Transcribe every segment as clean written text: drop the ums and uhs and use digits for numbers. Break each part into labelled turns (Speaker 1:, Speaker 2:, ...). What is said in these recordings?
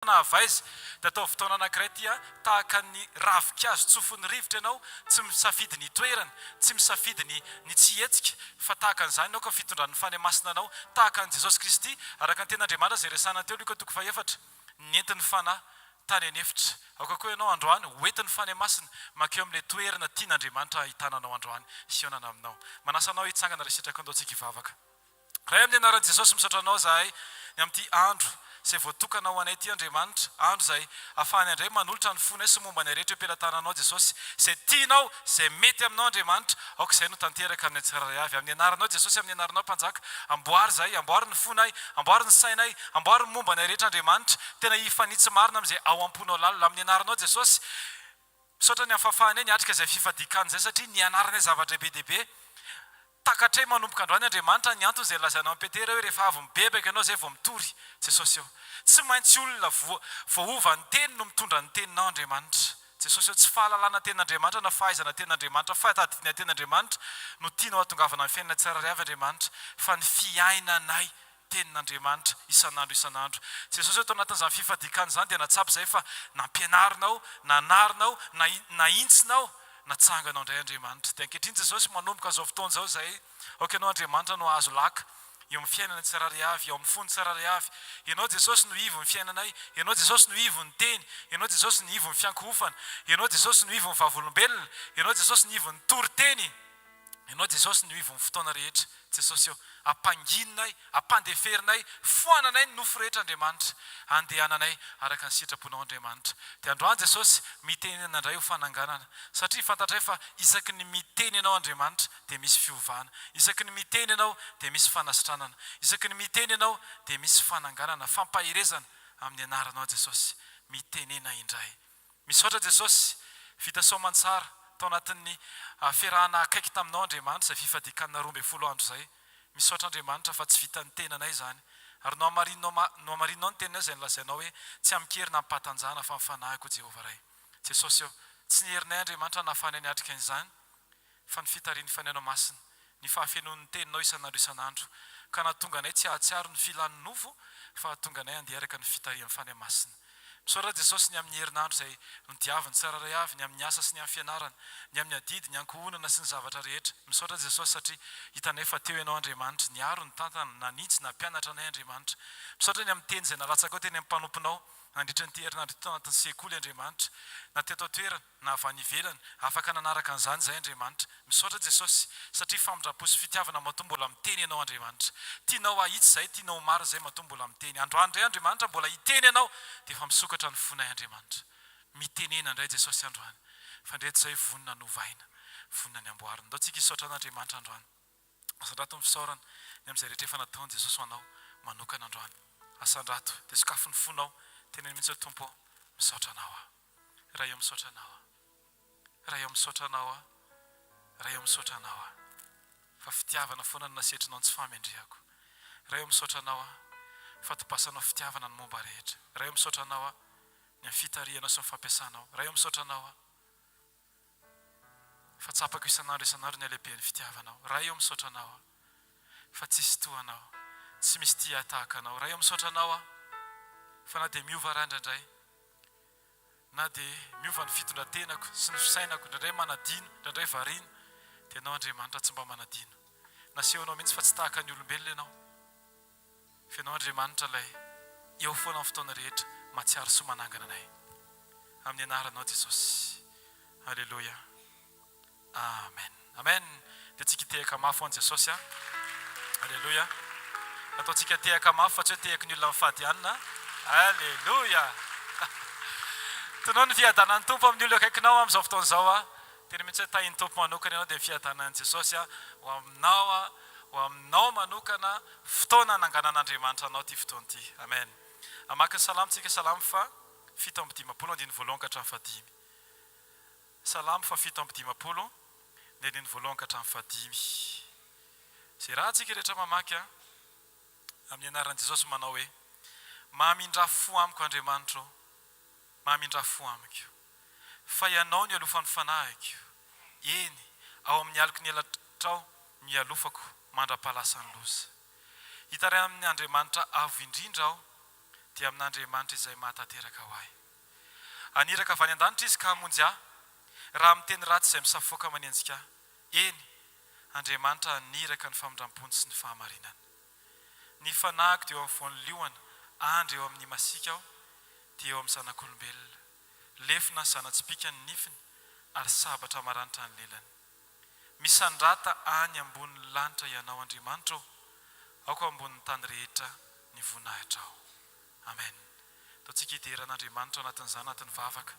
Speaker 1: Vaizy dia atao fotoana anankiray tia tahaka ny ravinkazo tsofin'ny rivotra ianao tsy misafidy ny toerana tsy misafidy ny tsy hetsika fa tahaka an'izany ianao ka fitondran'ny fanahy anao tahaka an' Jesosy Kristy araka ny tenin'Andriamanitra izay resana teo Luka 4 nentin'ny fanahy tany anefitra aoka koa ianao androany hoentin'ny fanahy masina makeo amin'ilay toerana tian'Andriamanitra hitananao androany sionana aminao manasanao hitsangana resitraka andaontsika hivavaka raha amin'ny anaran'i Jesosy misaotra anao zahay ny amin'ity andro izay voatokana ho anay ity Andriamanitra andro izay ahafahany andray manolotra ny fonay sy momba ny rehetra ampelantananao Jesosy izay tianao izay mety aminao Andriamanitra aoka izay no tanteraka amin'ny tsirairay avy amin'ny anaranao Jesosy amin'ny anaranao mpanjaka amboary zahay amboary ny fonay amboary ny sainay amboary ny momba ny rehetra Andriamanitra tena hifanitsy marina amin'izay ao am-ponao lalina amin'ny anaranao Jesosy misaotra ny afahafanay niatrika izay fifadikana izay satria ny anaranay zavatra be dehibe takatray manomboka androany Andriamanitra ny antony izay lazainao am-petera hoe rehefa avy mibebaka ianao izay vao mitory Jesosy eo tsy maintsy olona voahova ny teny no mitondra ny teninao Andriamanitra Jesosy eo tsy fahalalana tenin'Andriamanitra na fahaizana tenin'Andriamanitra fahatadidiana tenin'Andriamanitra no tianao hatongavana ny fiainana tsirairay avy Andriamanitra fa ny fiainanay tenin'Andriamanitra isan'andro Jesosy eo tao anatin'izany fifadikana izany dia natsapy izay fa nampianarinao nanarinao naintsinao natsanganao indray Andriamanitra dia ankehitriny Jesosy manomboka izao fotoana izao izay aoka ianao Andriamanitra no azo laka eo amin'ny fiainana tsirairay avy eo amin'ny fony tsirairay avy ianao Jesosy no ivo ny fiainanay ianao Jesosy no ivo ny teny ianao Jesosy no ivo ny fiankohofana ianao Jesosy no ivo ny vavolombelona ianao Jesosy no ivo ny toriteny ianao Jesosy no ivo ny fotoana rehetra Jesosy eo ampanginay ampandeferinay foananay ny nofo rehetra Andriamanitra andehananay araka ny sitraponao Andriamanitra dia androany Jesosy mitenena indray ho fananganana satria fantatray fa isaky ny miteny ianao Andriamanitra dia misy fiovana isaky ny miteny ianao dia misy fanasitranana isaky ny miteny ianao dia misy fananganana fampahirezana amin'ny anaranao Jesosy mitenena indray misaotra Jesosy vita soamantsara tao anatin'ny fiarahana akaiky taminao Andriamanitra izay fifadikana 12 andro izay misaotra Andriamanitra fa tsy vita ny tenanay izany ary no amarinao ny tenanay izay nilazainao hoe tsy amikerina ampatanjahana fa mifanahiko Jehovah ray Jesosy eo tsy ny herinay Andriamanitra nahafanay niatrika an'izany fa ny fitarian'ny fanainao masina ny fahafenoan'ny teninao isan'andro ka nahatonga anay tsy ahatsiaro ny filan'ny nofo fa hahatonga anay andeha araka ny fitarian'ny fanahy masina misaotra Jesosy ny amin'ny herinandro izay nidiaviny tsirairay avy ny amin'ny asa sy ny amin'ny fianarana ny amin'ny adidy ny ankohonana sy ny zavatra rehetra misaotra Jesosy satria hitanay fa teo ianao Andriamanitra ny aro ny tantana nanitsy na mpianatra anay Andriamanitra misaotra ny amin'ny teny izay nalatsaka ao teny amin'ny mpanomponao nandritra ny herinandro tao anatin'ny sekoly Andriamanitra na teto toerana na avy any ivelany afaka nanaraka an'izany izay Andriamanitra misaotra Jesosy satria famindrapo sy fitiavana matoa mbola miteny ianao Andriamanitra tianao ahitsy izay tianao maro izay matoa mbola miteny androany indray Andriamanitra mbola hiteny ianao dia efa misokatra ny fonay Andriamanitra mitenena indray Jesosy androany fa ndreto izay vonona novaina vonona ny amboarina ndao tsika hisaotra an'Andriamanitra androany asandrato ny fisaorana ny amin'izay rehetra efa nataony Jesosy ho anao manokana androany asandrato dia sokafin'ny fonao teneny mihitsy Tompo misaotra anao raha eo misaotra anao raha eo misaotra anao raha eo misaotra anao fa fitiavana foana no nasetrinao ny tsy fahamendrehako raha eo misaotra anao fa topasanao fitiavana ny momba rehetra raha eo misaotra anao ny amin'ny fitarianao sy ny fampiasanao raha eo misaotra anao fa tsapako isan'andro ny alehiben'ny fitiavanao raha eo misaotra anao fa tsisy toanao tsy misy tia tahaka anao raha eo misaotra anao fa na dia miova randrandray na dia miova ny fitondrantenako sy ny fisainako indraindray manadino indraindray variana dia ianao Andriamanitra tsy mba manadino nasehonao mihitsy fa tsy tahaka ny olombelona ianao fa ianao Andriamanitra ilay eo foana amin'ny fotoana rehetra matsiaro sy manangana anay amin'ny anaranao Jesosy Alleluia Amen Amen dia tsika tehaka mafy ho an' Jesosy Alleluia ataontsika tehaka mafy fa tsy hoe tehaka ny olona mifady hanina Alleluia tonao ny fiadanan'ny Tompo amin'ny olona akaikinao amin'izao fotoana izao tena mihitsy hoe tahin'ny Tompo manokana ianao dia fiadanan'i Jesosy ho aminao manokana fotoana nanganan'Andriamanitra anao ty fotoana ty Amen amaka ny salamtsika salamo fa 7:10 andiny voalohany ka hatramin'ny fahadimy salamo fa 7:10 ny andiny voalohany ka hatramin'ny fahadimy izay raha tsika rehetra mamaky amin'ny anaran'i Jesosy manao hoe mahamindra fo amiko Andriamanitra mahamindra fo amiko fa ianao ny alofan'ny fanahiko eny ao amin'ny aliko ny elatrao mialofako mandra-palasan'ny loza hitaray amin'ny Andriamanitra avo indrindra aho dia amin'Andriamanitra izay mahatateraka ho ahy. Aniraka avy any an-danitra izy ka hamonjy ahy, raha miteny ratsy izay misafoaka manenjika ahy. Eny, Andriamanitra aniraka ny famindrampony sy ny fahamarinana. Ny fanahiko dia eo amin'ny voan'ny liona, andro eo amin'ny masika aho, dia eo amin'ny zanak'olombelona. Lefina ny zana-tsipika ny nifiny, ary sabatra maranitra ny lelany. Misandrata any ambonin'ny lanitra ianao Andriamanitra aho, aoko ambonin'ny tany rehetra ny voninahitra aho. Amen. Taontsika hiteran'Andriamanitra anatin'izany anatin'ny vavaka.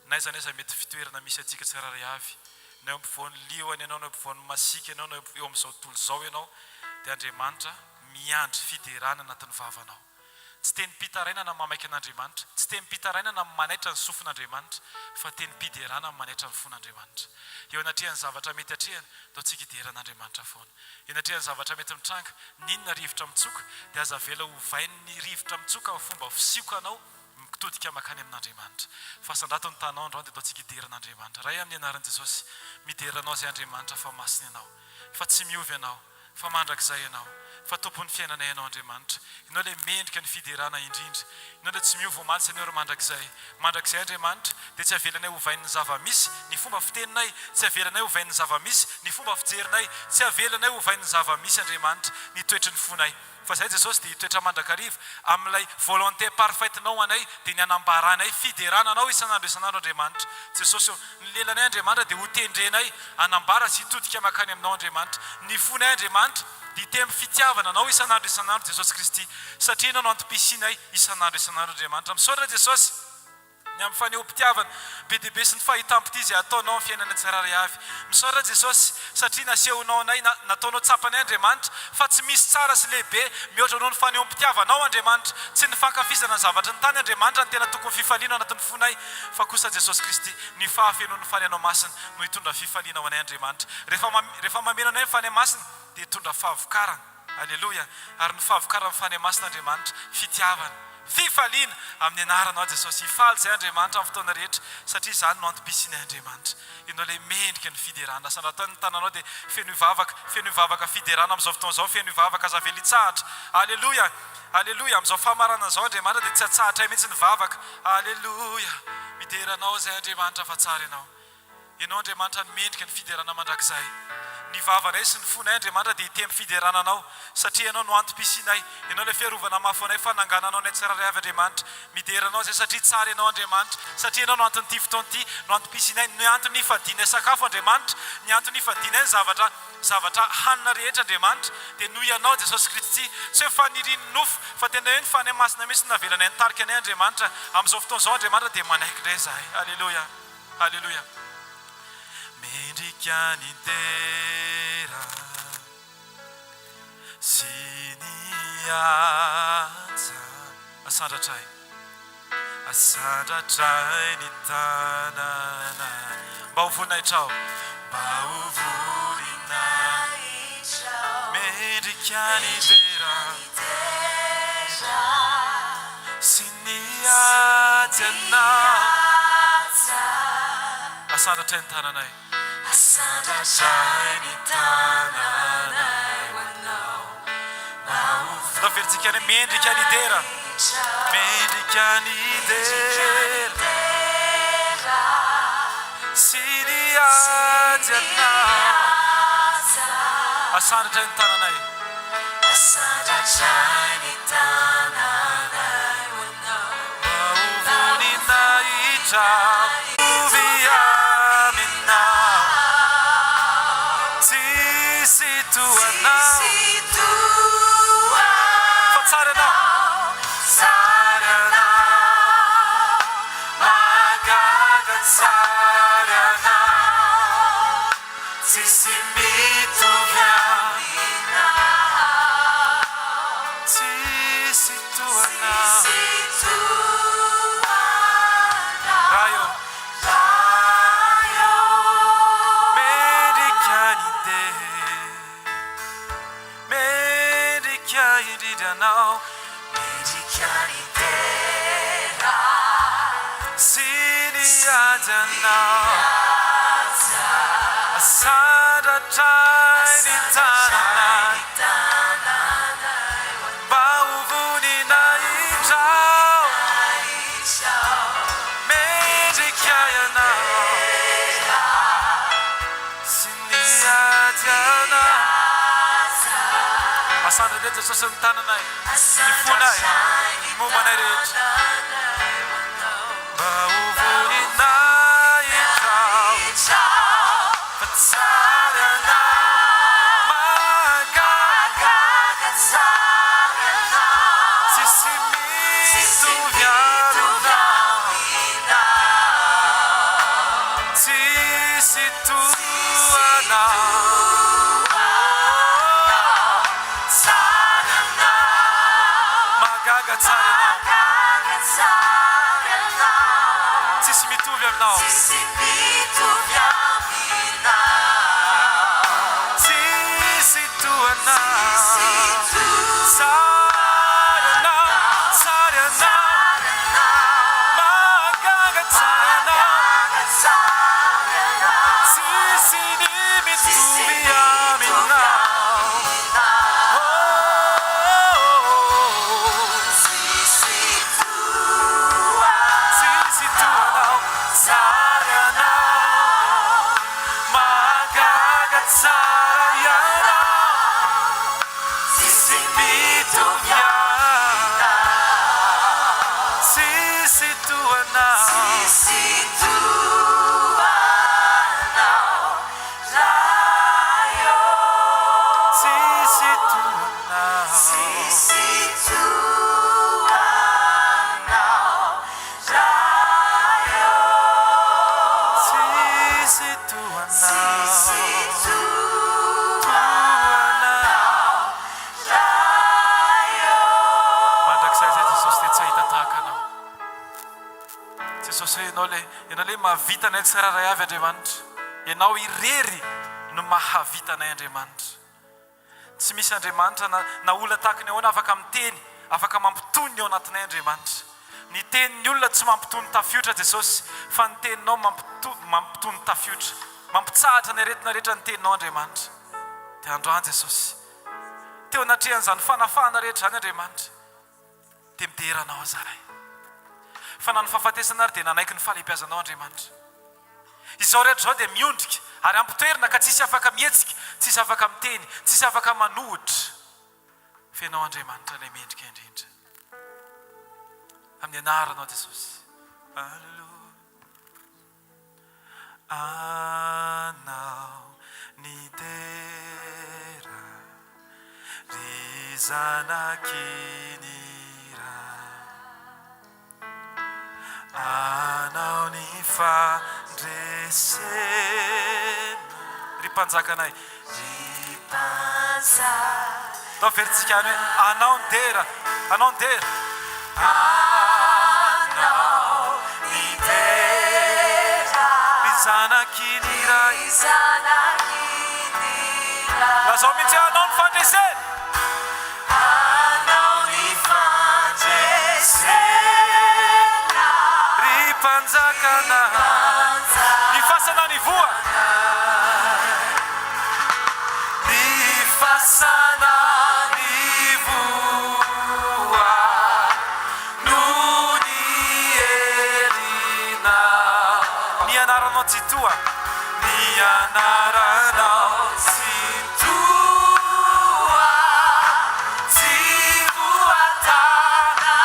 Speaker 1: Naiza naiza mety fitoerana misy atsika tsiraray avy. Na eo ampovoan'ny liona ianao, na eo ampovoan'ny masika ianao, na eo amin'izao tontolo izao ianao, dia Andriamanitra miandry fiderana anatin'ny vavanao. Tsy teny pitarainana mamaiky an'Andriamanitra, tsy teny pitarainana manaitra ny sofin'Andriamanitra, fa teny piderana manaitra ny fon'Andriamanitra. Eo anatrehany zavatra mety atrehana, taontsika hideran'Andriamanitra foana. Eo anatrehany zavatra mety mitranga, ninona rivotra mitsoka, dia aza vela hovain'ny rivotra mitsoka amin'ny fomba fisioka anao, mitodika makany amin'Andriamanitra. Fa sandrato ny tanao androany dia taontsika hideran'Andriamanitra. Ray amin'ny anaran'i Jesosy, mideranao izay Andriamanitra fa masina ianao, fa tsy miovy ianao, fa mandrakizay ianao, fa tompon'ny fiainana ianao Andriamanitra. Ianao ilay mendrika ny fiderana indrindra. Ianao ilay tsy miova omaly Seigneur mandrakizay. Mandrakizay Andriamanitra dia tsy avelanay hovain'ny zava-misy ny fomba fiteninay, tsy avelanay hovain'ny zava-misy ny fomba fijerinay, tsy avelanay hovain'ny zava-misy Andriamanitra ny toetry ny fonay. Fa izay Jesosy dia toetra mandrakariva amin'ilay volonté parfaitenao anay dia ny anambaranay fiderananao isan'andro isan'andro Andriamanitra. Jesosy ny lelanay Andriamanitra dia ho tendrenay anambara sy hitodika makany aminao Andriamanitra. Ny fonay Andriamanitra dia temy fitiavana anao isan'andro isan'andro Jesosy Kristy, satria ianao no antom-pisianay isan'andro isan'andro Andriamanitra. Misaotra Jesosy ny amin'ny faneho-pitiavana be dia be sy ny fahitam-pity izay ataonao amin'ny fiainana tsiraray avy. Misaotra Jesosy satria nasehonao anay, nataonao tsapanay Andriamanitra, fa tsy misy tsara sy lehibe mihoatra anao ny faneho-pitiavanao Andriamanitra, tsy ny fankafizana ny zavatra ny tany Andriamanitra ny tena tokony fifaliana anatin'ny fonay, fa kosa Jesosy Kristy ny fahafenoan'ny fanenao masina no hitondra fifaliana ho anay Andriamanitra. Rehefa mameno anay ny fanay masina dia hitondra fahavokarana. Alleluia. Ary ny fahavokarana amin'ny fanay masina Andriamanitra fitiavana, fifaliana amin'ny anaranao Jesosy. Hifaly izay Andriamanitra amin'ny fotoana rehetra, satria izany no antom-pisianay Andriamanitra. Ianao ilay mendrika ny fiderana. Sandrataony ny tananao dia feno hivavaka fiderana amin'izao fotoana izao, feno hivavaka aza vely hitsahatra. Alleluia. Alleluia. Amin'izao fahamarana izao Andriamanitra dia tsy hatsahatra mihitsy ny vavaka. Alleluia. Mideranao izay Andriamanitra fa tsara ianao. Ianao Andriamanitra ny mendrika ny fiderana mandrakizay. Ny vavanay sy ny fonay Andriamanitra dia hitemy fiderananao, satria ianao no antom-pisianay. Ianao ilay fiarovana mafy anay, fanangananao ny tsiraray avy Andriamanitra. Mideranao izay satria tsara ianao Andriamanitra, satria ianao no anton'ity fotoan'ity no antom-pisianay, ny antony hifadianay sakafo Andriamanitra, ny antony hifadianay ny zavatra hanina rehetra Andriamanitra dia noho ianao Jesosy Kristy. Tsy hoe fanirian'ny nofo, fa tena hoe ny fanay masina mihitsy navelanay nitarika anay Andriamanitra. Amin'izao fotoana izao Andriamanitra dia manaiky indray izahay. Alleluia. Alleluia. Mendrika ny tera sy ny aja, asandratray ny tanànay, mba ho voninahitra aho, mba ho voninahitra aho. Mendrika ny tera sy ny ajanao, asandratray ny tanànay, asandratray ny tanànay ho anao. Mba velontsika any mendrika ny dera, mendrika ny dera sy ny ady anao, asandratray ny tanànay, asandratray ny tanànay ho anao. Mba ho voninahitra ovy aminao, tsisy toanao, fa tsara ianao, tsara ianao, magaga tsara ianao, tsisy mitovy aminao, tsisy toanao. Raio, mendrika ny dera, mendrika indrindra anao, mendrika ny dera sy ny ady anao, asandratray ny tanànay, mba ho voninahitra Asana rehetra Jesosy ny tananay, ny fonay, ny mombanay rehetra. Mba ho voninay itrao, fa tsara anao mahagaga tsara anao, tsisy mitovy aminao, tsisy toanao. Tsisy mitovy aminao, tsisy toanao, tsara anao, tsara anao, mahagaga tsara anao, tsisy ny mitovy aminao. Ianao le mahavitanay tsiraray avy Andriamanitra. Ianao irery no mahavitanay Andriamanitra. Tsy misy Andriamanitra na olona tahaka ny ahoana afaka miteny, afaka mampitony ny ao anatinay Andriamanitra. Ny tenin'ny olona tsy mampitony tafiotra Jesosy, fa ny teninao mampitony tafiotra, mampitsahatra ny aretina rehetra ny teninao Andriamanitra. Dia androany Jesosy, teo anatrehan'izany fanafahana rehetra zany Andriamanitra, dia mideranao zaray. Fa na ny fahafatesana ary dia nanaiky ny fahalehibiazanao Andriamanitra. Izao rehetra zao dia miondrika ary ampitoerina ka tsisy afaka mihetsika, tsisy afaka miteny, tsisy afaka manohitra. Fenao Andriamanitra ilay mendrika indrindra. Amin'ny anaranao Jesosy. Alleluia. Anao ny dera ry zanakiny anao ny fandresena ry mpanjakanay, ry mpanjaka. Atao veritsika any hoe anao ny dera, anao ny dera, anao ny dera ry zanakiny ray, lazao mihitsy anao ny fandresena, anao ny fandresena panjakana, ny fasana ny voa, ny fasana ny voa, no ny erina, ny anaranao tsy toa, ny anaranao tsy toa, tsy voatana.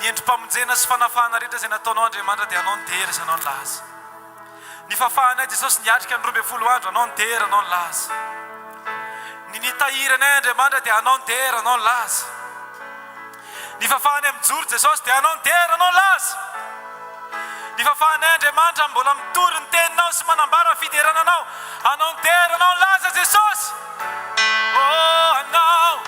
Speaker 1: Endrim-pamonjena sy fanafahana rehetra izay nataonao Andriamanitra dia anao ny dera sy anao ny laza. Ny fahafahanay Jesosy niatrika ny 12 andro, anao ny dera, anao ny laza. Ny nitahiranay Andriamanitra dia anao ny dera, anao ny laza. Ny fafahany amin'ny joro Jesosy dia anao nitera anao laza. Ny fafahany Andriamanitra mbola mitory ny teninao sy manambara fiderananao. Anao nitera anao laza Jesosy. Oh, anao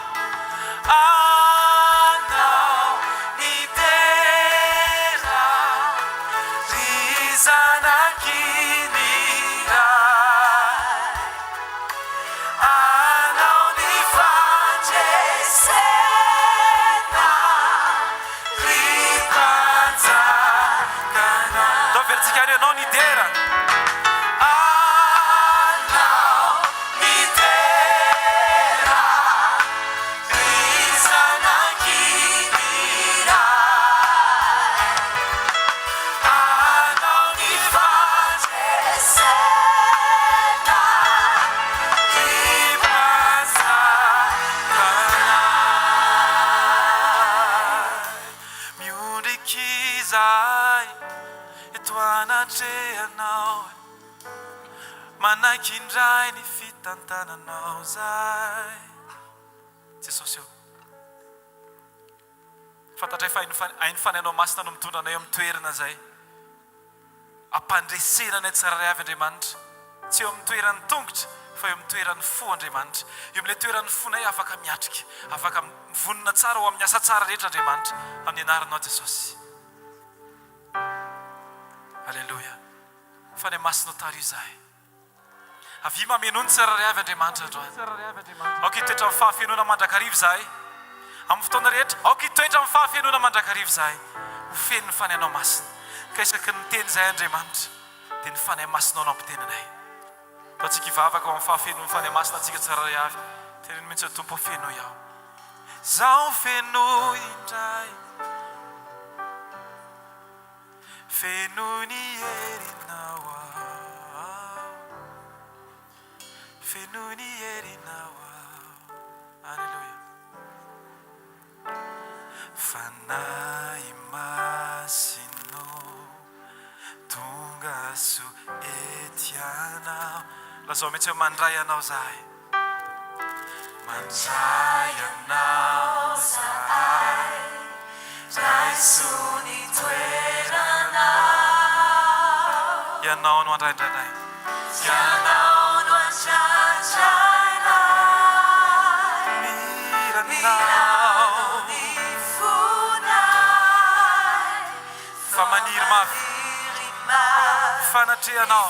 Speaker 1: nitera ry zanakiny iray. Anao nifandraisena ry mpanjakana. Dao verentsika any anao nitera. Manakindray ny fitantananao zay. Jesosy eo. Fantatray fa hainy fanainao masina no mitondra anay amin'ny toerana zay. Ampandresena anay tsiraray avy Andriamanitra. Tsy eo amin'ny toeran'ny tongotra fa eo amin'ny toeran'ny fo Andriamanitra. Eo amin'ilay toeran'ny fonay afaka miatrika, afaka mivonona tsara ho amin'ny asa tsara rehetra Andriamanitra amin'ny anaranao Jesosy. Halleluja. Fanay masina tary zay. Avy mameno tsiraray avy Andriamanitra androany. Aoka hitoetra amin'ny fahafenona mandrakarivo zahay. Amin'ny fotoana rehetra, aoka hitoetra amin'ny fahafenona mandrakarivo zahay. Ho feno ny fanainao masina. Ka isaky ny teny zahay Andriamanitra dia ny fanay masinao no ampitenanay. Fa tsika hivavaka ao amin'ny fahafenona ny fanay masina antsika tsiraray avy. Teneny mihitsy ny Tompo feno iaho. Zaho feno indray. Feno ny herinao aho. Feno ny herinao aho. Alleluia. Fanahy masino tonga so ety anao. Lazao mihitsy mandray anao zahay. Mandray anao zahay. Raiso ny toeranao. Ianao no andraindranay. Ianao no andraindranay. Miranao ny fonay. Fa maniry mafy. Fanatrehanao.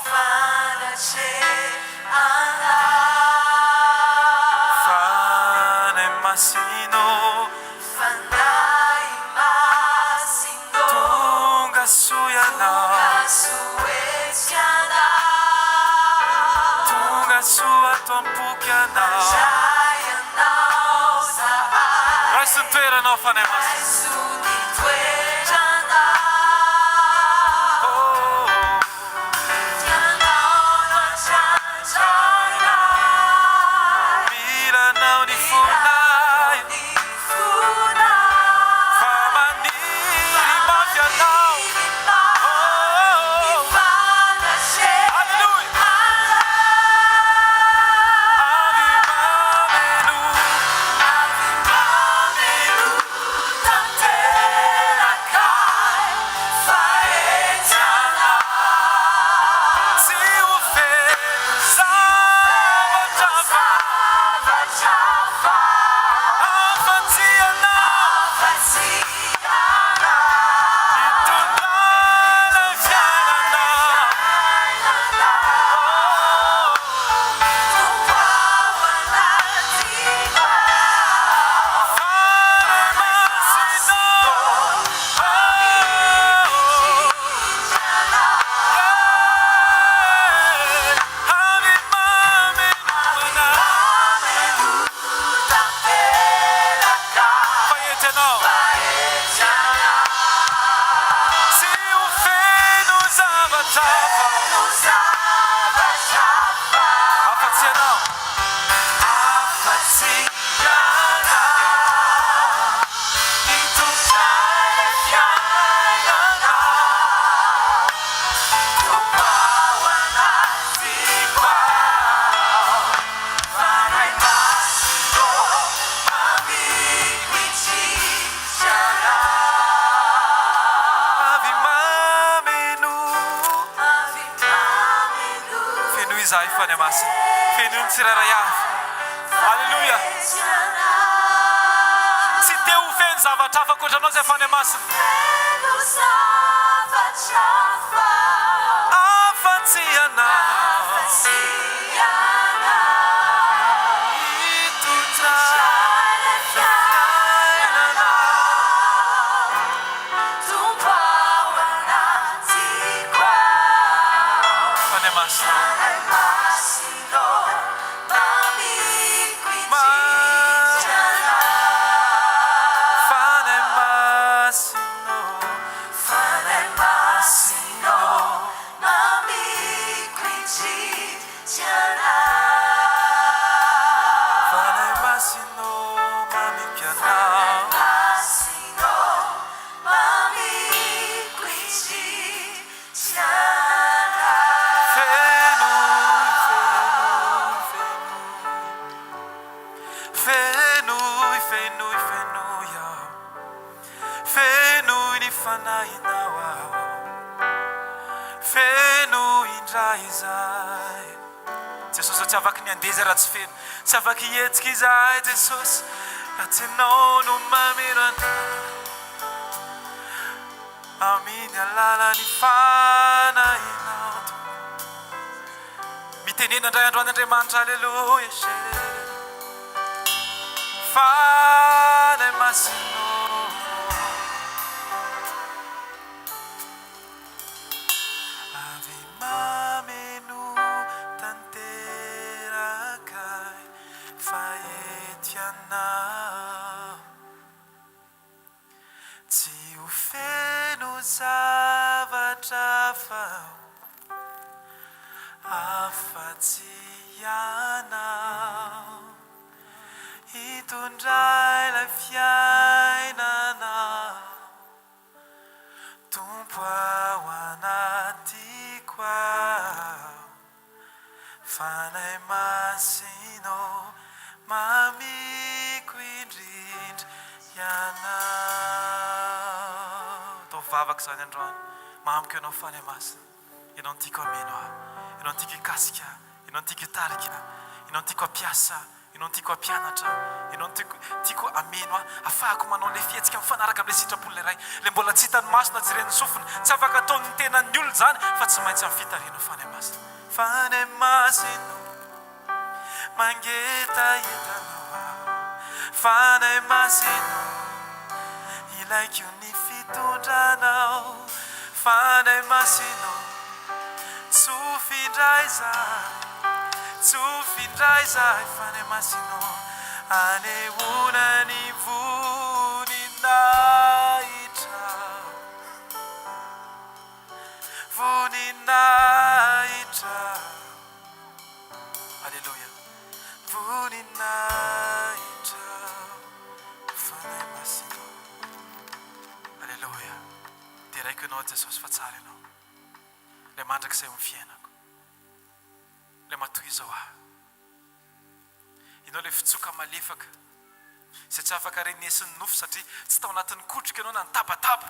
Speaker 1: Fanay masino. Fanay masino. Tonga soianao. Tonga soato ampoky anao. Raiso ny toeranao fanay masino. Aleluia izahay fany masina. Feno ny tsirairay avy. Aleluia. Tsy te ho feno zavatra hafa ankoatranao izay fany masina. Afa-tsy anao. Hitondray fiainana. Fany masina. Jesosy tsy afaka ny andeha raha tsy feno, tsy afaka hihetsika izahay Jesosy raha tsy ianao no mamerana. Amin'ny alalany fanahinao mitenena indray andro an'Andriamanitra. Aleluia. Fanahy masinao avy mameno tanterakay fahetianao. Tsy ho feno zavatra fao afa-tsy ianao. Hitondray ilay fiainanao Tompo ao anatiko ao. Fanahy masinao mamiko indrindra ianao. Tao vavaka izany androany mamiko ianao fanahy masina. Ianao no tiako hameno aho, ianao no tiako hikasika, ianao no tiako hitarika, ianao no tiako hampiasa, ianao no tiako hampianatra, ianao no tiako hameno aho ahafahako manao ilay fihetsika mifanaraka amin'ilay sitrapolona iray, ilay mbola tsy hitany masona jiren'ny sofina, tsy afaka ataon'ny tenan'ny olona izany fa tsy maintsy amin'ny fitariana fanahy masina. Fanahy masina mangetahetanao aho. Fanahy masina ilaiko ny fitondranao. Fanahy masina tsofindray izahay, tsofindray izahay fanahy masina anehoana ny voninahitra, voninahitra. Aleluia. Voninahitra fanahy masina. Aleluia. Teraiko ianao Jesosy fa tsara ianao. Ilay mandrakizay amin'ny fiainako, ilay matoy izao aho. Ianao ilay fitsoka malefaka izay tsy afaka renesin'ny nofo satria tsy tao anatin'ny kotrika ianao na ny tabataba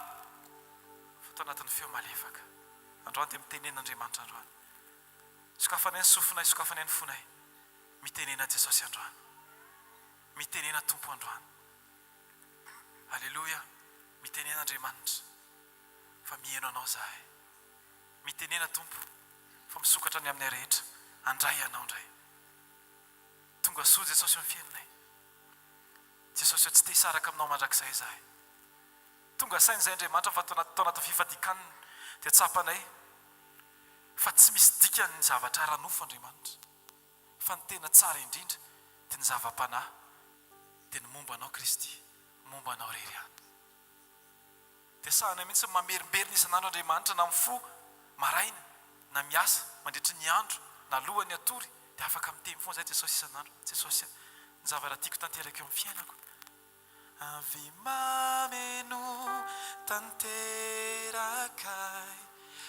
Speaker 1: fa tao anatin'ny feo malefaka. Androany dia mitenen'Andriamanitra androany. Sokafanay ny sofina, sokafanay ny fonay. Mitenena Jesosy androany, mitenena Tompo androany. Aleluia. Mitenen'Andriamanitra fa mihaino anao izahay. Mitenena Tompo fa misokatra ny aminay rehetra. Andray anao indray. Tonga soa Jesosy amin'ny fiainanay. Jesosy tsy te hisaraka aminao mandrakizay izahay. Tonga saina izay Andriamanitra fa tao anaty fifadikanana dia tsapanay fa tsy misy dikany ny zavatra ara-nofo Andriamanitra. Fa ny tena tsara indrindra dia ny zava-panahy dia ny momba anao Kristy, momba anao rery ihany. Dia sahanay mihitsy mamerimberina isan'andro Andriamanitra na mifo maraina na miasa mandritry ny andro na lohany atory dia afaka miteny foana izay Jesosy isan'andro. Jesosy, ny zavatra tiako tanteraka eo amin'ny fiainako. Avy mameno tanterakay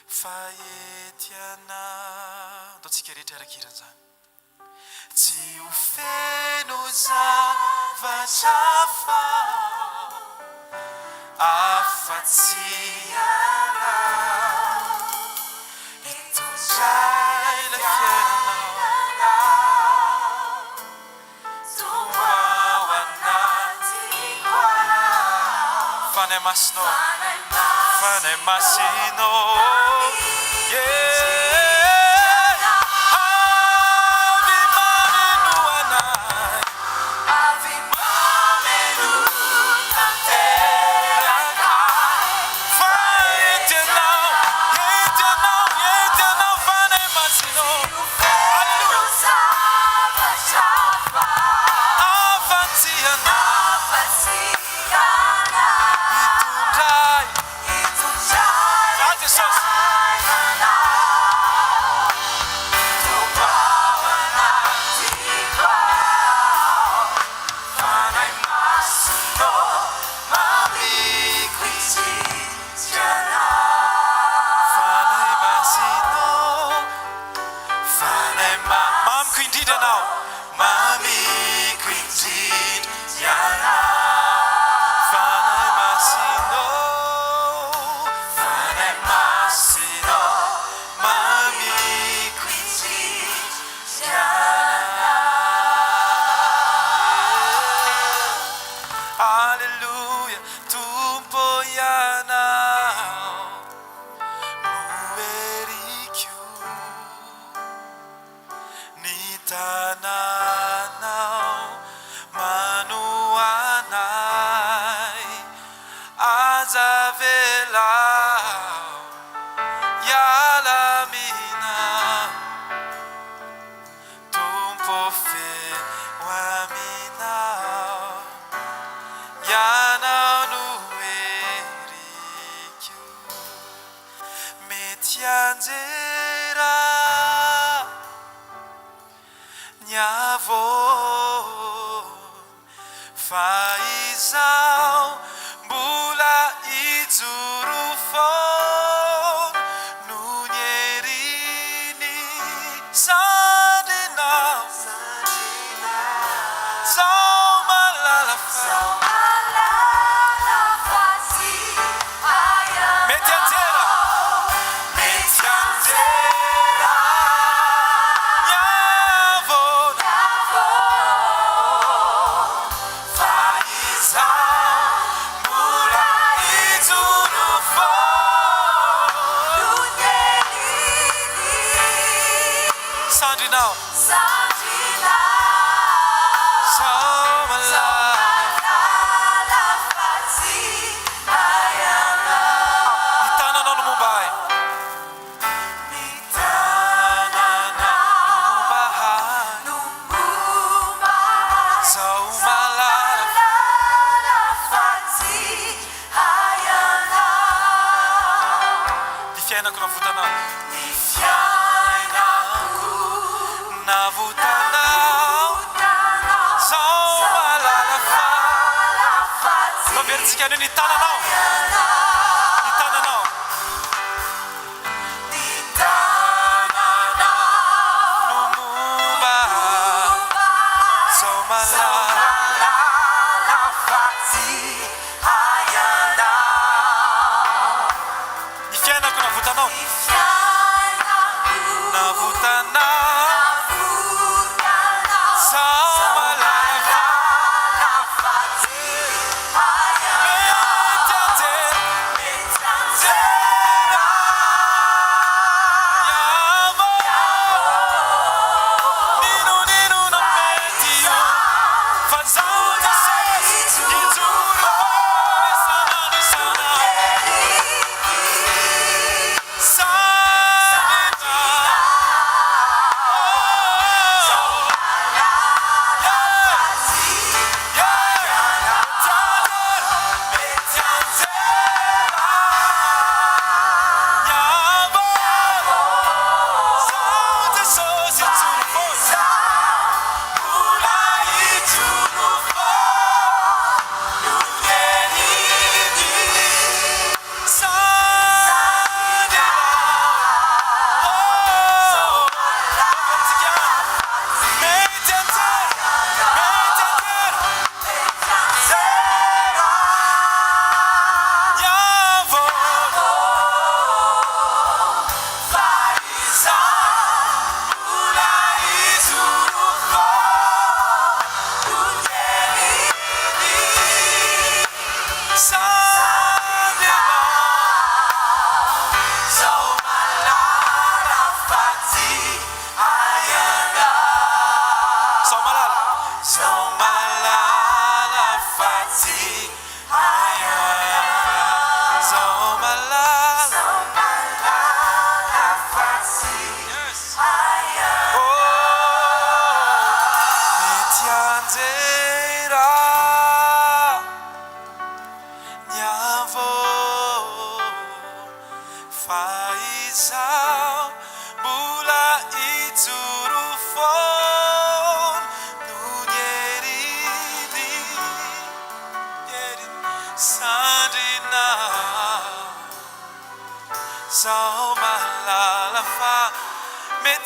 Speaker 1: fahetianao. Ataontsika rehetra iara-kirana izany. Tsy ho feno zavatra fao afa-tsy ianao. Hitondray ilay fiainanao fanahy masinao fanahy masinao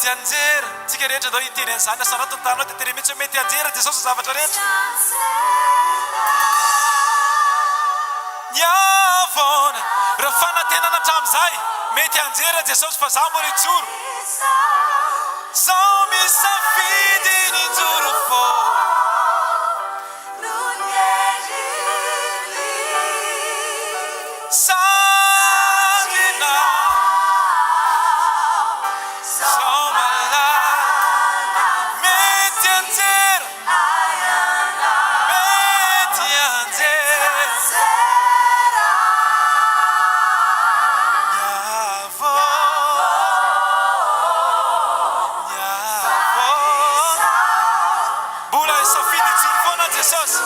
Speaker 1: mety anjera tsika rehetra dao iteny an'izany asanao tontanao dia teny mihitsy mety anjera jesosy ny zavatra rehetra niavona raha fanantenana hatramin'izay mety anjera jesosy fa zaho mbola ijoro zaho misafidy ny joro fô sangina zaho malala mety anjera mety anjera mbola isafidy joro foana jesosy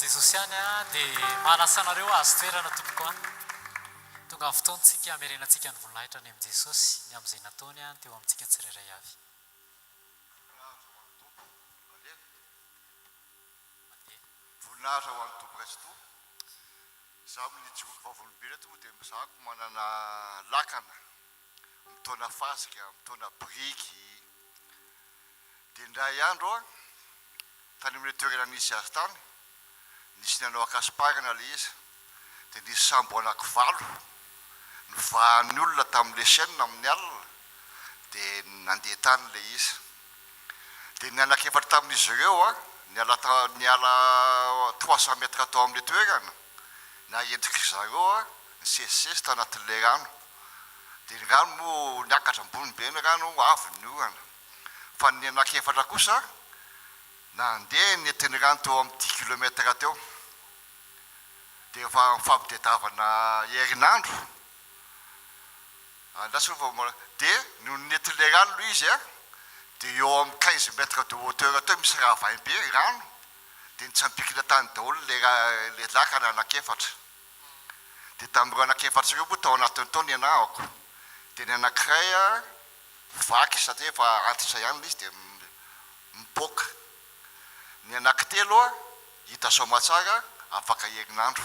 Speaker 1: jesosy ihany a dia manasanareo azo toerana tompoko a tonga amin'ny fotoantsika mirenantsika ny voninahitra any amin'i jesosy ny amin'izay nataony a teo amintsika tsirairay avy
Speaker 2: voninahitra ho an'ny tompo Kristos zaho minijoko vavolombelona to dia mizahako manana lakana mitona fasika mitona briky dia indray andro a tany amin'ny toerana nisy azy tany nisy nanao akasiparana le izy dia nisy sambo anankivalo nivahan'ny olona tamin'le chaîne amin'ny alina dia nandeha tany le izy dia ny anankefatra tamin'izy ireo a niala 300 metra tao amin'le toerana na endriky zareo a nisesisesy tao anatin'le rano dia ny rano moa niakatra ambony be ny rano avy ny orana fa ny anankefatra kosa nandeha nentin'ny rano teo amin'ny 10 kilometra teo dia efa mifampitadiavana herinandro dia no nentin'le rano loha izy a dia eo amin'ny 15 metra de hauteur teo misy raha vaimbe rano dia nitsampikina tany daholo le lakana anankefatra dia tamin'ireo anankefatra ireo moa tao anatiny tao ny anahako dia ny anankiray a vaky satria efa antitra ihany le izy dia miboaka ny anankitelo a hita somatsara afaka herinandro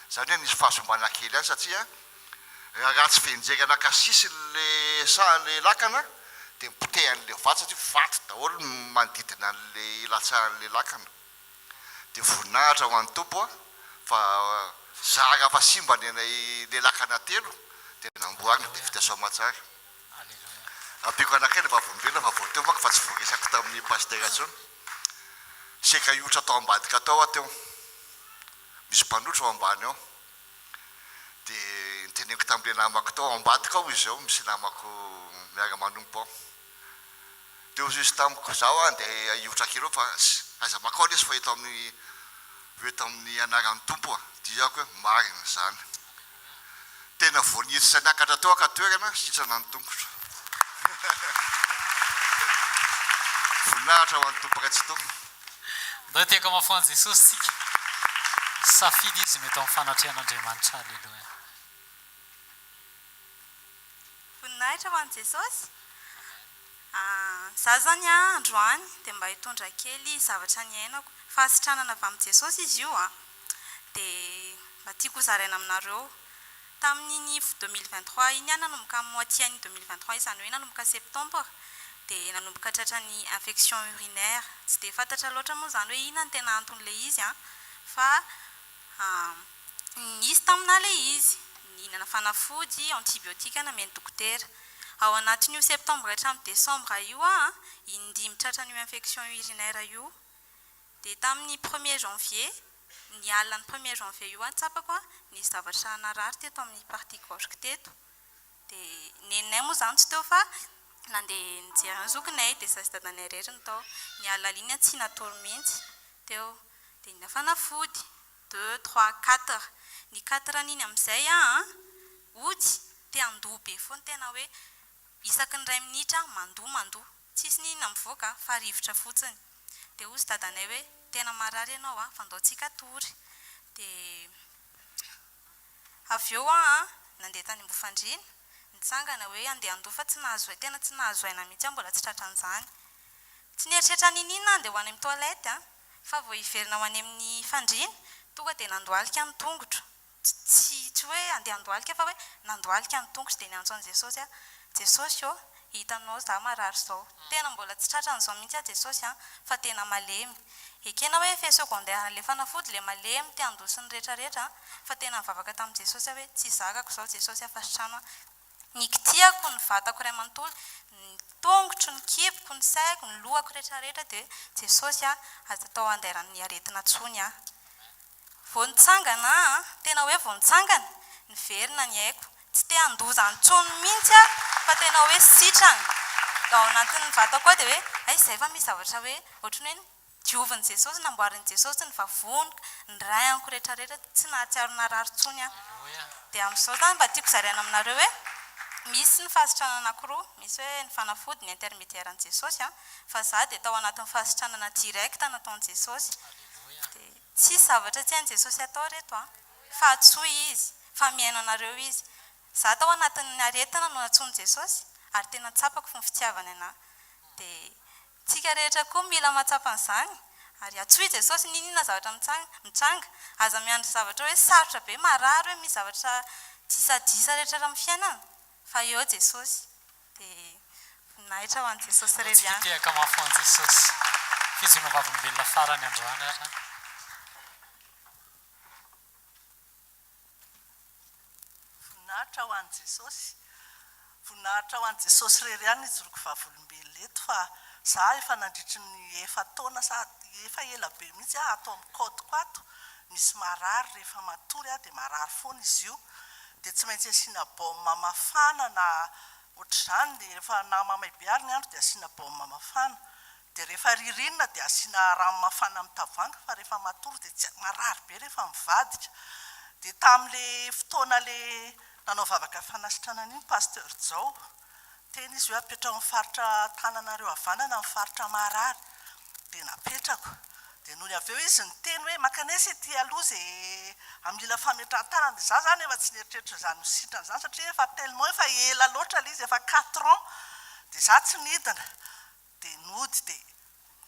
Speaker 2: zany hoe nisy fahasombana kely any satria raha tsy venjera anakasisy le lakana dia mipotehany vato satria vato daholo manodidina an'le ilatsahan'le lakana dia voninahitra ho an'ny tompo a fa zara fa simba le lakana telo dia namboarina dia vita somatsara ampiko anakay le vavolombelona fa voateo maka fa tsy voaresako tamin'ny paster tsony seka iotra tao ambadika tao ateo misy mpanotra ao ambany ao dia niteneko tamin'le namako tao ambadika ao izy ao misy namako miara-manompo ao dia ozy izy tamiko zao a dia iotra kely fa aza makao lesy fa eto amin'ny anaran'ny tompo a diako hoe marina zany tena voanitsy niakatra tao ka toerana sitrana ny tompotra voninahitra ho an'ny tompo Kristos
Speaker 3: Ndao tiako mafoana Jesosy sika safidy izy mety amin'ny fanatrehan'Andriamanitra haleloia
Speaker 4: voninahitra ho an'i Jesosy za zany androany dia mba hitondra kely zavatra ny ainako fahasitranana avy amin'ny jesosy izy io a dia mba tiako zaraina aminareo tamin'iny 2023 iny a nanomboka amin'ny moitié ny 2023 izany hoe nanomboka septembre dia nanomboka tratran'ny infection urinaire tsy dia fantatra loatra moa izany hoe inona ny tena anton'ilay izy a fa nisy tamina ilay izy nihinana fanafody antibiotika namen'ny dokotera ao anatin'io septembre hatramin'ny décembre io a indimy tratran'io infection urinaire io dia tamin'ny 1er janvier ny alina ny 1er janvier io a tsapako a nisy zavatra narary teto amin'ny partie gauche teto dia neninay moa izany tsy teo fa nandeha nijery ny zokinay dia sasy dadanay rehetra ny tao ny alina liny a tsy natory mihitsy teo dia nina fanafody 2 3 4 ny 4 n'iny amin'izay a ody te andoha be foana tena hoe isaky ny 2 minitra mandoha tsisy n'inona mivoaka fa rivotra fotsiny dia ozy dadanay hoe tena marary ianao a fa andaontsika tory dia avy eo a nandeha tany Ambofandriana nitsangana hoe andeha andoha fa tsy nahazo tena tsy nahazo aina mihitsy a mbola tsy tratran'izany tsy nieritreritra n'inona andeha ho any amin'ny toilette a fa vao hiverina ho any amin'ny fandriana tonga dia nandohalika ny tongotro tsy hoe andeha andohalika fa hoe nandohalika ny tongotro dia niantso an' Jesosy a Jesosy o hitanao za marary zao tena mbola tsy tratran'izao mihitsy a Jesosy a fa tena malemy ekena hoe effet secondaire le fanafody le malemy te andosiny rehetrarehetra fa tena mivavaka tamin'i Jesosy hoe tsy zakako zao Jesosy afasitrano a ny kitiako ny vatako ray manontolo ny tongotro ny kiboko ny saiko ny lohako rehetrarehetra dia Jesosy a aza tao andairan'ny aretina tsony a vao nitsangana tena hoe vao nitsangana ny verina ny haiko tsy te andoza ntsony mihitsy a fa tena hoe sitrana ao anatin'ny vatako dia hoe ay izay fa misy zavatra hoe ohatrany hoe diovin' Jesosy namboarin'i Jesosy ny vavoniko ny rayanko rehetrarehetra tsy nahatsiaro narary tsony a dia amin'izao zany mba tiako zaraina aminareo hoe misy ny fahasitranana anankiroa misy hoe ny fanafody ny intermédiaire an' Jesosy a fa za dia tao anatin'ny fahasitranana direct nataon'i Jesosy dia tsisy zavatra tsy hain' Jesosy atao reto a fa atsoa izy fa miaino anareo izy za tao anatin'ny aretina no natsoin'i Jesosy ary tena tsapako fo ny fitiavany anahy dia tsika rehetra koa mila matsapa an'izany ary atsoa i Jesosy ninona zavatra mitranga aza miandry zavatra hoe sarotra be marary hoe misy zavatra disadisa rehetra raha amin'ny fiainana fa eo Jesosy dia voninahitra ho an'i Jesosy rery ihany
Speaker 3: Fitehaka mafy ho an'i Jesosy fijona vavolombelona farany androany ary
Speaker 5: voninahitra ho an'i Jesosy voninahitra ho an'i Jesosy rery ihany ijoroko vavolombelona eto fa za efa nandritry ny efa taona sady efa ela be mihitsy ato amin'ny kodiko ato misy marary rehefa matory dia marary foana izy io dia tsy maintsy asiana baomma mafana na ohatr'izany dia rehefa na mamaibeary ny andro dia asiana baomma mafana dia rehefa ririnina dia asiana rano mafana amin'ny tavoahangy fa rehefa matory dia tsy marary be rehefa mivadika dia tamin'le fotoana le nanao vavaka fanasitranana iny pasteur Jao tena izy hoe apetraka amin'ny faritra Tananareo Havanana amin'ny faritra marary dia napetrako dia noho ny avy eo izy niteny hoe makanesa ety aloha izay amila fametrahantana dia za zany efa tsy nieritreritra izany misitrana izany satria efa tellement efa ela loatra ilay izy efa 4 ans dia za tsy nidina dia nody dia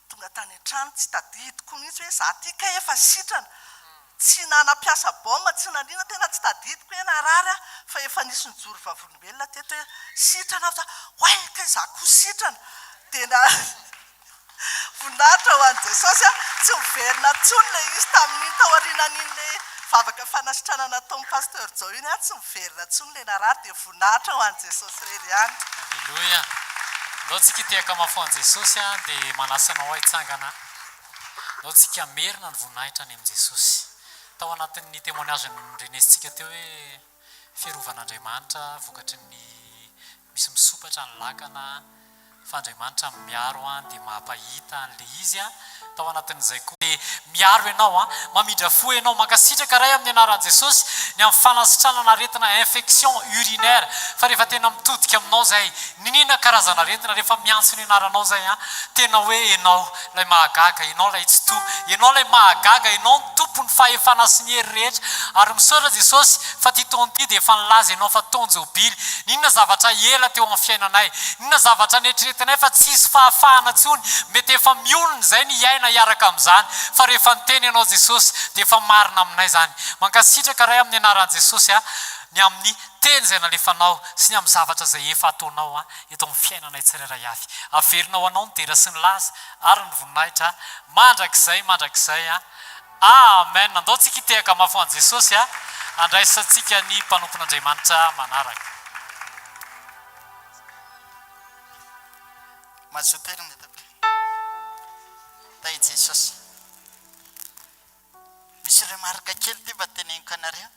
Speaker 5: tonga tany an-trano tsy tadidiko mihitsy hoe za tika efa sitrana tsy nanampiasa baomma tsy nanina tena tsy tadidiko hoe narary fa efa nisy nijoro vavolombelona teto hoe sitrana fa oay ka za koa sitrana tena voninahitra ho an'i Jesosy tsy miverina tsony ilay izy tamin'iny tao aorianan'in'ilay vavaka fanasitranana nataon'ny pasteur Jao iny tsy miverina tsony ilay narary dia voninahitra ho an'i Jesosy rery ihany
Speaker 3: Alleluia ndao tsika hitehaka mafy ho an'i Jesosy dia manasanao hitsangana ndao tsika merina ny voninahitra any amin'i Jesosy tao anatin'ny témoignage nyrenesintsika teo hoe fiarovan'Andriamanitra vokatry ny misy misopatra ny lakana fa Andriamanitra miaro dia mampahita an'ilay izy tao anatin'izay koa dia miaro ianao mamindra fo ianao mankasitraka ray amin'ny anaran'i Jesosy ny amin'ny fanasitranana aretina infection urinaire fa rehefa tena mitodika aminao zay ninina karazana aretina rehefa miantso ny anaranao zay tena hoe ianao lay mahagaga ianao lay tsy to ianao lay mahagaga ianao ny tompony fahefana sy ny hery rehetra ary misaotra Jesosy fa ty taon'ity dia efa nilaza ianao fa taonjobily ninona zavatra ela teo amin'ny fiainanay ninona zavatra nehetra eritreretina fa tsisy fahafahana tsony mety efa mionona zay ny iaina hiaraka amin'izany fa rehefa niteny ianao Jesosy dia efa marina aminay zany mankasitraka ray amin'ny anaran'i Jesosy ny amin'ny teny izay nalefanao sy ny amin'ny zavatra izay efa ataonao eto amin'ny fiainanay tsirairay avy averinao anao ny dera sy ny laza ary ny voninahitra mandrakizay amen. Andao tsika hitehaka mafy an'i Jesosy andraisantsika ny mpanompon'Andriamanitra manaraka.
Speaker 6: Mazoterina tay Jesosy misy remarika kely ty mba teneniko anareo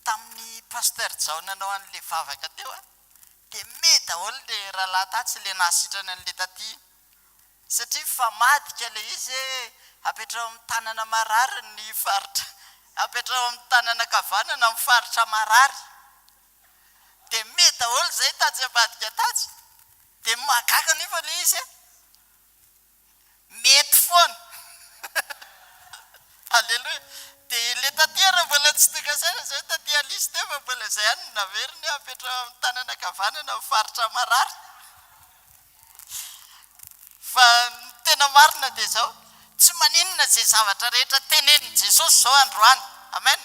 Speaker 6: tamin'ny paster Jao nanao an'le vavaka teo dia mety daholo le rahalahy tatsy le nahasitrana an'le taty satria fa madika le izy apetrao amin'ny tanana marary ny faritra apetrao amin'ny tanana kavanana amin'ny faritra marary dia mety daholo zay tatsy amadika tatsy dia magaga nefa le izy mety foana alleluia dia le tatyara mbola tsy tonga saina zay taty Alice tefa mbola zay ihany naveriny apetrao amin'ny tanana kavanana amin'ny faritra marary fa ny tena marina dia zao tsy maninona zay zavatra rehetra tenenin Jesosy zao androany amen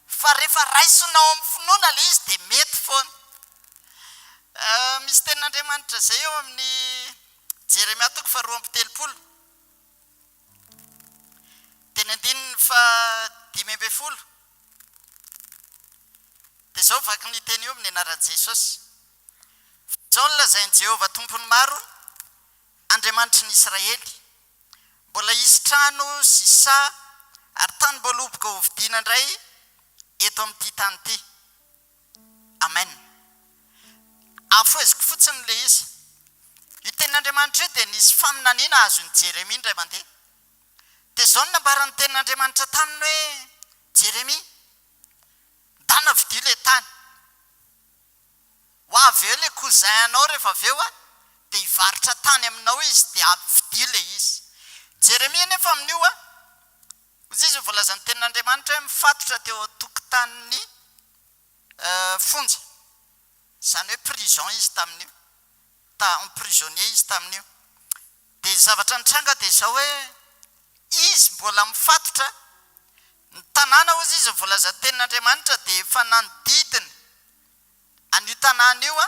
Speaker 6: fa rehefa raisonao amin'ny finoana le izy dia mety foana misy tenin'Andriamanitra zay eo amin'ny Jeremia 2:7 teny andininy fa 5:10 dia zao vaky ny teny io amin'ny anaran'i Jesosy zao ny lazain'i Jehova tompony maro Andriamanitry ny Israely mbola isy trano sy sa ary tany mbola oboka hovidiana indray eto amin'ity tany ity amen afoeziko fotsiny le izy io tenin'Andriamanitra io dia nisy faminaniana azon'ny Jeremia indray mandeha dia zao ny nambaran'ny tenin'Andriamanitra taminy hoe Jeremia dana vidio le tany ho avy eo le kozainao rehefa avy eo dia hivarotra tany aminao izy dia vidio le izy Jeremia nefa amin'io ozy izy voalazan'ny tenin'Andriamanitra hoe mifatotra teo atokotanin'ny fonja zany hoe prison izy tamin'io emprisonnier izy tamin'io dia zavatra nitranga dia zao hoe izy mbola mifatotra ny tanàna ozy izy voalazan'ny tenin'Andriamanitra dia efa nanodidiny an'io tanàna io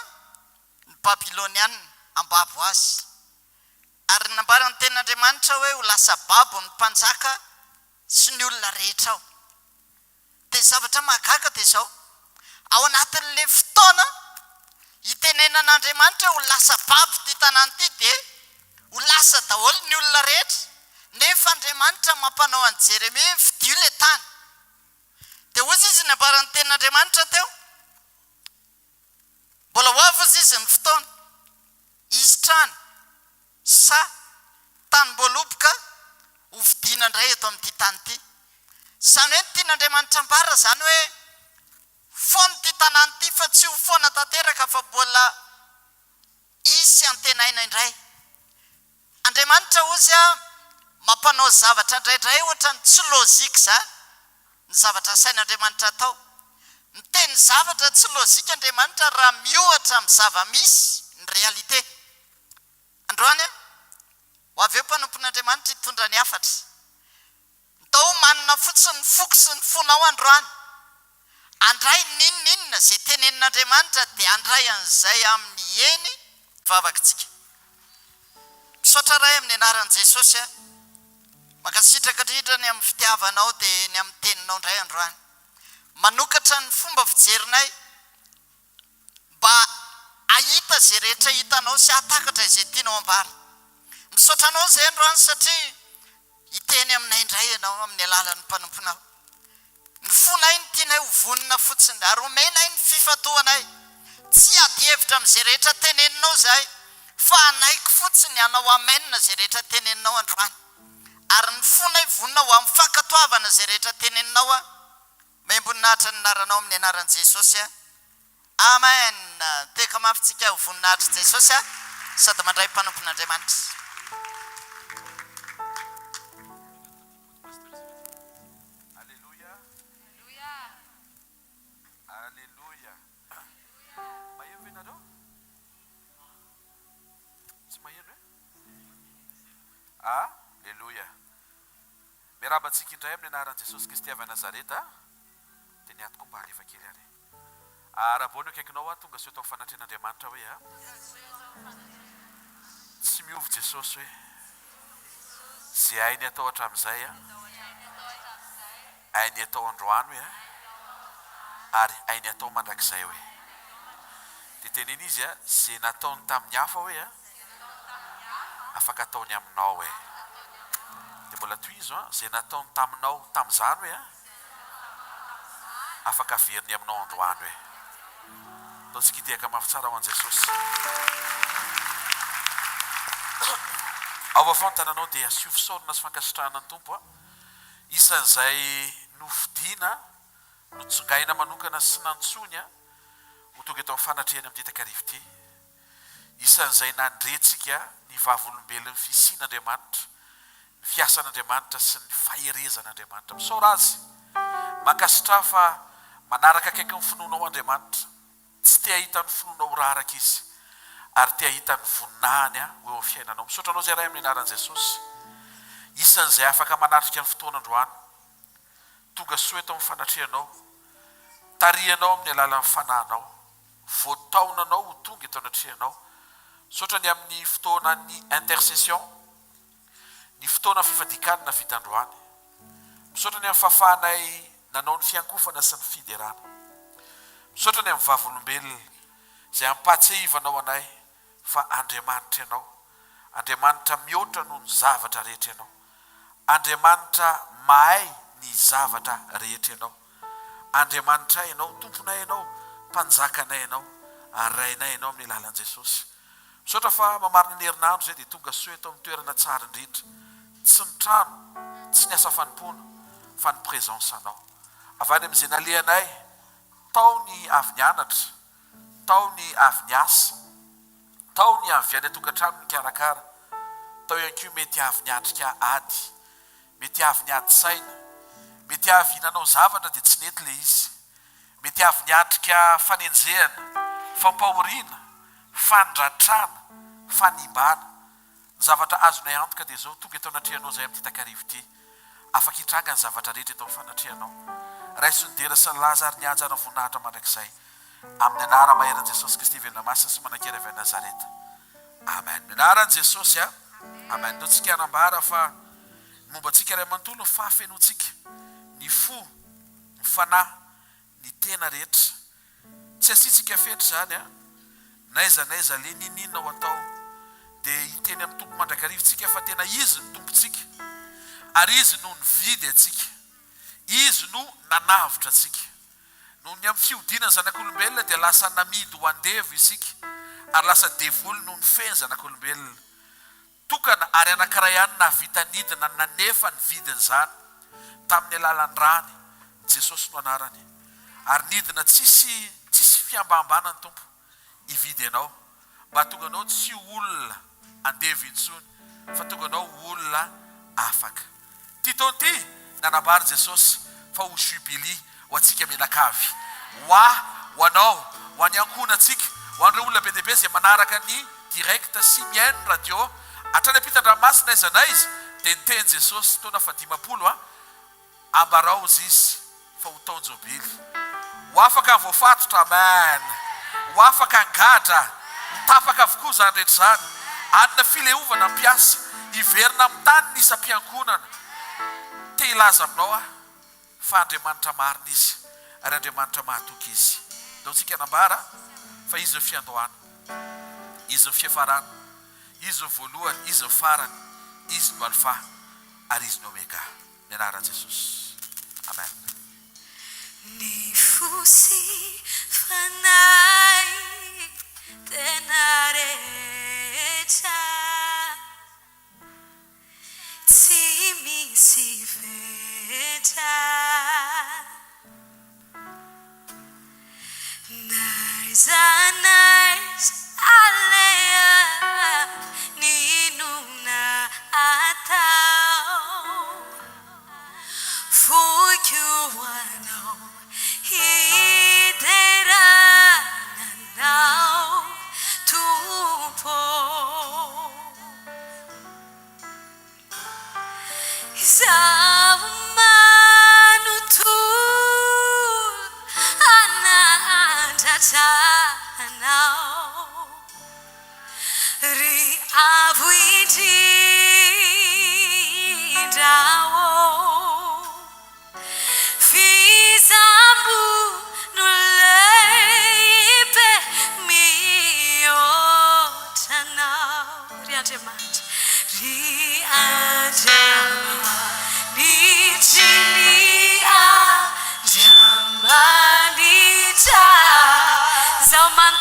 Speaker 6: ny Babiloniana ambabo azy ary nambaran'ny tenin'Andriamanitra hoe ho lasa babo ny mpanjaka sy ny olona rehetra ao dia zavatra mahagaga dia zao ao anatin'le fotoana hitenenan'Andriamanitra ho lasa babo ty tanàna ity dia ho lasa daholo ny olona rehetra nefa Andriamanitra mampanao an'i Jeremia vidio le tany dia ozy izy nambaran'ny tenin'Andriamanitra teo mbola ho avy ozy izy ny fotoana izy trano sa tany mbola oboka hovidiana indray eto amin'ity tany ity zany hoe ny tian'Andriamanitra ambara zany hoe foana ty tanàna ity fa tsy ho foana tanteraka fa mbola isy antenaina indray Andriamanitra ozy mampanao zavatra indraindray ohatra ny tsy lôzika zany ny zavatra sain'Andriamanitra atao ny teny zavatra tsy lôzika Andriamanitra raha miohatra amin'ny zava-misy ny realite androany ho avy eo mpanompon'Andriamanitra hitondra ny afatra tao manina fotsiny foko sy ny fonao androany andray ninninona zay tenenin'Andriamanitra dia andray an'izay amin'ny eny vavakitsika misaotra ray amin'ny anaran'i Jesosy mankasitraka indrindra ny amin'ny fitiavanao dia ny amin'ny teninao indray androany manokatra ny fomba fijerinay mba ahita zay rehetra hitanao sy atakatra izay tianao ambara misaotra anao zay androany satria hiteny aminay indray ianao amin'ny alalan'ny mpanomponao ny fonay ny tianay ho vonina fotsiny ary omenay ny fifatoanay tsy adihevitra amin'izay rehetra teneninao zahay fa anaiko fotsiny anao amenina zay rehetra teneninao androany ary ny fonay vonina ho amin'ny fankatoavana zay rehetra teneninao maimboninahitra ny naranao amin'ny anaran'i Jesosy amen teka mafitsika ho voninahitra Jesosy sady mandray mpanompon'Andriamanitra
Speaker 7: Alleluia. Miarabantsika indray amin'ny anaran'i Jesosy Kristy avy Nazareta dia niatoko mba halefa kely ary. Araboana akaikinao tonga sy atao fanatren'Andriamanitra hoe tsy miovy Jesosy hoe zay hainy atao hatramin'izay hainy atao androany hoe ary hainy atao mandrakizay hoe. Dia teneny izy zay nataony tamin'ny hafa hoe afaka ataony aminao hoe. Dia mbola toy izy zay nataony taminao tamin'izany hoe afaka averiny aminao androany hoe. Ataontsika hitehaka mafy tsara ho an'i Jesosy. Ao vafantananao dia asio fisaorana sy fankasitrahana ny tompo isan'izay nofidiana notsogaina manokana sy nantsony ho tonga eto amin'ny fanatrehany amin'ny takarivo ity. Isan'izay nandretsika ny vavolombelon'ny fisian'Andriamanitra, ny fiasan'Andriamanitra sy ny faherezan'Andriamanitra. Misaora azy mankasitraha fa manaraka akaiky ny finoanao Andriamanitra, tsy te ahita ny finoanao raraka izy ary te ahita ny voninahiny eo amin'ny fiainanao. Misaotra anao zay ray amin'ny anaran'i Jesosy. Isan'izay afaka manatrika ny fotoan'androany, tonga soa eto amin'ny fanatrehanao, tarihanao amin'ny alalan'ny fanahinao, voataonanao ho tonga eto anatrehanao. Misaotra ny amin'ny fotoanan'ny intercession, ny fotoana fifadikanana vitandroany. Misaotra ny amin'ny fahafahanay nanao ny fiankofana sy ny fiderana. Misaotra ny amin'ny vavolombelona izay ampatsiahivanao anay fa Andriamanitra ianao, Andriamanitra mihoatra noho ny zavatra rehetra ianao, Andriamanitra mahay ny zavatra rehetra ianao, Andriamanitra ianao, tomponay ianao, mpanjakanay ianao, arainay ianao amin'ny alalan'i Jesosy. Misaotra fa mamarina ny herinandro zay dia tonga soa eto amin'ny toerana tsara indrindra, tsy ny trano, tsy ny asa fanompoana fa ny présenceanao. Avy any amin'izay nalehanay, tao ny avy nianatra, tao ny avy niasa, tao ny avy any atokantrano ny karakara, tao ihany koa mety avy niatrika ady, mety avy niady saina, mety avy hinanao zavatra dia tsy nety le izy, mety avy niatrika fanenjehana, fampahoriana, fandratrana, fanimbana. Ny zavatra azonay antoka dia zao, tonga eto anatrehanao zay amin'ny takarivo ity, afaka hitranga ny zavatra rehetra eto amin'ny fanatrehanao. Raiso ny dera sy ny laza ary nihaja ny voninahitra mandrakizay amin'ny anara maheran'i Jesosy Kristy velona masina sy manan-kera avy Nazareta. Amen. Minaran'i Jesosy amen. Taontsika hanambara fa momba antsika iray manontolo ny fahafenoantsika, ny fo, ny fanahy, ny tena rehetra. Tsy asitsika fetra zany naiza le ninina ho atao dia hiteny amin'ny tompo mandrakarivontsika fa tena izy ny tompontsika ary izy no nividy antsika, izy no nanavitra antsika. Noho ny amin'ny fiodinany zanak'olombelona dia lasa namidy ho andevo isika ary lasa devoly noho ny feny zanak'olombelona. Tokana ary anankiray ihany navita nidina nanefa ny vidiny zany tamin'ny alalan'ny rany, Jesosy no anarany. Ary nidina tsisy fiambambana ny tompo hividy ianao, mba tonga anao tsy olona andevo intsony fa tonga anao olona afaka. Ty taona ty nanambary Jesosy fa ho jubili ho antsika menakavy, ho anao, ho any ankonantsika, ho an'ireo olona be dehibe izay manaraka ny direct sy mihaino ny radio hatrany ampitan-dranomasina aiza na izy dia niteny Jesosy taona fadimapolo ambarao izy fa ho taony jobily, ho afaka voafatotra. Amen. Ho afaka angadra, ho tapaka avokoa zany rehetra zany, anina fileovana mpiasa, hiverina amin'ny tany ny isam-piankonana. Te hilaza aminao fa Andriamanitra marina izy ary Andriamanitra mahatoky izy. Taontsika hanambara fa izy ny fiandohana, izy ny fiafarana, izy ny voalohany, izy ny farany, izy no alfa ary izy no omega. Ny anaran'i Jesosy. Amen.
Speaker 8: Ny fosy fanahy tena rehetra tsy misy vetra, naiza alea ninona atao fukiuanao hiderananao tupo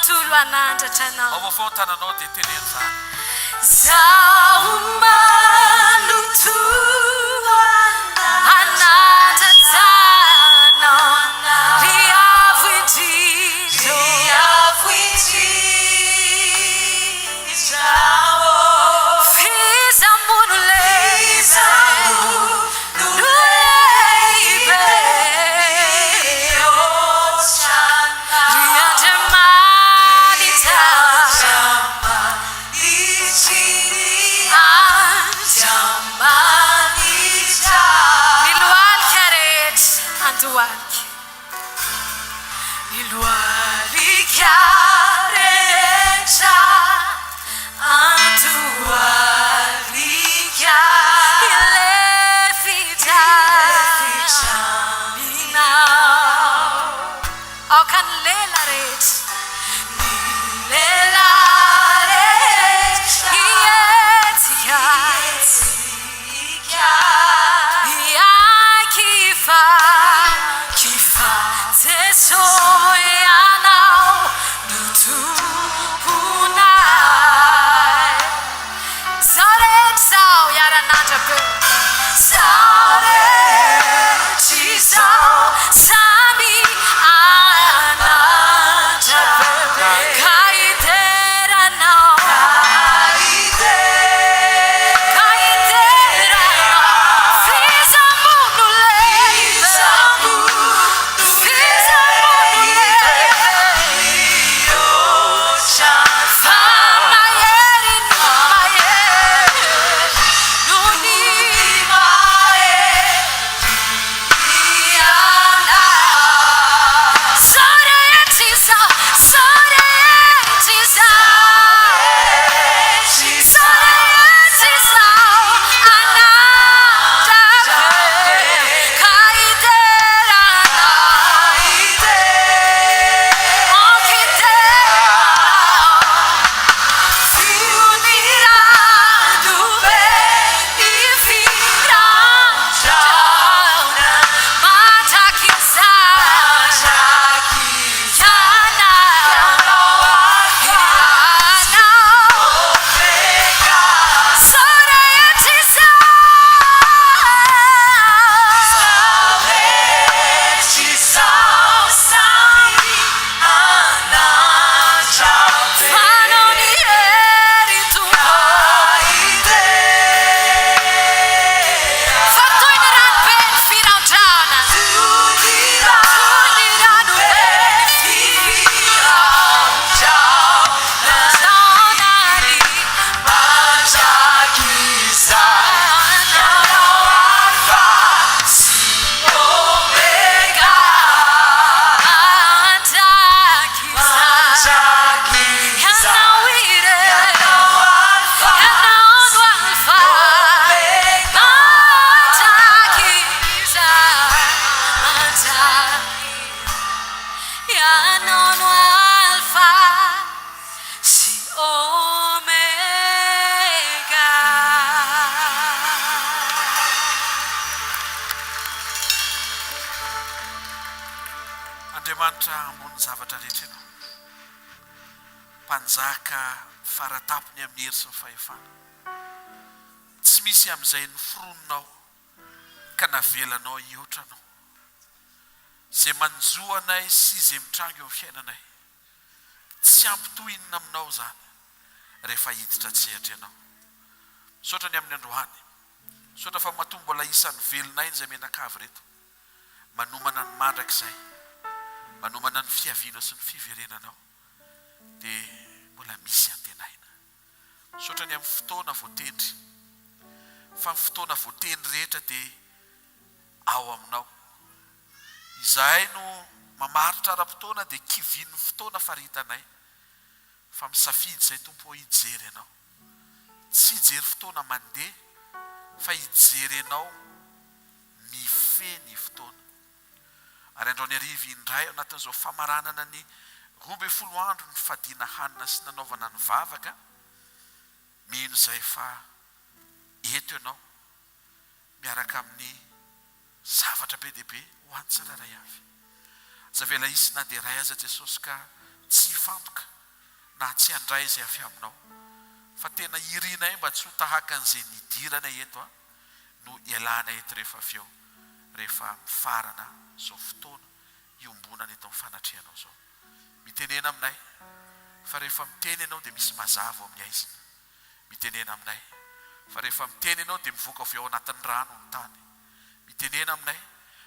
Speaker 8: manontolo anandratra anao
Speaker 7: ao avao tananao dia teneny zany
Speaker 8: zaho manontolo anandratanao ry avo indrindra fizamono lehibe ry andriamanitra niloalika rehetra andohalika niloalika rehetra andohalika ile fitraminao ao ka ny lela rehetra ny lela rehetra ietika kifa Jesu yanao nutupunai Sare zao yarananja go Sare chisao sami ananja kaitera nao
Speaker 7: Andriamanitra ambony zavatra rehetra ianao mpanjaka faratapony amin'ny hery sy ny fahefana tsy misy amin'izay noforononao ka navelanao hiotranao zay manjoa anay sy zay mitrango eo amin'ny fiainanay tsy ampitohinina aminao zany rehefa hiditra tsehatra ianao misaotra ny amin'ny androany misaotra fa mahatonga mbola isan'ny velonay zay menakavy reto manomana ny mandrakizay manomana ny fiaviana sy ny fiverenanao dia mbola misy antenaina misaotra ny amin'ny fotoana voatendry fa ny fotoana voatendry rehetra dia ao aminao izahay no mamaritra ara-potoana dia kivian'ny fotoana faritanay fa misafidy izay tompo hijery ianao tsy hijery fotoana mandeha fa hijery ianao mifeny fotoana ary andro ny ariva indray anatin'izao famaranana ny 12 andro ny fadiana hanina sy nanaovana ny vavaka mino izay fa eto ianao miaraka amin'ny zavatra be dehibe ho any tsararay avy zavela isina dia ray aza Jesosy ka tsy fantoka na tsy handray izay avy aminao fa tena irinay mba tsy ho tahaka an'izay nidirana eto a no ialana eto rehefa avy eo rehefa mifarana zao fotoana iombonana eto amin'ny fanatrianao zao. Mitenena aminay fa rehefa miteny ianao dia misy mazava ao amin'ny aizina. Mitenena aminay fa rehefa miteny ianao dia mivoaka avy ao anatin'ny rano ny tany. Mitenena aminay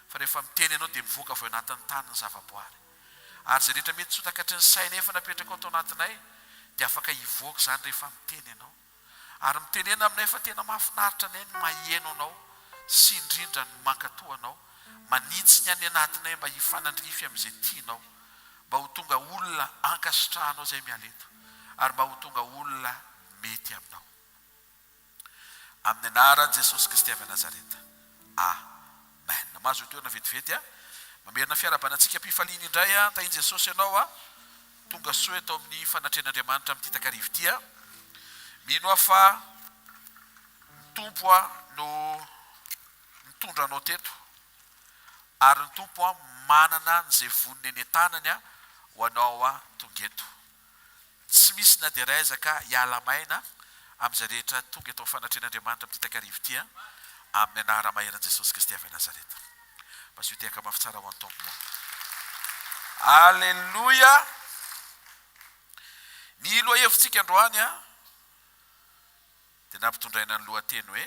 Speaker 7: fa rehefa miteny ianao dia mivoaka avy ao anatin'ny tany ny zavaboary. Ary zay rehetra mety tsy ho takatry ny saina efa napetraka ao anatinay dia afaka hivoaka zany rehefa miteny ianao. Ary mitenena aminay fa tena mahafinaritra anay ny maheno anao sy indrindra ny mankatoa anao, manitsy ny any anatinay mba hifanandrify amin'izay tianao, mba ho tonga olona ankasitrahanao izay miala eto, ary mba ho tonga olona mety aminao. Amin'ny anaran'i Jesosy Kristy avy Nazareta. Amen. Mahazo toerana vetivety a. Mamerina fiarabanantsika mpifaliana indray a, tahin Jesosy ianao a, tonga soa eto amin'ny fanatren'Andriamanitra amin'ity takarivo ity a. Mino fa ny tompo a no mitondra anao teto, ary ny tompo a manana n'izay voniny eny tanany a ho anao a tonga eto. Tsy misy na dia raizaka hiala maina amin'izay rehetra tonga eto amin'ny fanatren'Andriamanitra amin'ity takarivo ity a, amin'ny anarana maheran'i Jesosy Kristy avy Nazareta. Pasio tehaka mafy tsara ho an'ny tompo. Alleluia. Ny loha hevitsika androany a dia nampitondraina ny lohateny hoe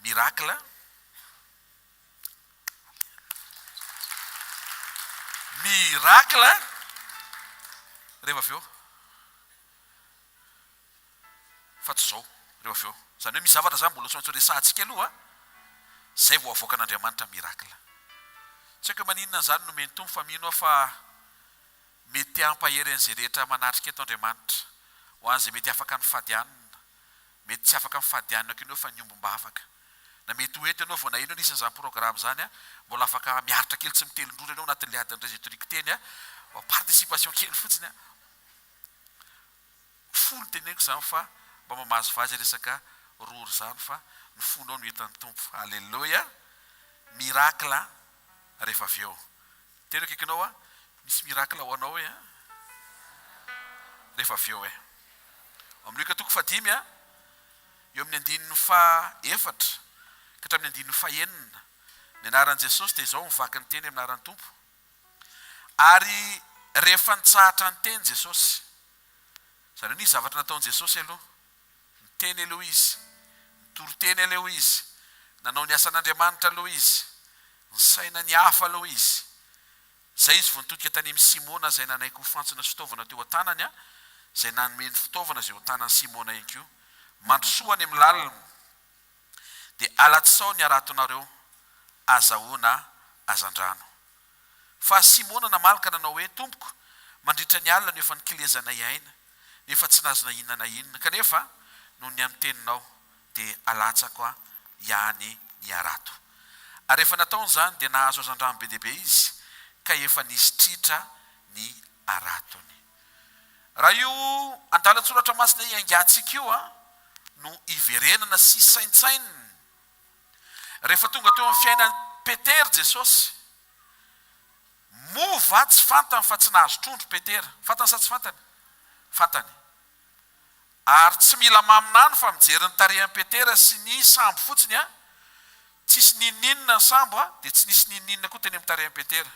Speaker 7: miracle. Miracle. Rehefa avy eo fa tsy zao rehefa avy eo. Zany hoe misy zavatra zany mbola tsy resahantsika aloha, zay vao avoaka an'Andriamanitra miracle. Tsy haiko maninona zany no meny tompo fa mino fa mety hampahery an'izay rehetra manatrika eto Andriamanitra, ho an'izay mety afaka ny fadianina, mety tsy afaka ny fadianina ko ianao fa ny ombom-ba afaka. Na mety ho eto ianao vao nahino anisan'izany programme zany a, mbola afaka miaritra kely tsy mitelindrora ianao anatin'ilay adiny résétorique teny a, participation kely fotsiny a. Folo teneniko zany fa mba mamazo vazy resaka rory zany fa ny fonao no hitan'ny tompo. Alleluia. Miracle rehefa avy eo. Tena kaikinao a, misy miracle ho anao e rehefa avy eo e. Amin'ny Luka 5 a, eo amin'ny 14 ka hatramin'ny 19 ny anaran'i Jesosy dia izao mivaky ny teny amin'ny anaran'ny tompo. Ary rehefa nitsahatra ny teny Jesosy, zany hoe nisy zavatra nataon'i Jesosy aloha, niteny aloha izy, nitoroteny aloha izy, nanao ny asan'Andriamanitra aloha izy, ny saina ny hafa aloha izy. Zay izy vao nitodika tany amin'ny Simona zay nanaiky ho fantsona sy fitaovana teo an-tanany a, zay nanome ny fitaovana zay ho tanan'ny Simona ihany koa, mandrosoany amin'ny lalina, dia alatsao ny aratonareo azahoana azandrano. Fa Simona namalaka nanao hoe, tompoko, mandritra ny alina no efa nikilezana iaina, nefa tsy nazona inona na inona, kanefa noho ny amin'ny teninao dia alatsako a ihany ny arato. Ary rehefa nataon'izany dia nahazo azandrano be dehibe izy, ka efa nisitritra ny aratony. Raha io andalan-tsoratra masina iangatsika io a, no iverenana sy saintsaininy. Rehefa tonga teo amin'ny fiainan'ny Petera Jesosy, mova tsy fantany fa tsy nahazo trondro Petera. Fantany sa tsy fantany? Fantany. Ary tsy mila maminany fa mijery ny tarehan'i Petera sy ny sambo fotsiny a, tsisy nininina ny sambo a, dia tsy nisy nininina koa teny amin'ny tarehan'i Petera.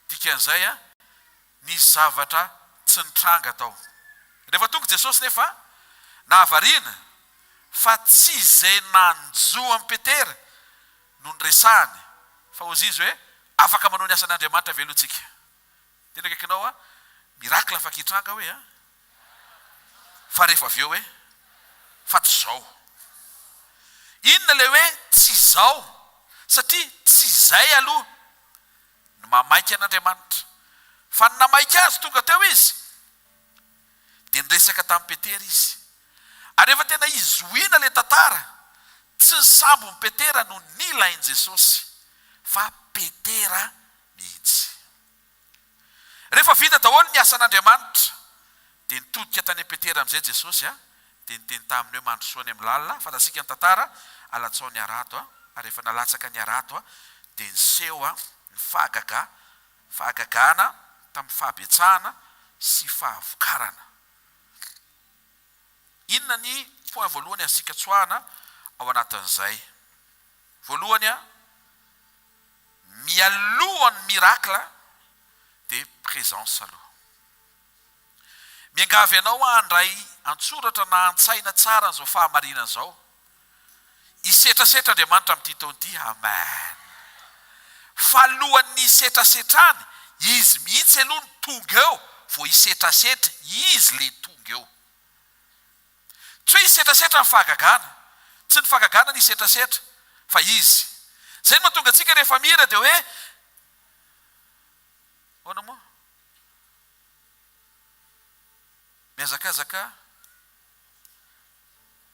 Speaker 7: Dikan'izay a, nisy zavatra tsy nitranga tao. Rehefa tonga Jesosy nefa nahavariana fa tsy izay nanjo amin'ny Petera no nyresahany, fa ozy izy hoe afaka manao ny asan'Andriamanitra ve aloha tsika. Tena kaikinao a, miracle afaka hitranga hoe a, fa rehefa avy eo hoe fa tsy zao. Inona le hoe tsy zao? Satria tsy izay aloha no mamaika an'Andriamanitra, fa ny namaika azy tonga teo izy dia niresaka tamin'ny Petera izy. Ary rehefa tena izoina le tantara, tsy ny sambo ny Petera no nilain'i Jesosy, fa Petera mihitsy. Rehefa vita daholo ny asan'Andriamanitra dia nitodika tany Petera amin'izay Jesosy a, dia niteny taminy hoe mandrosoany amin'ny lalina, fantasika ny tantara, alatsao ny arato a, ary rehefa nalatsaka ny arato a, dia niseho a ny fahagagana tamin'ny fahabetsahana sy fahavokarana. Inona ny point voalohany asika tsoahana ao anatin'izay? Voalohany a, mialohan'ny mirakla dia présence aloha. Miangavy ianao andray antsoratra na antsaina tsara n'izao fahamarinana izao. Isetrasetra Andriamanitra amin'ity taona ity, amen. Fa alohan'ny isetrasetrany, izy mihitsy aloha ny tonga eo, vao isetrasetra, izy le tonga eo. Tsy hoe isetrasetra ny fahagagana, tsy ny fahagagana ny isetrasetra, fa izy. Zay no mahatonga antsika rehefa mihira dia hoe, ahoana moa? Miazakazaka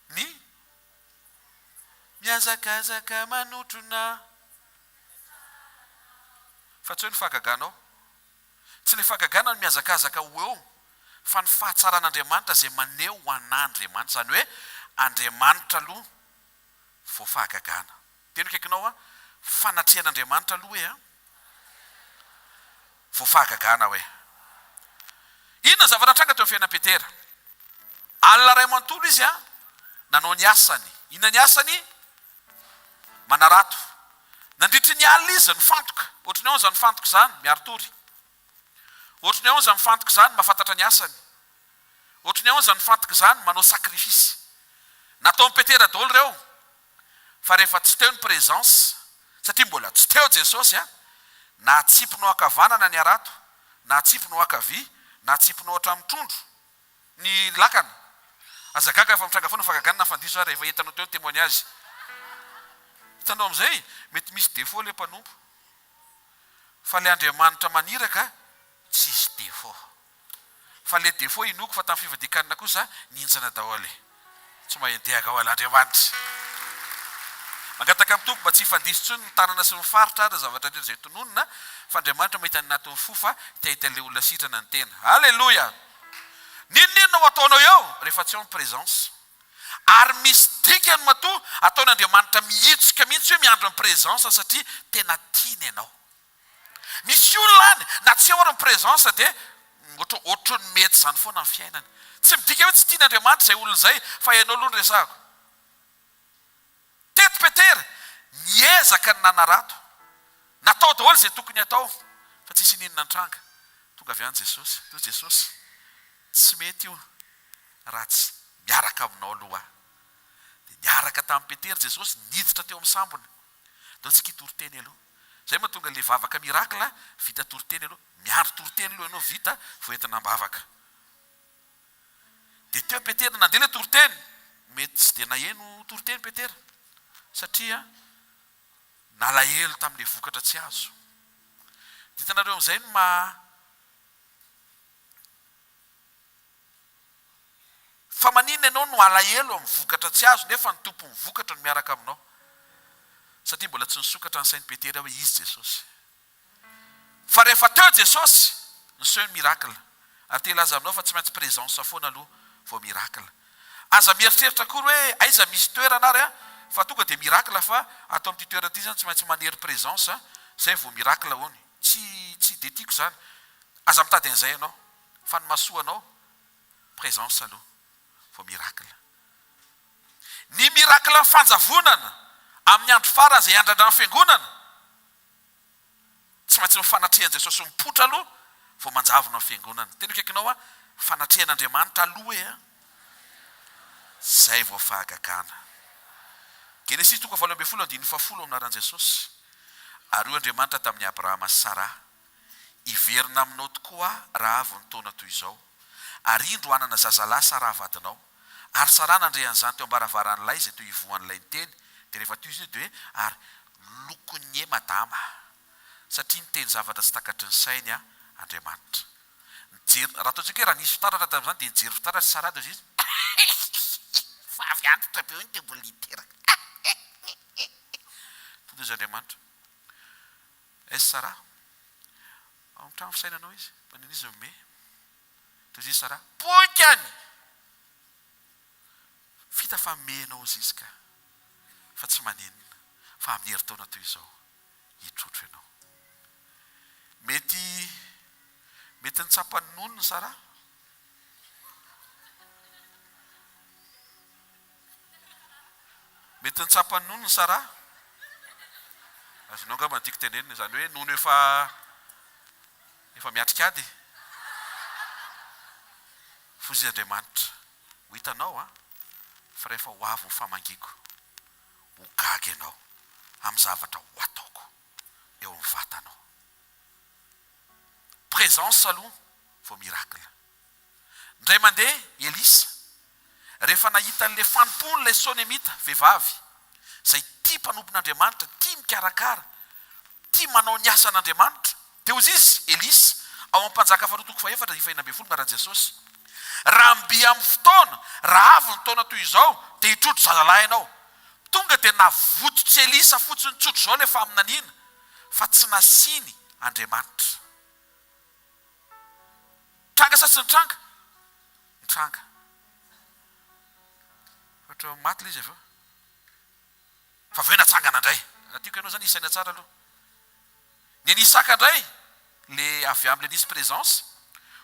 Speaker 7: ny miazakazaka manotrona. Fa tsy hoe ny fahagaganao, tsy ny fahagagana ny miazakazaka ho eo, fa ny fahatsaran'Andriamanitra izay maneho ho an'Andriamanitra, zany hoe Andriamanitra aloha vao fahagagana. Teny kaikinao a, fanatrehan'Andriamanitra aloha hoe a, vao fahagagana hoe. Inona zavatra tranga teo fiainan'i Petera? Alina ray manontolo izy a, nanao ny asany. Inona ny asany? Manarato. Nandritry ny alina izy nifantoka. Ohatrany ao zany nifantoka zany miaritory. Ohatrany ao zany nifantoka zany mahafantatra ny asany. Ohatrany ao zany nifantoka zany manao sakrifisy. Natao Petera daholo ireo. Fa rehefa tsy teo ny présence, satria mbola tsy teo Jesosy a, na atsiponao ankavanana ny arato, na atsiponao ankavia, na atsiponao hatramin'ny trondro ny lakana. Azagaga efa mitranga foana fahagagana na fandiso ary rehefa hitanao teo ny témoignage. Hitanao amin'izay, mety misy défaut le mpanompo. Fa le Andriamanitra maniraka, tsisy défaut. Fa le défaut inoko fa tamin'ny fivadikanina kosa nintsana daholo. Tsy mahentehaka ao Andriamanitra. Mangataka amin'ny tompo mba tsy hifandiso tsony ny tanana sy ny faritra ary zavatra rehetra izay tononona, fa Andriamanitra mahita ny anatin'ny fofa te le olona sitrana ny tena. Halleluja! Ninona no ataonao eo rehefa tsy ao ny présence? Ary misy dikany matoa ataon'Andriamanitra mihitsika mihitsy hoe miandro ny présence satria tena tiany ianao. Misy olona any na tsy ao ary ny présence dia ohatry ny mety zany foana ny fiainany. Tsy midika hoe tsy tian'Andriamanitra izay olona izay, fa ianao aloha ny resako. Teto Petera niezaka ny nanarato, natao daholo izay tokony atao, fa tsisy ninona nitranga. Tonga avy any Jesosy, toy Jesosy, tsy mety io raha tsy miaraka aminao aloha. Dia niaraka tamin'ny Petera Jesosy niditra teo amin'ny sambony. Daholo tsika toriteny aloha. Zay mahatonga le vavaka mirakla vita toriteny aloha. Miandro toriteny aloha ianao vita vao entina bavaka. Dia teo Petera nandeha le toriteny, mety tsy dia naheno toriteny Petera. Satria nalahelo tamin'ilay vokatra tsy azo. Ditanareo amin'izay no fa maninona ianao no alahelo amin'ny vokatra tsy azo nefa ny tompo ny vokatra no miaraka aminao. Satria mbola tsy nisokatra ny sain'i Petera hoe izy Jesosy. Fa rehefa teo Jesosy, niseho ny mirakla. Ary te hilaza aminao fa tsy maintsy présence foana aloha vao mirakla. Aza mieritreritra kory hoe aiza misy toerana ary a, fa tonga dia mirakla fa atao amin'ity toerana ity zany tsy maintsy manery présence zay vao mirakla hony. Tsy dia tiako zany. Aza mitady an'izay ianao. Fa ny mahasoa anao, présence aloha vao mirakla. Ny mirakla ny fanjavonana amin'ny andro farany izay andrandra ny fiangonana, tsy maintsy mifanatrehan Jesosy mipotra aloha vao manjavona ny fiangonana. Teny kaikinao a, fanatrehan'Andriamanitra aloha e, zay vao fahagagana. Genesis 2:10 aminaran'i Jesosy. Ary io Andriamanitra tamin'ny Abrahama sy Sara, iverina aminao tokoa raha avy ny taona toy izao, ary indro hanana zazalahy Sara vadinao. Ary Sara nandre an'izany teo ambaravarany izay toy ivohan'ilay niteny. Dia rehefa toy izy dia hoe ary lokony e madama, satria niteny zavatra tsy takatry ny sainy Andriamanitra. Raha ataontsika hoe raha nisy fitaratra tamin'izany dia nijery fitaratra sy Sara dia izy fa avy antitra be iny dia mbola hiteraka. Tonga izy Andriamanitra, aiza Sara? Ao amin'ny trano fisainanao izy, manina izy mime. Toy izy Sara, poikany! Vita fa menao izy izy ka, fa tsy maninona, fa amin'ny herintaona toy izao, hitrotro ianao. Mety mety ny tsapany nonony sara mety ny tsapany nonony sara azonao angamba tiako tenenina zany hoe nono efa miatrikady fozy Andriamanitra ho hitanao fa rehefa ho avy ho famangiko ho gaga ianao amin'ny zavatra ho ataoko eo amin'ny vatanao présence aloha vao miracle ndray mandeha Elisa rehefa nahita an'le fanompony ilay Sonemita vehivavy zay tia mpanompon'Andriamanitra tia mikarakara tia manao ny asan'Andriamanitra dia ozy izy Elisa ao amin'ny mpanjaka faharoa toko faefatra ifaina ambin'ny folo maran'i Jesosy raha mby amin'ny fotoana raha avy ny taona toy izao dia hitrotro zazalahy ianao tonga dia navototsy Elisa fotsiny tsotro izao lefa aminanina fa tsy nasiny Andriamanitra tranga sa tsy nitranga nitranga ohatra maty le izy aveo fa aveo natsangana indray tiako ianao zany isaina tsara aloha ny anisaka indray le avy amin'le nisy présence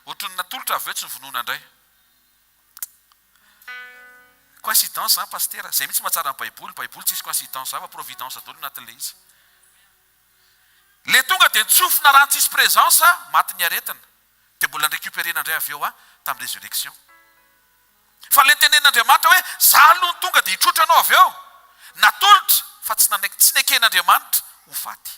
Speaker 7: ohatra ny natolotra aveo tsy nivonoana indray coïncidence paster zay mihitsy mahatsara ny baiboly tsisy coïncidence fa providence daholo anatin'le izy le tonga dia nitsofina raha tsisy présence maty ny aretina dia mbola récupérena indray aveo tamin'ny résurrection fa le tenen'Andriamanitra hoe za aloha ny tonga dia hitrotra anao aveo natolotra fa tsy neken'Andriamanitra ho faty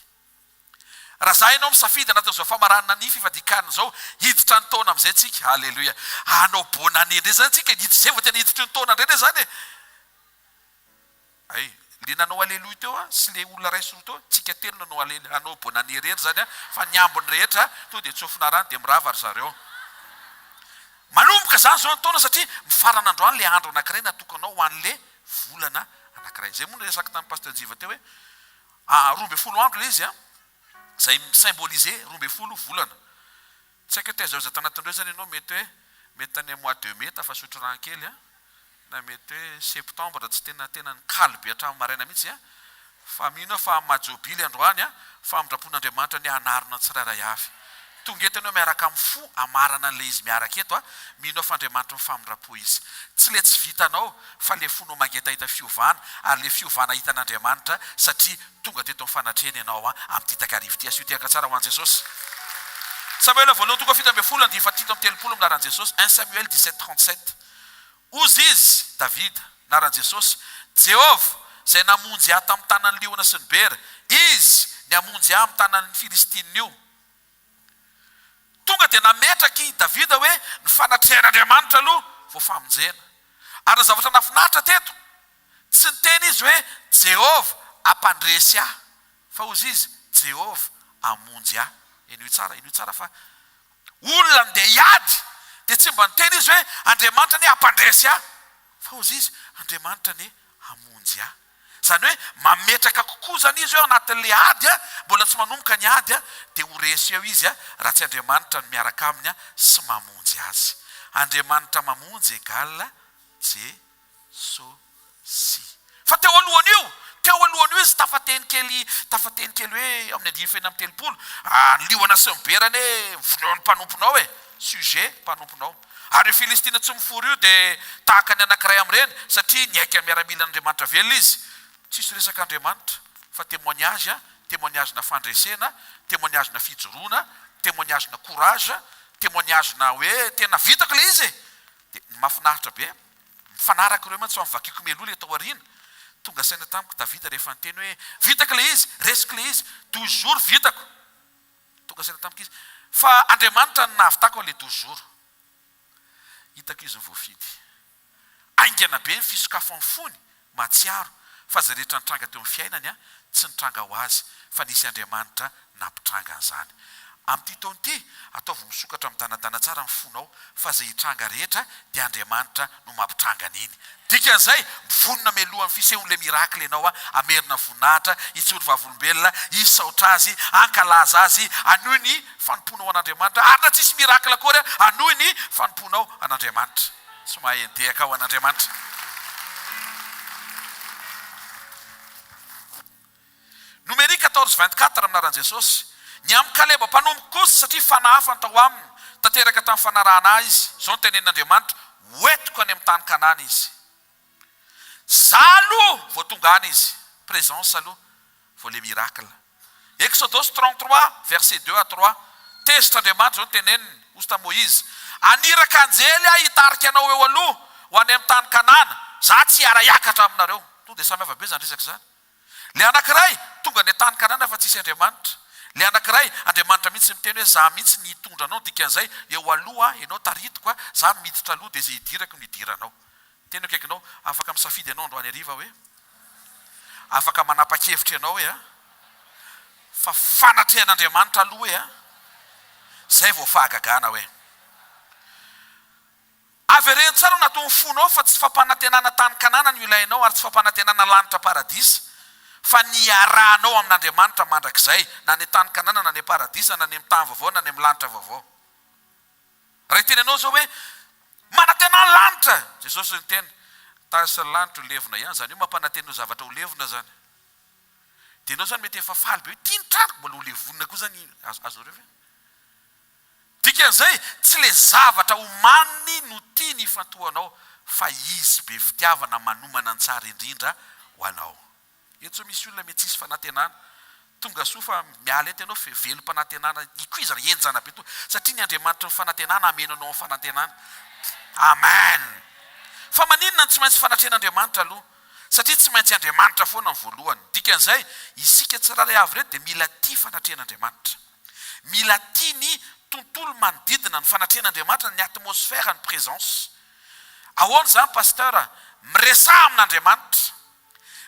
Speaker 7: raha za ianao misafidy anatin'izao famaranana ny fifadikana zao hiditra ny taona amin'izay tsika halleloia anao bonane ndray zany tsika hiditra zay vao tena hiditra ny taona indray zany ay le nanao aleloia teo sy le olona raisy roa teo tsika telo nanao anao bonane rehetra zany fa ny ambony rehetra to dia tsofina rano dia mirava ry zareo manomboka zany zao ny taona satria mifaran'androany le andro anankiray natokanao ho an'le volana anankiray zay moa resaka tamin'ny pasteur Jiva teo hoe 12 andro le izy zay symboliser 12 volana tsy haiko tezao za tanatin'ireo zany ianao mety hoe mety tany mois de mai tafasotro rano kely na mety hoe septembre tsy tena nikaly be hatramin'ny maraina mihitsy fa mino fa majobily androany fa amindrapon'Andriamanitra ny anarina tsirairay avy tonga eto ianao miaraka amin'ny fo amarana an'le izy miaraka eto mino fa Andriamanitra mifamindrapo izy tsy le tsy vitanao fa le fonao mangetahita fiovana ary le fiovana hitan'Andriamanitra satria tonga teto mifanatrena ianao amin'ny titakarivo ty asio tiaka tsara ho an'i Jesosy Samuel voalohany tonga fito ambin'ny folo andiny fatito amin'ny telopolo minaran'i Jesosy 1 Samuel 17:37 ozy izy David naran'i Jesosy Jehova zay namonjy ahy tamin'ny tanan'ny liona sy ny bera izy ny amonjy ahy amin'ny tanan'ny Filistinina io tonga dia nametraky Davida hoe ny fanatrehan'Andriamanitra aloha vao famonjena ary ny zavatra nafinaritra teto tsy niteny izy hoe Jehova ampandresy ahy fa ozy izy Jehova amonjy ahy ino tsara fa olona ndeha hiady dia tsy mba niteny izy hoe Andriamanitra ny ampandresy ahy fa ozy izy Andriamanitra ny amonjy ahy zany hoe mametraka kokoa zany izy eo anatin'le ady mbola tsy manomboka ny ady dia ho resy eo izy raha tsy Andriamanitra no miaraka aminy sy mamonjy azy Andriamanitra mamonjy égale Jesosy fa teo alohany io izy tafateny kely hoe amin'ny andiny fena amin'ny telopolo ny liona sy miberany voleon'ny mpanomponao sujet mpanomponao ary Filistina tsy mifory io dia tahaka ny anankiray amin'ireny satria niaiky amin'ny miaramilan'Andriamanitra velona izy tsisy resaka Andriamanitra fa témoignage na fandresena témoignage na fijoroana témoignage na courage témoignage na hoe tena vitako le izy dia mahafinaritra be mifanaraka ireo mantsy mivakiko meloa le tao ariana tonga saina tamiko Davida rehefa niteny hoe vitako le izy resiko le izy toujours vitako tonga saina tamiko izy fa Andriamanitra ny nahavitako le toujours hitako izy voafidy aingana be ny fisokafo amin'ny fony matsiaro fa zay rehetra nitranga teo amin'ny fiainany tsy nitranga ho azy fa nisy Andriamanitra nampitranga an'izany amin'ity taona ity ataovy misokatra amin'ny danadana tsara ny fonao fa zay hitranga rehetra dia Andriamanitra no mampitranga an'iny dikan'izay mivonona mialohan'ny fisehoan'le miracle ianao amerina voninahitra hitsoro vavolombelona hisaotra azy ankalaza azy anohy ny fanomponao an'Andriamanitra ary na tsisy miracle akory anohy ny fanomponao an'Andriamanitra tsy mahay ndehaka ao an'Andriamanitra Numéri 14:24 aminaran'i Jesosy ny amin'ny Kaleba mpanomboka kosa satria fanahy fantao aminy tanteraka tamin'ny fanarahana izy zao ny tenen'Andriamanitra hoentiko any amin'ny tany Kanana izy za aloha vao tonga any izy présence aloha vao le miracle. Exodus 33 verset 2 à 3 tezitr'Andriamanitra zao ny teneniny ozy ta Moïse aniraka anjely aho hitarika anao eo aloha ho any amin'ny tany Kanana za tsy hiara-hiakatra aminareo. To dia samy hafa be zany resaka zany. Le anankiray tonga ny tany Kanana fa tsisy Andriamanitra. Le anankiray Andriamanitra mihitsy miteny hoe za mihitsy nitondra anao dikan'izay eo aloha ianao taritiko a za miditra aloha dia zay hidirako ny hidiranao. Teny akaikinao afaka misafidy ianao androany hariva hoe afaka manapa-kevitra ianao hoe a fa fanatrehan'Andriamanitra aloha hoe a zay vao fahagagana hoe avereny tsara natao fonao fa tsy fampanantenana tany Kanana no ilainao ary tsy fampanantenana lanitra paradisa fa niarahanao amin'Andriamanitra mandrakizay na ny tany Kanana na ny paradisa na ny tany vaovao na ny lanitra vaovao. Raha teny anao zao hoe manantenana lanitra Jesosy ny teny tasy lanitra ho levona ihany zany io mampanantenao zavatra ho levona zany. Tenao zany mety efa faly be hoe tia nitrariko mbola ho levonina koa zany azonareo ve? Dikan'izay tsy le zavatra omaniny no tia ny fantohanao fa izy be fitiavana manomana ny tsara indrindra ho anao. Eto zao misy olona mety tsisy fanantenana tonga soa fa miala eto ianao velo fanantenana ikoizana enjana be to satria ny Andriamanitra ny fanantenana amenanao ny fanantenana. Amen. Fa maninona tsy maintsy fanatrehan'Andriamanitra aloha satria tsy maintsy Andriamanitra foana ny voalohany. Dikan'izay isika tsiraray avy reto dia mila tia fanatrehan'Andriamanitra. Mila tia ny tontolo manodidina ny fanatrehan'Andriamanitra ny atmosfera ny présence. Ahoana zany pasteur miresaha amin'Andriamanitra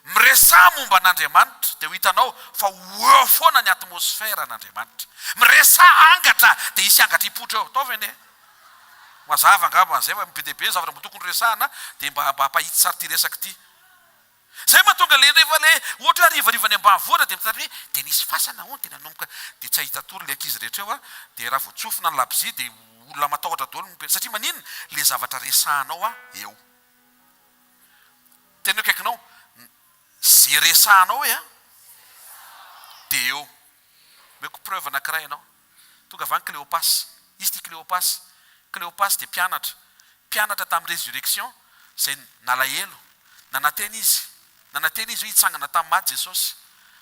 Speaker 7: miresaha momba an'Andriamanitra dia ho hitanao fa eo foana ny atmosfera an'Andriamanitra. Miresaha angatra dia hisy angatra hipotra eo. Ataovy ane mazava angamba zay hoe mipedebe zavatra mbo tokony resahana dia mba hampahitsy tsara ty resaka ty. Zay mahatonga le rehefa le ohatra hoe arivariva ny ambanivohitra dia mitary hoe dia nisy fasana hono dia nanomboka dia tsy ahita tory le ankizy rehetra eo a dia raha voatsofina ny labozia dia olona matahotra daholo satria maninona le zavatra resahanao a eo. Teny akaikinao zay resahanao hoe a dia eo. Meko preuve anankiray ianao tonga avy any Cléopas. Izy ty Cléopas. Cléopas dia mpianatra tamin'ny résurrection zay nalahelo nananteny izy hoe hitsangana tamin'ny maty Jesosy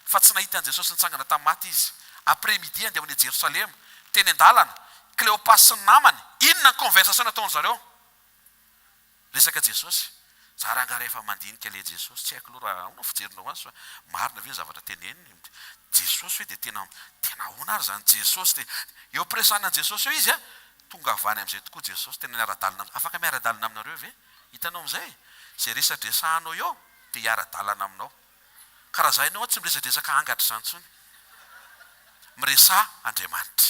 Speaker 7: fa tsy nahita an Jesosy nitsangana tamin'ny maty izy. Après midi andeha any Jerusalema teny an-dalana Cléopas sy ny namany inona ny conversation nataony zareo resaka Jesosy. Za ranga rehefa mandinika le Jesosy tsy haiko aloha raha onao fijerinao azy fa marina ve zavatra teneniny Jesosy hoe dia tena ahoana ary zany Jesosy dia eo presana Jesosy eo izy a tonga avany amin'izay tokoa Jesosy tena miara-dalina afaka miara-dalina aminareo ve? Hitanao amin'izay zay resadresahanao eo dia hiara-dalana aminao. Karaha zay ianao tsy miresadresaka angatra zany intsony miresaha Andriamanitra.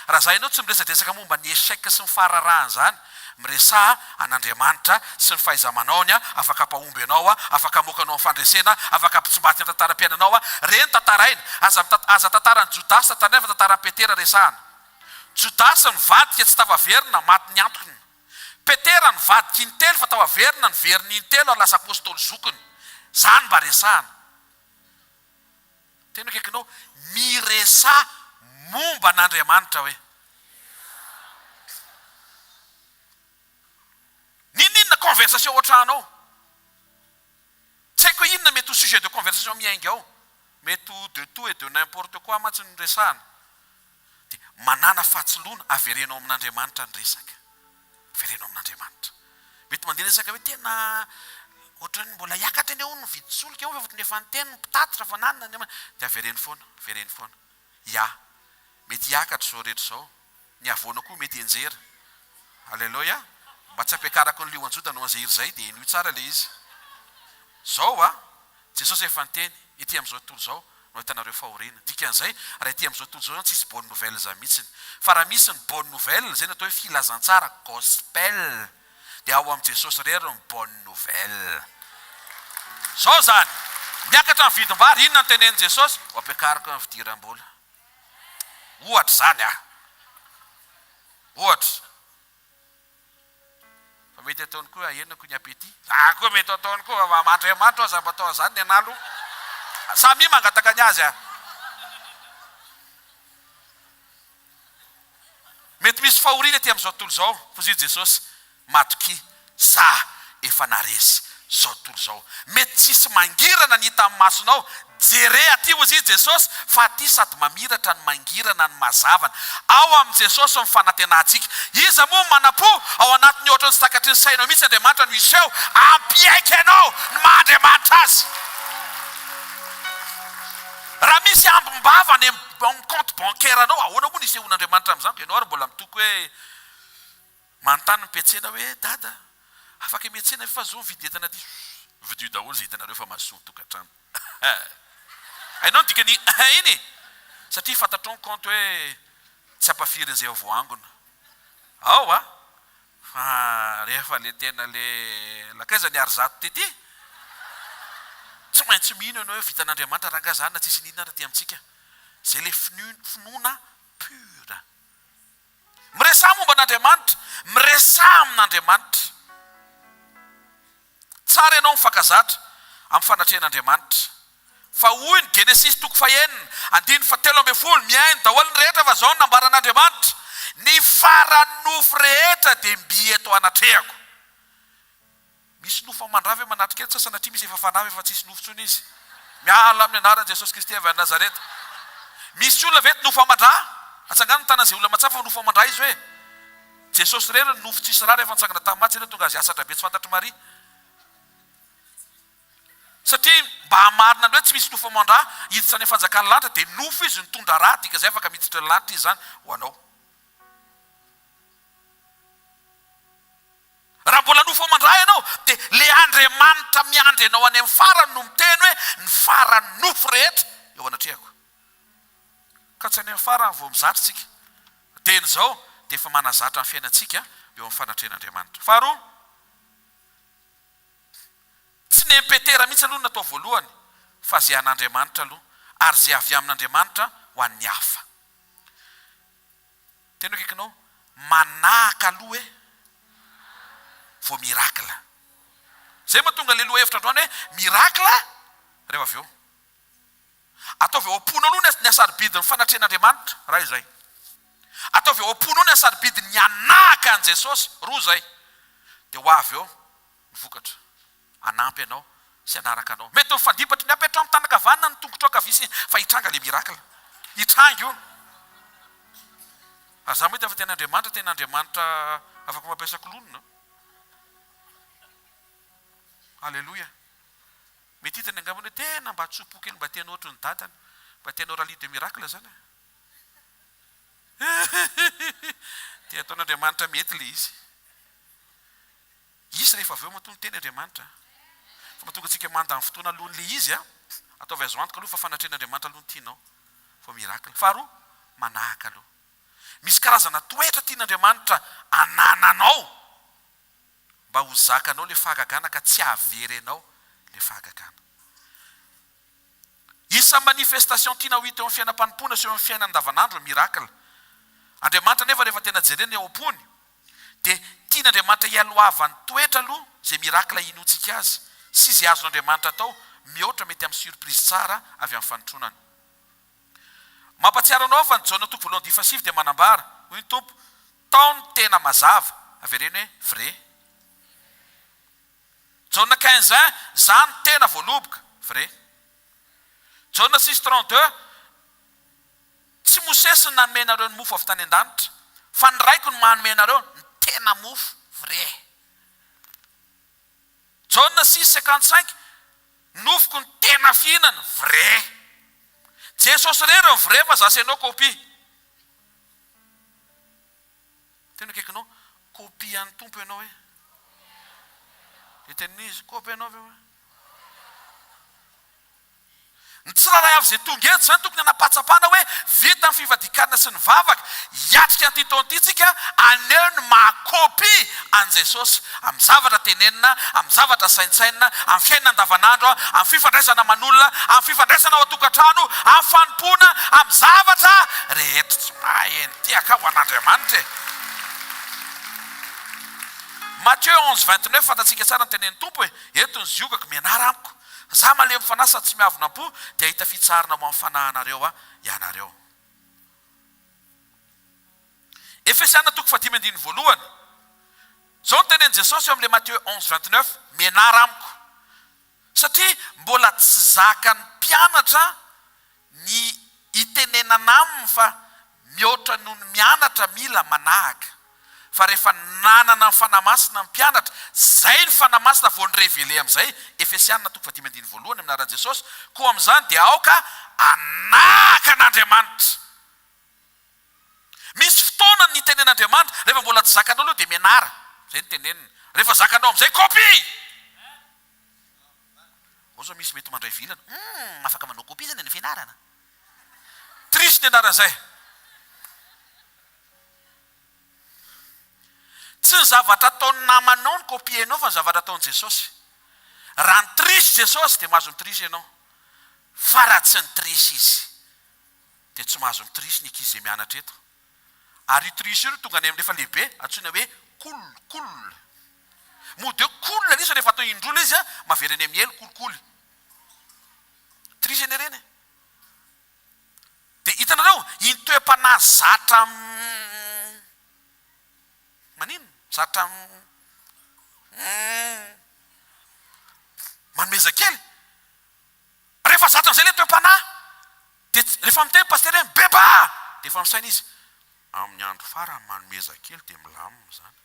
Speaker 7: Raha zay ianao tsy miresadresaka momba ny échec sy ny fahararahana zany miresaha an'Andriamanitra sy ny fahaiza-manaony a afaka ampahomby anao a afaka amoakanao amin'ny fandresena afaka ampitsombaty ny tantaram-piainanao a reny tantaraina aza tantarany Jodasy tantaranay fa tantaran'ny Petera resahana. Jodasy nivadika tsy tavaverina maty ny antony. Petera nivadika intelo fa tavaverina ny veriny intelo ary lasa apôstôly zokiny. Zany mba resahana. Tena akaikinao miresaha momba an'Andriamanitra hoe ninona conversation ohatranao. Tsy haiko inona mety ho sujet de conversation miainga ao. Mety ho de tout et de n'importe quoi mantsy ny resahana. Dia manana fahatsiloana averenao amin'Andriamanitra ny resaka. Averenao amin'Andriamanitra. Mety mandeha resaka hoe tena ohatrany mbola hiakatra eny eo ny viditsolika eo vavotry ny efa nyteny ny mpitatitra fa nanina dia avereny foana. Ya, mety hiakatra zao rehetra zao. Ny avoana koa mety enjera. Alleluia. Mba tsy ampiakarako ny lioanjoda no anjery zay dia ino tsara le izy. Zao a Jesosy efa niteny ety amin'izao tontolo zao no hitanareo fahoriana. Dikan'izay raha ety amin'izao tontolo zao tsy misy bonne nouvelle zany mihitsiny. Fa raha misy ny bonne nouvelle zay natao hoe filazantsara gospel dia ao amin'i Jesosy rery ny bonne nouvelle. Zao zany miakatra ny vidim-bary inona ny tenen'i Jesosy ho ampiakariko ny fidiram-bola. Ohatra zany a. Ohatra. Fa mety ataony koa ahenako ny appétit. Koa mety ataony koa Andriamanitra aza mba atao zany ny analo. Samy mangataka ny azy a. mety misy fahoriana ty amin'izao tontolo izao fa izy Jesosy matoky za efa naresy zao tontolo izao. Mety tsisy mangirana ny hita amin'ny masonao, jere aty hozy izy Jesosy fa aty sady mamiratra ny mangirana ny mazavana. Ao amin'ny Jesosy ny fanantenantsika. Iza moa manam-po ao anatin'ny ohatra ny sakatry ny sainao mihitsy Andriamanitra no iseho ampiaiky anao ny maha-Andriamanitra azy. Raha misy ambom-bava any amin'ny compte bancaire anao, ahoana moa ny isehon'Andriamanitra amin'izany? Ianao ary mbola mitoko hoe manontany mipetsena hoe dada afaka metsena fa zo mividy entana ty. Vidio daholo zay hitanareo fa mahasoa tokantrano. Hainao ny dikany iny satria fantatrao ny compte hoe tsy ampafiry izay voangona. Ao fa rehefa le tena le lakaiza ny ary zato ty tsy maintsy mino ianao hoe vitan'Andriamanitra rangazana tsisy ninana ty amintsika. Zay le finoana pura. Miresah momba n'Andriamanitra, miresah amin'Andriamanitra. Tsara ianao mifankazatra amin'ny fanatrehan'Andriamanitra. Fa hoy ny Genesis 3:7 miainy daholo ny rehetra fa zao ny nambaran'Andriamanitra. Ny farany nofo rehetra dia mby eto anatrehako. Misy nofo amandrava manatrika eto sanatria misy efa fanavy efa tsisy nofo tsony izy. Miala amin'ny anaran'i Jesosy Kristy avy any Nazareta. Misy olona vety nofo amandrà. Atsangano tana izay olona matsafa fa nofo amandrà izy hoe Jesosy reny nofo tsisy rary efa nitsangana tamin'ny matsy tonga azy asatra be tsy fantatry Maria. Satria mba hamarina hoe tsy misy nofo amandrà hiditra any fanjakany lanitra dia nofo izy nitondra raha dika izay afaka miditra ny lanitra izy zany ho anao. Raha mbola nofo amandrà ianao dia le Andriamanitra miandry ianao any amin'ny farany no miteny hoe ny farany nofo rehetra eo anatrehako. Ka tsy any amin'ny farany vao mizatra tsika. Teny izao dia efa manazatra amin'ny fiainantsika eo amin'ny fanatrehan'Andriamanitra. Faharoa, tsy nempetera mihitsy aloha natao voalohany fa zay an'Andriamanitra aloha ary zay avy amin'Andriamanitra ho an'ny hafa. Tena kaikanao manahaka aloha hoe vao mirakla. Zay mahatonga le lohahevitra androany hoe mirakla rehefa avy eo. Ataovy eo am-pona aloha ny asaribidiny fanatrehan'Andriamanitra, raha izay. Ataovy eo am-pona aloha ny asaribidiny ny anahaka an' Jesosy, roa izay. Dia ho avy eo ny vokatra. Anampy ianao sy anaraka anao. Mety mifandipatra ny apetra amin'ny tanakavanana ny tongotra ankavia fa hitranga le mirakla. Hitranga io. Aza mo hita fa tena Andriamanitra afaka mampiasa kolonina. Alleluia. Mety hitany angambany hoe tena mba tsopoky eny mba tianao ohatry ny dadany, mba tianao rally de mirakla zany. Dia ataon'Andriamanitra mety le izy. Isy rehefa avy eo matonga teny Andriamanitra. Fa matonga antsika mandany fotoana alohan'le izy ataovy azo antoka aloha fa fanatrehan'Andriamanitra aloha ny tianao fa mirakla. Faharoa, manahaka aloha. Misy karazana toetra tian'Andriamanitra anananao mba ho zakanao le fahagagana ka tsy haverenao le fahagagana. Isan'ny manifestation tiana ho hita eo amin'ny fiainam-panimpona sy eo amin'ny fiainana andavanandro mirakla. Andriamanitra nefa rehefa tena jerena eo am-pony dia tian'Andriamanitra hialohavany toetra aloha zay mirakla inotsika azy sy zay azon'Andriamanitra atao mihoatra mety amin'ny surprise tsara avy amin'ny fanotronany. Mampatsiaro anao fa ny Jaona 1:7 dia manambara hoy ny Tompo taony tena mazava avereny hoe vrai. Jaona 15:1 zany tena voaloboka vrai. Jaona 6:32 tsy Mosesy ny nanome anareo ny mofo avy tany an-danitra fa ny raiko ny manome anareo ny tena mofo vrai. Jaona 6:55 nofoko ny tena fihinana vrai. Jesosy rery ny vrai fa zasy ianao kopi. Tena kaikanao kopi an'ny Tompo ianao hoe. Eten'izy kopi ianao ve hoe. Ny tsiraray avy zay tonga eto zany tokony anapatsapana hoe vita ny fivadikana sy ny vavaka hiatrika an'ity taon'ity tsika aneo ny mahakopy an' Jesosy amin'ny zavatra tenenina, amin'ny zavatra saintsainina, amin'ny fiainana andavanandro, amin'ny fifandraisana aman'olona, amin'ny fifandraisana ao an-tokantrano, amin'ny fanompona, amin'ny zavatra rehetra tsy maheno tiaka ho an'Andriamanitra. Matthieu 11:29 fantatsika tsara ny tenen'ny Tompo hoe eto ny ziokako mianara amiko. Za malemy fanasa tsy miavona po dia hita fitsarina mo amin'ny fanahinareo ianareo. Efesiana toko fahatimy andiny voalohany. Zao no tenen'i Jesosy eo amin'ilay Matthieu 11:29, mianara amiko. Satria mbola tsy zaka ny mpianatra ny itenenana aminy fa mihoatra noho ny mianatra mila manahaka. Fa rehefa nanana ny fanamasina ny mpianatra, zay ny fanamasina vao ny revele amin'izay. Efesiana toko fahatimy andiny voalohany amin'ny anaran'i Jesosy. Koa amin'izany dia aoka anahaka an'Andriamanitra. Misy fotoana ny tenen'Andriamanitra rehefa mbola tsy zakanao aloha dia mianara. Zay ny teneniny. Rehefa zakanao amin'izay kopy. Zao misy mety mandray vilana. Afaka manao kopy zany ny fianarana. Trisy ny anaran'izay. Tsy ny zavatra ataony namanao ny kopy-enao fa ny zavatra ataon'i Jesosy. Raha ny trisy Jesosy dia mahazo ny trisy ianao. Fa raha tsy ny trisy izy dia tsy mahazo ny trisy ny ankizy izay mianatra eto. Ary io trisy io tonga any amin'ny rehefa lehibe antsoina hoe cool. Mody eo cool lisa rehefa atao indrola izy mahaveriny amin'ny elo cool. Trisy eny ireny. Dia hitanareo intoem-panahy zatra manino? Zatra manomeza kely. Rehefa zatra amin'izay ilay toe-panahy dia rehefa miteny paster hoe beba dia efa misaina izy. Amin'ny andro farany manomeza kely dia milamina zany.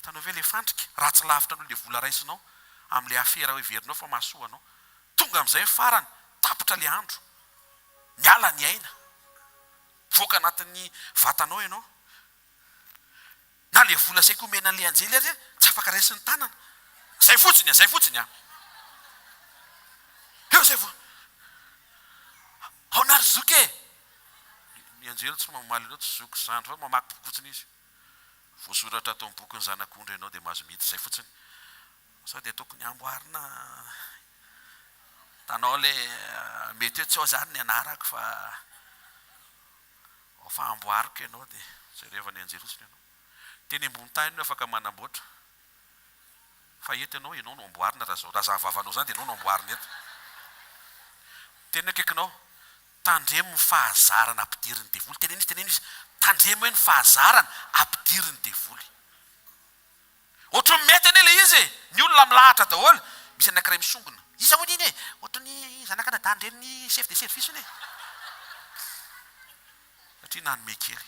Speaker 7: Tanao ve le fandrika? Raha tsy lavitra anao le vola raisinao amin'ilay afera hoe verinao fa mahasoanao. Tonga amin'izay farany tapitra le andro. Miala ny aina. Voaka anatin'ny vatanao ianao. Na le vola saiko omena an'ilay anjely ary tsy afaka raisin'ny tanana. Zay fotsiny. Eo zay vo. Ao nary zoke. Ny anjely tsy mamaly anao tsy zoky zandry fa mamaky fotsiny izy. Voasoratra atao amin'ny boky ny zanak'ondry ianao dia mahazo mity zay fotsiny. Sao dia tokony amboarina. Tanao le mety hoe tsy ao zany ny anarako fa amboariko ianao dia zay rehefa ny anjely fotsiny ianao. Teny ambony tany no afaka manamboatra. Fa eto ianao no amboarina raha zahavavanao zany dia ianao no amboarina eto. Teny akaikinao. Tandremo ny fahazarana ampidiriny devoly. Teneny izy. Tandremo hoe ny fahazarana ampidiriny devoly. Ohatry ny mety ane le izy. Ny olona milahatra daholo. Misy anankiray misongona. Iza hoany iny e. Ohatry ny zanakana tandreny chef de service iny e. Satria nanome kely.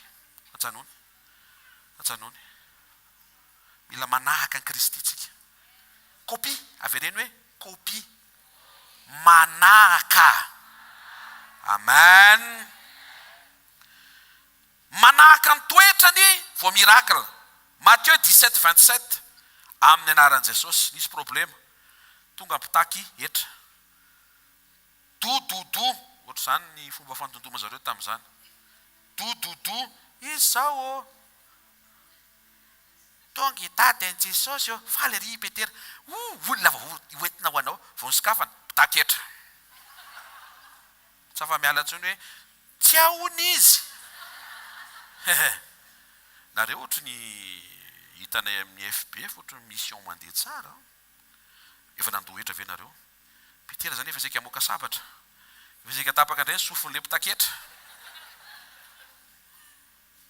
Speaker 7: Atsanony. Mila manahaka ny Kristy tsika. Kopy. Avereny hoe kopy. Manahaka. Amen. Manahaka ny toetrany vao miracle. Matthieu 17:27 amin'ny anaran'i Jesosy nisy problema. Tonga ampitaky etra. Do. Ohatry zany ny fomba fandondoma zareo tamin'izany. Do. Izao. Tonga hitady an'i Jesosy eo. Faly ry Petera. Olona hoentina ho anao. Vao nisokafana. Pitaky etra. Tsy afa miala antsony hoe tsy ahony izy. Nareo ohatry ny hitanay amin'ny FBF ohatry ny mission mandeha tsara. Efa nandohetra ve nareo? Petera zany efa saika hamoaka sabatra. Efa saika tapaka indray ny sofon'ilay pitaketra.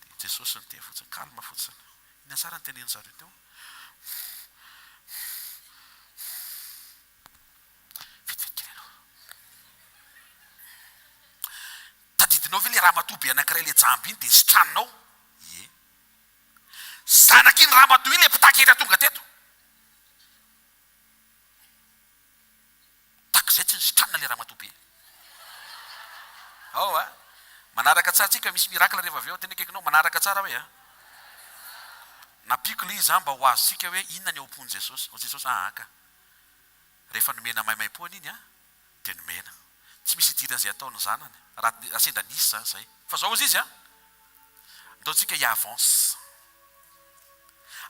Speaker 7: Dia Jesosy ny teny fotsiny, kalma fotsiny. Ina tsara ny teneny zareo teo. Tadidinao ve le ramatoa anankiray le jamby iny dia sitranonao? Ie. Zanak'iny ramatoa iny le pitaketra tonga teto. Takizay tsy nisitranona le ramatoa be. Ao a. Manaraka tsara tsika misy miracle rehefa avy eo teny akaikinao manaraka tsara hoe a. Napiko le izy mba ho azontsika hoe inona ny ao-pon'i Jesosy. Ho Jesosy ahaka. Rehefa nomena maimai-poana iny a dia nomena. Tsy misy idiran'izay ataony zanany. Raha sendra nisy zany zay. Fa zao izy a. Ndaontsika hiavance.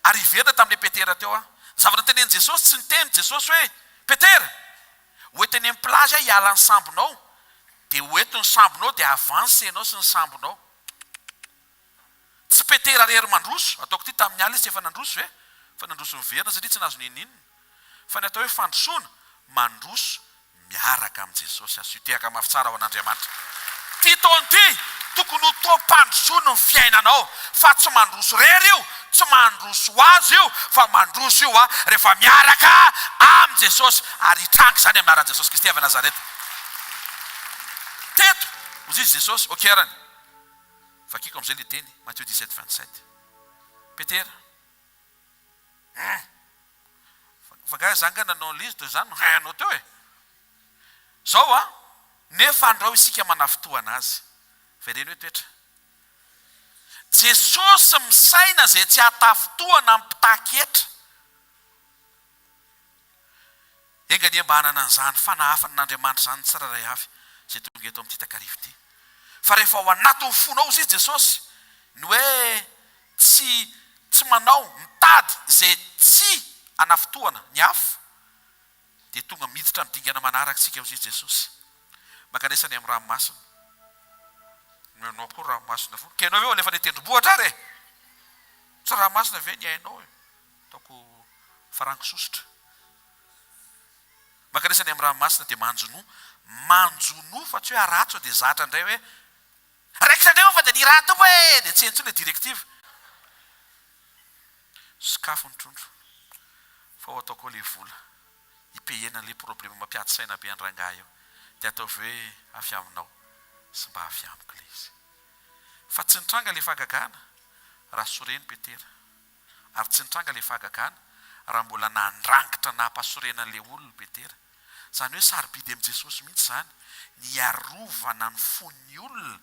Speaker 7: Ary hiverina tamin'ilay Petera teo a. Zavatra tenen'i Jesosy tsy niteny Jesosy hoe Petera, hoentiny amin'ny plaza hiala ny sambonao. Dia hoentiny sambonao dia avancenao sy ny sambonao. Tsy Petera rery mandroso. Ataoko ty tamin'ny ala izy tsy efa nandroso e. Fa nandroso miverina satria tsy nazo ninina. Fa ny atao hoe fandrosoana mandroso miaraka amin'i Jesosy. Azo itehaka mafy tsara ao an'Andriamanitra. Ty taona ty tokony ho toampandrosoana ny fiainanao fa tsy mandroso rery io tsy mandroso azy io fa mandroso io a rehefa miaraka am Jesosy ary hitrangy zany amin'ny anaran'i Jesosy Kristy avy Nazareta. Teto hozy izy Jesosy okerany vakiko am'izay le teny Matthieu 17:27 Petera fa zanga nanao lizy to zany hainao teo e zao a nefa andrao isika manafotoana azy vereny hoe toetra Jesosy misaina zay tsy hatafotoana amin'ny mpitaketra engany mba hanana an'izany fanahafana n'Andriamanitra zany tsiraray avy zay tonga eto amin'ity takarivo ity fa rehefa ao anatin'ny fonao izy Jesosy ny hoe tsy manao mitady zay tsy anafotoana ny afo dia tonga miditra midingana manaraka sika izy Jesosy mankanesany amin'ny ranomasina nanao koa ranomasina fo kenao ve lefa netendrombohatra ary tsy ranomasina ve ny hainao ataoko farankisosotra mankanesany amin'ny ranomasina dia manjono fa tsy hoe aratso dia zatra indray hoe raikitra indray fa dia ny raha tompo e dia tsy entsony le directive sakafo ny trondro fa ho ataoko le vola ipehena le problema mampiady saina be andrangahy eo dia ataovy hoe afy aminao sy mba afy amiko le izy fa tsy nitranga le fahagagana raha soreny Petera ary tsy nitranga le fahagagana raha mbola nandrangitra nampasorenan'le olona Petera zany hoe sarobidy amin'i Jesosy mihitsy zany ny arovana ny fon'ny olona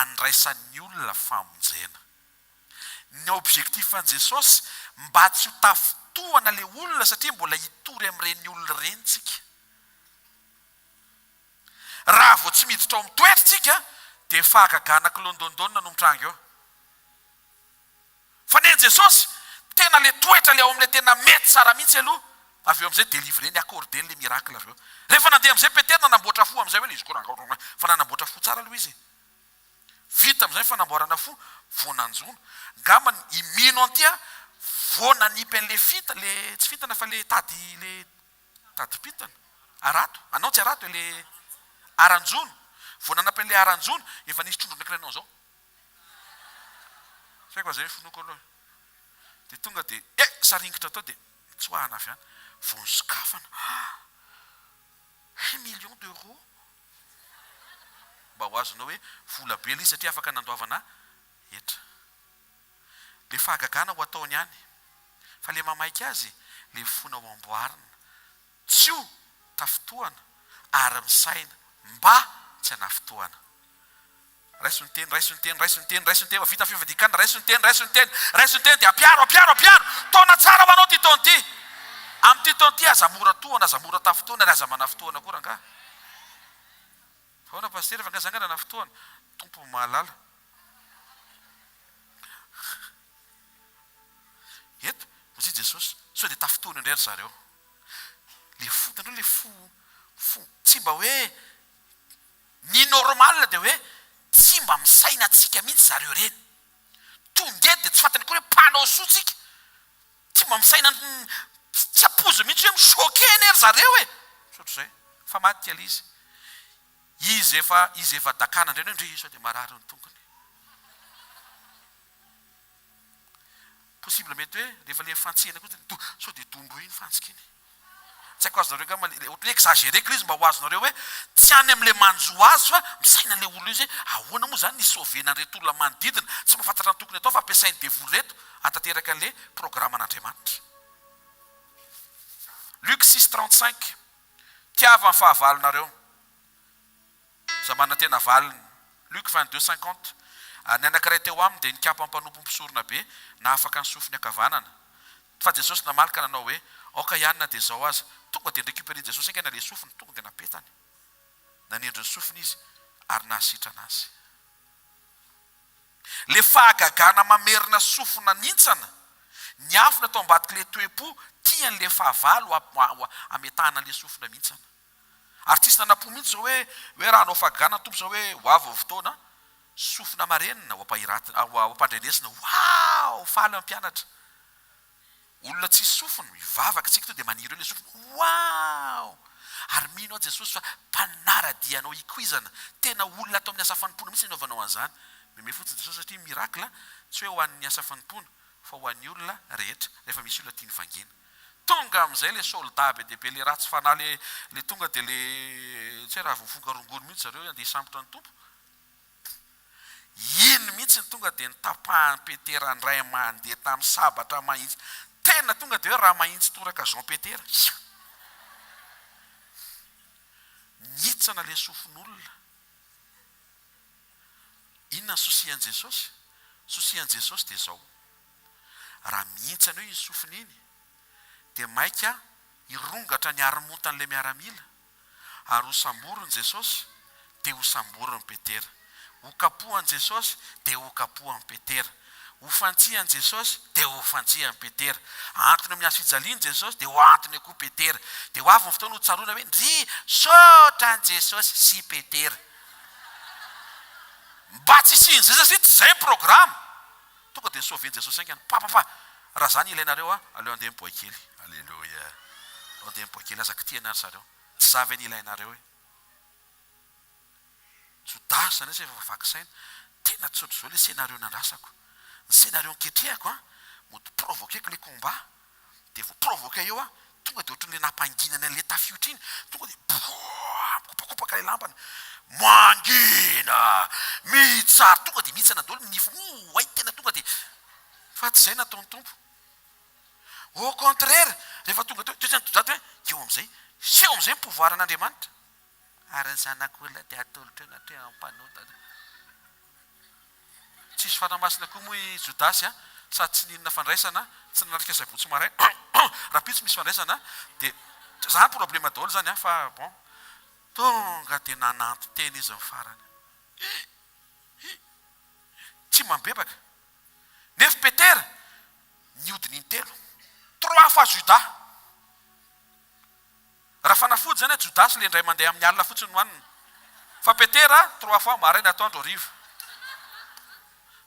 Speaker 7: andraisan'ny olona famonjena ny objectifan'i Jesosy mba tsy ho tafotoana le olona satria mbola hitory amin'ireny olona renitsika raha vao tsy miditra ao amin'ny toetritsika dia fahagagana kilondondonina no mitranga eo fa neny Jesosy tena le toetra le ao amin'ilay tena mety tsara mihitsy aloha avy eo amin'izay délivre ny accordeny le miracle avy eo rehefa nandeha amin'izay Petera nanamboatra fo amin'izay hoe le izy koa fa nanamboatra fo tsara aloha izy vita amin'izay fanamboarana fo vonanjono ngamba imino anty a vonanipy an'le fita le tsy fitana fa le tadipitana arato anao tsy arato le aranjono vonanapy an'le aranjono efa nisy trondro anankiray anao zao saiko zay finoko aloha dia tonga dia saringitra tao dia tsoahana avy any vonsokafana 1 million d'euros mba ho azonao hoe vola be ilay satria afaka nandoavana etra le fahagagana ho ataony any fa le mamaika azy le fona ho amboarina tsy ho tafotoana ary misaina mba tsy hanafotoana raiso ny teny vita fivadikana raiso ny teny dia apiaro taona tsara ho anao ty taona ty amin'ity taona ty aza mora toana aza mora tafotoana ary aza manafotoana koa ranga faona paster fa ngazangana nafotoana tompo mahalala eto ozy Jesosy sao dia tafotoana indray ry zareo le fotanao le fo tsy mba hoe ny normal dia hoe tsy mba misaina atsika mihitsy zareo reny tonga eto dia tsy fantany koa hoe mpanao sotsika tsy mba misaina tsy apozy mihitsy hoe misokeny ery zareo e sotr'izay fa maty ala izy efa dakana indray hoe ndre sao dia marary ny tongony possible mety hoe rehefa le fantsihana koa sao dia dombo iny fantsika iny tsy haiko azonareo kama ohatry exagéré izy mba ho azonareo hoe tsy any amin'le manjo azy fa misaina le olona izy ahoana moa zany nisovena an'ireto olona manodidina tsy mahafantatra ny tokony atao fa ampiasainy devoly reto atateraka an'le programan'Andriamanitra Luc 6:35 tiava ny fahavalonareo za manana tena valiny Luc 22:50 ny anankiray teo aminy dia nikapa ampanompo mpisorona be na afaka ny sofiny akavanana fa Jesosy namalaka nanao hoe aoka ianina dia zao aza tonga dia récupéré Jesosy engana le sofiny tonga dia napetany nanendry ny sofiny izy ary nahasitrana azy le fahagagana mamerina sofina nintsana ny afona atao ambadiky le toe-po tian'le fahavalo ametahana le sofina mintsana ary tsisy nanam-po mihitsy zao hoe raha anao fahagagana tompo zao hoe ho avy fotoana sofina marenina ho ampandrenesina wow faly ampianatra olona tsisy sofiny mivavaka tsika to dia maniry eo le sofiny wow ary mino a Jesosy fa mpanaradianao ikoizana tena olona atao amin'ny asa fanompona mihitsy inaovanao an'izany meme fotsiny Jesosy satria mirakla tsy hoe ho an'ny asa fanompona fa ho an'ny olona rehetra rehefa misy olona tiany vangena tonga amin'izay le solda be deaibe le ratsy fanahy le tonga dia le tsy hoe raha voafongarongony mihitsy zareo andeha hisambotra ny tompo iny mihitsy ny tonga dia nitapahan'ny Petera andray mandeha tamin'ny sabatra mahitsy tena tonga dia hoe raha mahitsy toraka Jean Petera nitsana le sofin'olona inona ny sosian'i Jesosy sosian'i Jesosy dia zao raha mihitsana eo iny sofina iny dia maika irongatra ny aromontan'ilay miaramila ary ho samboriny Jesosy dia ho samboriny Petera ho kapohan'i Jesosy dia ho kapohan'i Petera ho fantsihan'i Jesosy dia ho fantsihan'i Petera antony amin'ny hazo fijaliany Jesosy dia ho antony koa Petera dia ho avy ny fotoana ho tsaroana hoe ndry saotra ny Jesosy sy Petera mba tsy isian'izay satria tsy izay programa tonga dia sauven'i Jesosy aingany papapa raha zany ilainareo aleo andeha miboakely alleluia aleo andeha miboakely azaka tianary zareo tsy zavy ny ilainareo hoe Jodasy zany efa vaky saina tena tsotro zao le scénario nandrasako ny scénario nketrehako mody provoqueko le combat dia vo provoqué eo tonga dia ohatran'le nampanginana le tafiotra iny tonga dia mikopakopaka le lampany mangina mitsara tonga dia mihitsana daholo nifo ay tena tonga dia fa tsy izay nataony tompo au contraire rehefa tonga teo toetrany tojato hoe eo amin'izay seho amin'izay mipouvoiran'Andriamanitra ary ny zanak'olona dia atolotra eo natrea ampanota tsisy fanamasina koa moa i Jodasy sady tsy ninona fandraisana tsy nanatrika sabotsy maray raha pitsy misy fandraisana dia zany problema daholo zany fa bon tonga dia nananto tena izy amin'ny farany tsy mambebaka nefa Petera niodiny intelo 3 fois Judas raha fanafody zany Jodasy le indray mandeha amin'ny alina fotsiny nohaniny fa Petera 3 fois maraina atoandro hariva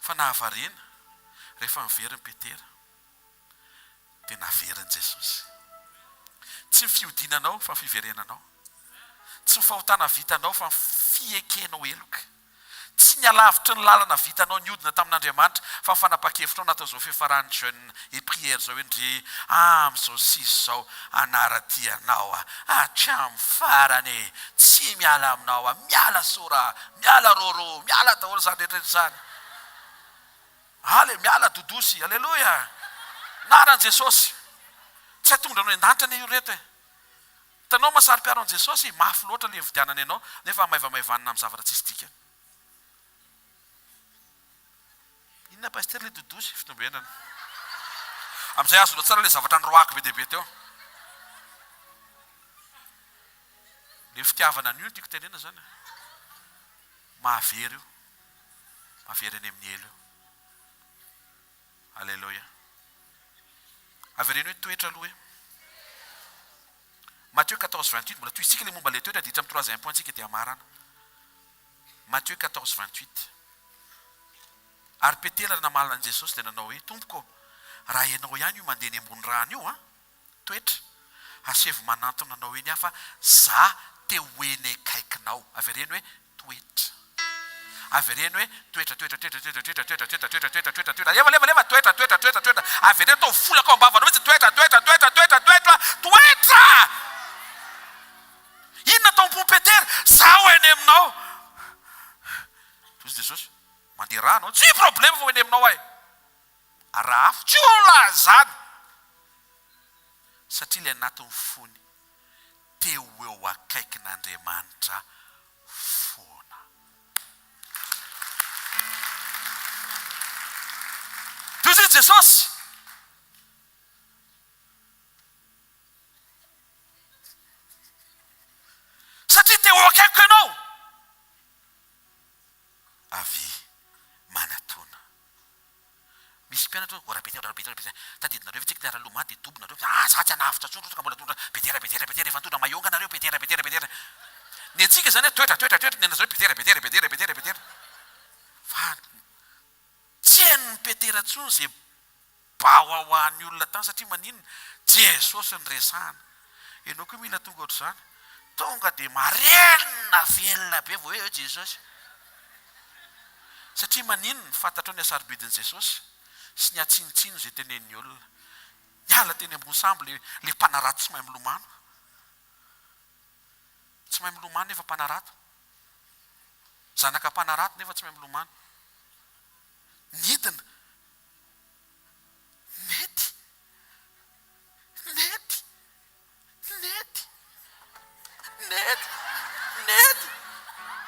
Speaker 7: fa nahavarina rehefa miveriny Petera dia naveriny Jesosy tsy ny fiodinanao fa ny fiverenanao tsy ny fahotana vitanao fa ny fiekenao eloka tsy ny alavitry ny lalana vitanao niodina tamin'Andriamanitra fa ny fanapa-kevitranao natao zao fiafarany jeune et prière zao hoe ndry amin'izao sisy zao anaratianao hatramin'ny farany tsy miala aminao miala sora miala roro miala daholo zany rehetrarehetra zany ale miala dodosy alleluia naran'i Jesosy tsy hatondra anao an-danitra io reto e tanao masary-piaro an' Jesosy mafy loatra le vidianany ianao nefa maivamaivanina amin'ny zavatra tsisy dikany inona paster le dodosy fitombenana amin'izay azonao tsara le zavatra nyroako be deaibe teo le fitiavana an'io no tiako tenena zany mahavery io mahavery any amin'ny elo io alleluia avereny hoe toetra aloha hoe Matthieu 14:28 mbola toy isika le momba le toetra ditra amin'ny 3e point tsika dia marana Matthieu 14:28 ary Petera namalina an' Jesosy dia nanao hoe tompoko raha ianao ihany io mandeha ny ambony rano io toetra asevo manantona anao eny afa za te hoeny akaikinao avereny hoe toetra avereny hoe toetra leva toetra avereny tao folaka ao ambavanao mihitsy toetra inona taompo Petera zaho eny aminao tozy Jesosy mandeha rano tsy problema fa eny aminao ay raha afo tsy ola zany satria le anatin'ny fony teo eo akaikin'Andriamanitra foana tozy Jesosy satria teo akaikiko ianao avy manatona misy mpianatra raha tadidinareo tsika ny araloma dia dobonareo za tsy anavitra tsondro ka mbola tondra Petera efa tondra mayonga nareo Petera ny antsika zany toetra ny anazareo Petera fa tsy hain'ny Petera tsony zay bao ho an'ny olona tany satria maninona Jesosy ny resahana ianao koa mila tonga ohatr'izany tonga dia marena velona be vao hoe Jesosy. Satria maninona fantatra ny asarobidin'i Jesosy sy ny atsinitsino izay tenen'ny olona. Miala teny ambony sambo le mpanarato tsy mahay milomano. Tsy mahay milomano nefa mpanarato. Zanaka mpanarato nefa tsy mahay milomano. Nidina. Nety.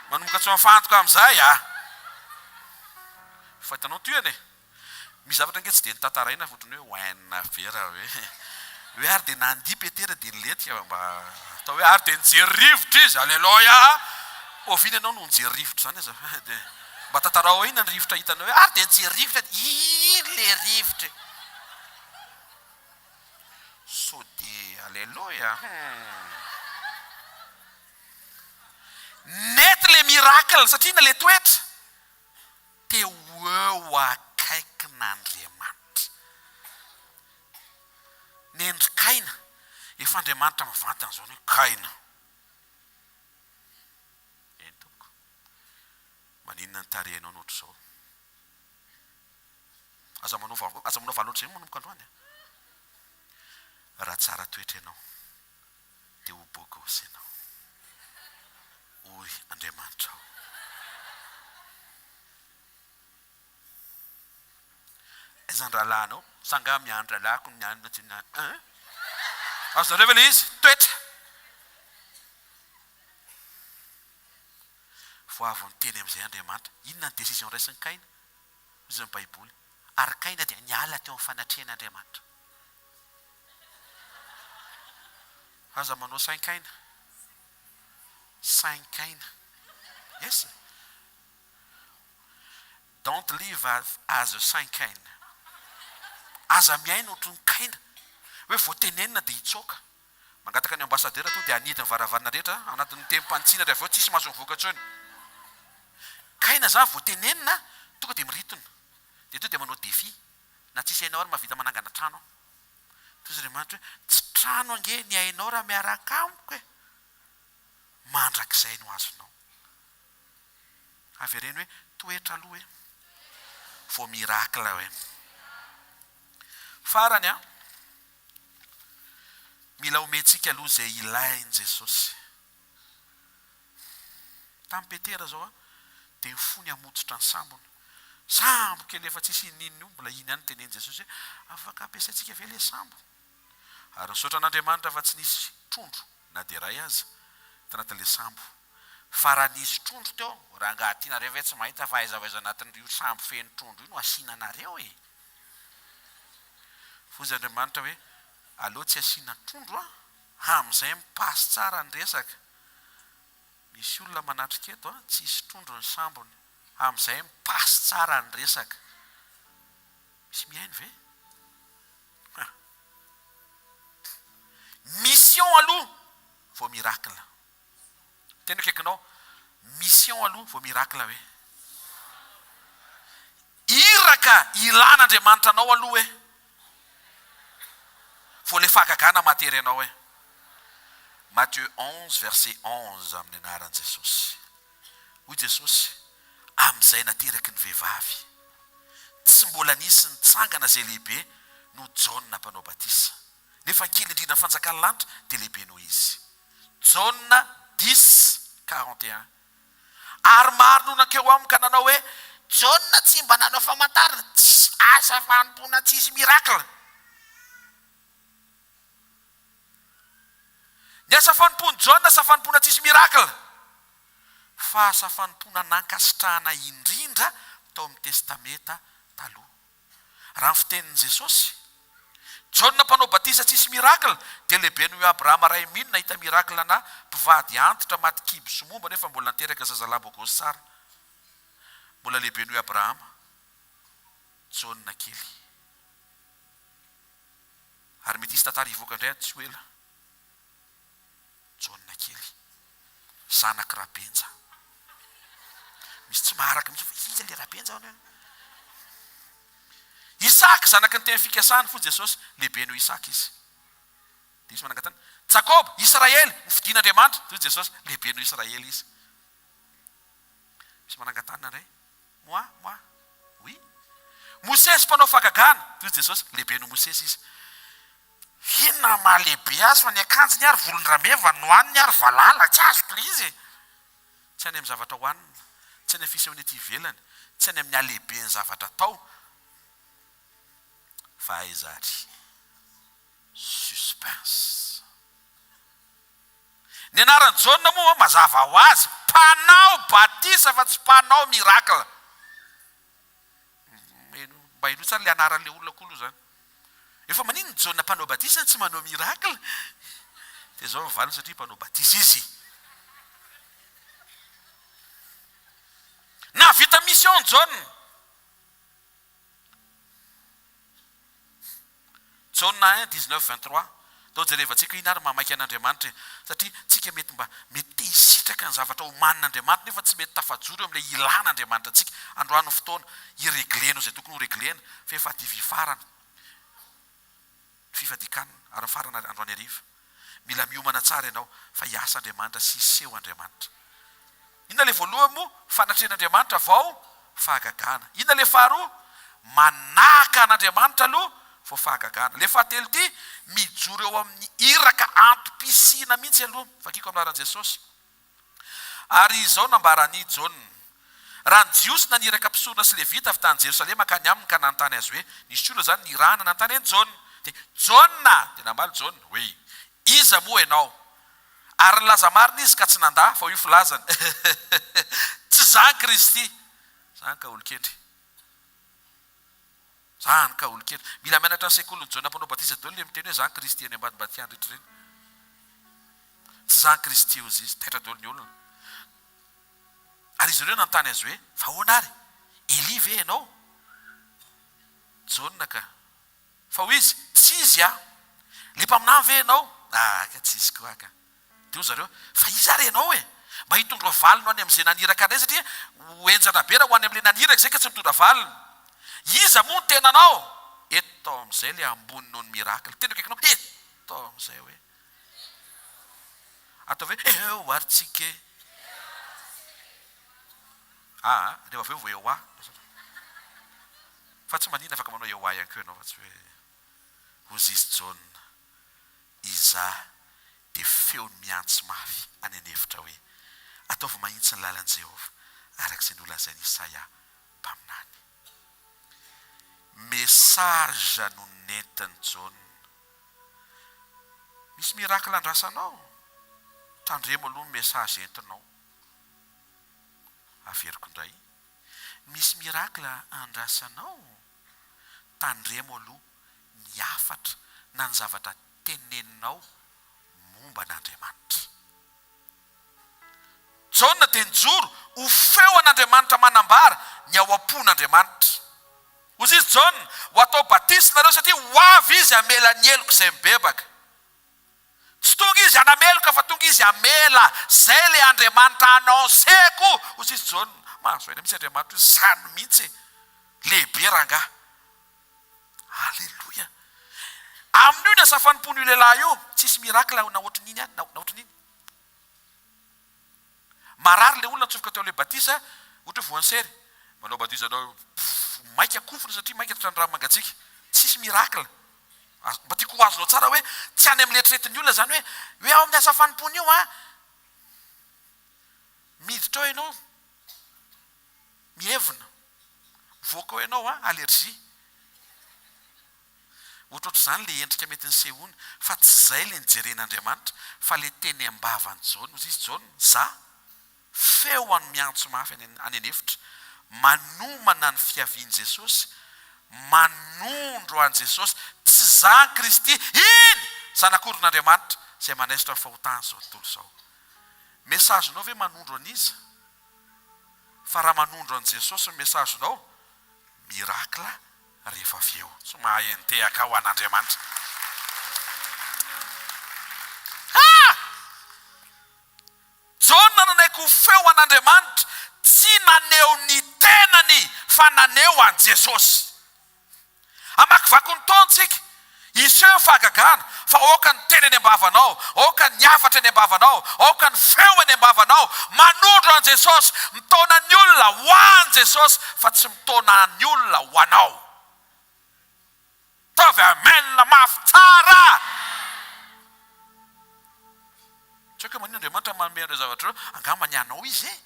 Speaker 7: Manomboka tsy mafantoka amin'izay fa hitanao toyany misy zavatra nge tsy dia nitantaraina fotony hoe hoenina vera hoe ary dia nandia petera dia niletika mba atao hoe ary dia nijery rivotra izy aleloia ovina ianao no nijery rivotra zany izy dia mba tantarao ina ny rivotra hitanao hoe ary dia nijery rivotra ino le rivotra so dia aleloia nety le miracle satria na le toetra teo eo akaikin'Andriamanitra. Nendry Kaina efa Andriamanitra mivantana zao hoe Kaina. Eny tompoko. Maninona ny tarehinao noatra zao? Aza manao valotry zay manomboka androany. Raha tsara toetra ianao dia ho bogosy ianao. Oy Andriamanitra ao. Izany rahalahinao sanga miandry rahalahiko miandrina tsy miandry. Azonareo ve le izy? Toetra. Vao avy niteny amin'izay Andriamanitra, inona ny décision raisin'ny Kaina? Izy ny Baiboly. Ary Kaina dia niala teo amin'ny fanatrehan'Andriamanitra. Aza manao saint Kaina. Saint Kaina. Yes. Don't live as a saint Kaina. Aza miaina ohatry ny Kaina. Hoe voatenenina dia hitsoaka. Mangataka ny ambasadera to dia anidiny varavarana rehetra anatin'ny tempom-panitsina rehefa ao tsisy mahazo mivoaka intsony. Kaina zany voatenenina tonga dia miritona. Dia to dia manao défi. Na tsisy hainao ary mahavita manangana trano. Toy izy Andriamanitra hoe tsy trano ange ny hainao raha miaraka amiko e. Mandrakizay no azonao. Avereny hoe toetra aloha e. Vao mirakla hoe. Farany mila omentsika aloha izay ilainy Jesosy. Tamin'ny Petera zao dia fony hamototra ny sambony. Sambo kely efa tsisy inininy io mbola iny ihany teneny Jesosy hoe afaka ampiasaintsika ve le sambo. Ary nisaotra an'Andriamanitra fa tsy nisy trondro na dia iray aza tanatin'ilay sambo. Fa raha nisy trondro teo, raha angahatianareo ve tsy mahita fa aiza anatin'io sambo feno trondro io no asiananareo e. Fozy Andriamanitra hoe aleo tsy asiana trondro amin'izay mipasy tsara ny resaka. Misy olona manatrika eto tsy hisy trondro ny sambony amin'izay mipasy tsara ny resaka. Misy mihaino ve? Mission aloha vao miracle. Tena kaikinao mission aloha vao miracle hoe. Iraka ilan'Andriamanitra anao aloha hoe. Vao le fahagagana matery anao hoe. Matthieu 11 verset 11 amin'ny anaran'i Jesosy. Hoy Jesosy amin'izay nateraky ny vehivavy. Tsy mbola nisy nitsangana izay lehibe no Jaona mpanao batisa. Nefa kely indrindra ny fanjakana lanitra dia lehibe noho izy. Jaona 10:41. Ary maro no nankeo amiko ka nanao hoe Jaona tsy mba nanao famantarana, tsisy asa fanompoana, tsisy miracle. Ny asa fanompoana Jaona sa fanompoana tsisy miracle. Fa asa fanompoana nankasitrahana indrindra tao amin'ny testameta taloha. Raha ny fitenin'i Jesosy, Jaona mpanao batisa tsisy miracle, dia lehibe noho Abrahama ray mino nahita miracle na mpivady antitra maty kibo sy momba nefa mbola niteraka zazalahy bogosy tsara. Mbola lehibe noho Abrahama, Jaona kely. Ary mety hisy tantara hivoaka indray tsy ho ela. Jaona kely. Zanaky Rabenja. Misy tsy maharaka misy iza le Rabenja ao. Isaka zanaky ny tena fikasany fo Jesosy lehibe noho Isaka izy. dia izy manangatany Jakob Israely fidian'Andriamanitra toy Jesosy lehibe no Israely izy manangatana indray moi oui Mosesy mpanao fagagana toy Jesosy lehibe no Mosesy izy inona mahalehibe azy fa ny akanjony ary volon-drameva nohaniny ary valala tsy azoko izy tsy any amin'ny zavatra hohanina tsy any fisehoany ety ivelany tsy any amin'ny alehibe ny zavatra atao fa aizary suspense ny anaran'ny Jaona moa mazava ho azy mpanao batisa fa tsy mpanao miracle mba ino tsara le anaran'le olona kolo zany efa manino Jaona mpanao batisa tsy manao miracle dia zao mivaliny satria mpanao batisa izy na vita mission Jaona Jaona 1:19-23 tao jerevantsika inary mamaky an'Andriamanitra satria tsika mety hisitraka ny zavatra homanin'Andriamanitra nefa tsy mety tafajoro amin'ilay ilan'Andriamanitra antsika androano fotoana iregleno zay tokony ho reglena fa efa divy farana fifadikana ary farana androany ariva mila miomana tsara ianao fa hiasa Andriamanitra sy hiseho Andriamanitra inona le voalohany moa fanatren'Andriamanitra vao fahagagana inona le faharoa manaka an'Andriamanitra aloha vao fahagagana le fahatelo ty mijoro eo amin'ny iraka antom-pisina mihitsy aloha vakiko amin'ny aran'i Jesosy ary izao nambarany Jaona raha ny jiosy naniraka mpisorona sy levita avy tany Jerosalema ka ny aminy ka nanontany azy hoe nisy olona zany nirahana nanontany any Jaona dia Jaona dia namaly Jaona hoe iza moa ianao ary nilaza marina izy ka tsy nandà fa io filazany tsy zany Kristy zany ka olon-kendry zany ka olon-kendry mila mianatra ny sekolony Jaona mpanao batisa daholo le miteny hoe zany Kristy any ambadimbady andretra reny tsy zany Kristy ozy izy taitra daholo ny olona ary izy ireo nanontany azy hoe fa ahoana ary Eli ve ianao Jaona ka fa ho izy tsy izy le mpaminany ve ianao ka tsy izy koa ka dia zareo fa izy ary ianao mba hitondra valino any amin'izay naniraka anay satria hoenjana be raha ho any amin'ilay naniraka zay ka tsy mitondra valiny iza moa ny tenanao eto amin'izay le ambony noho ny miracle tena kaikinao eto amin'izay hoe atao hoe eo ary tsika rehefa aveo vo eo fa tsy manina afaka manao eo ihany koa ianao fa tsy hoe hozy izy Jaona iza dia feony miantso mafy any anevitra hoe ataovy mahitsy ny lalan'i Jehova arak'izay nolazainy Isaia mpaminany mesaza no nentiny Jaona misy miracle andrasanao tandremo aloha ny mesazy entinao averiko indray misy miracle andrasanao tandremo aloha ny afatra na ny zavatra teneninao momba an'Andriamanitra Jaona dia nijoro ho feo an'Andriamanitra manambara ny ao am-pon'Andriamanitra ozy izy Jaona ho atao batisa nareo satria ho avy izy amela ny eloko izay mibebaka tsy tonga izy anameloka fa tonga izy amela zay le Andriamanitra ananseko ozy izy Jaona mahazo aina mihitsy Andriamanitra hoe zany mihitsy lehibe rangahy alleloia amin'io ny asafanimpon'io lehilahy io tsisy miracle na ohatran'iny any na ohatran'iny marary le olona tsofoka teo le batisa ohatra hoe voansery manao batisa anao maika kofona satria maika trandrano mangatsika tsisy miracle mba tiako ho azonao tsara hoe tsy any amin'ny letreretiny olona zany hoe ao amin'ny asafanimpoana io miditra ao ianao mievina mivoaka ao ianao allergie ohatroatra zany le endrika mety ny sehoany fa tsy zay le nijeren'Andriamanitra fa le teny ambavany Jaona ozy izy Jaona za feo any miantso mafy any anevitra manomana ny fiavian'i Jesosy manondro an Jesosy tsy zany Kristy iny zanakoron'Andriamanitra zay manaisitra ny fahotany zao tontolo zao mesazenao ve manondro an'iza fa raha manondro an Jesosy ny mesazenao miracle rehefa avy eo so mahay antehaka ho an'Andriamanitra Jaona nanaiky ho feo an'Andriamanitra tsy naneo ny tenany fa naneo an Jesosy amakivaky ny taontsika iseho fahagagana fa aoka ny teny any ambavanao, aoka ny afatra any ambavanao, aoka ny feo any ambavanao, manondro an Jesosy, mitona ny olona ho an Jesosy fa tsy mitona ny olona ho anao. Tavy amenina mafy tsara. Tsy hoe manino Andriamanitra manome an'ireo zavatra ireo, angamba ny anao izy e.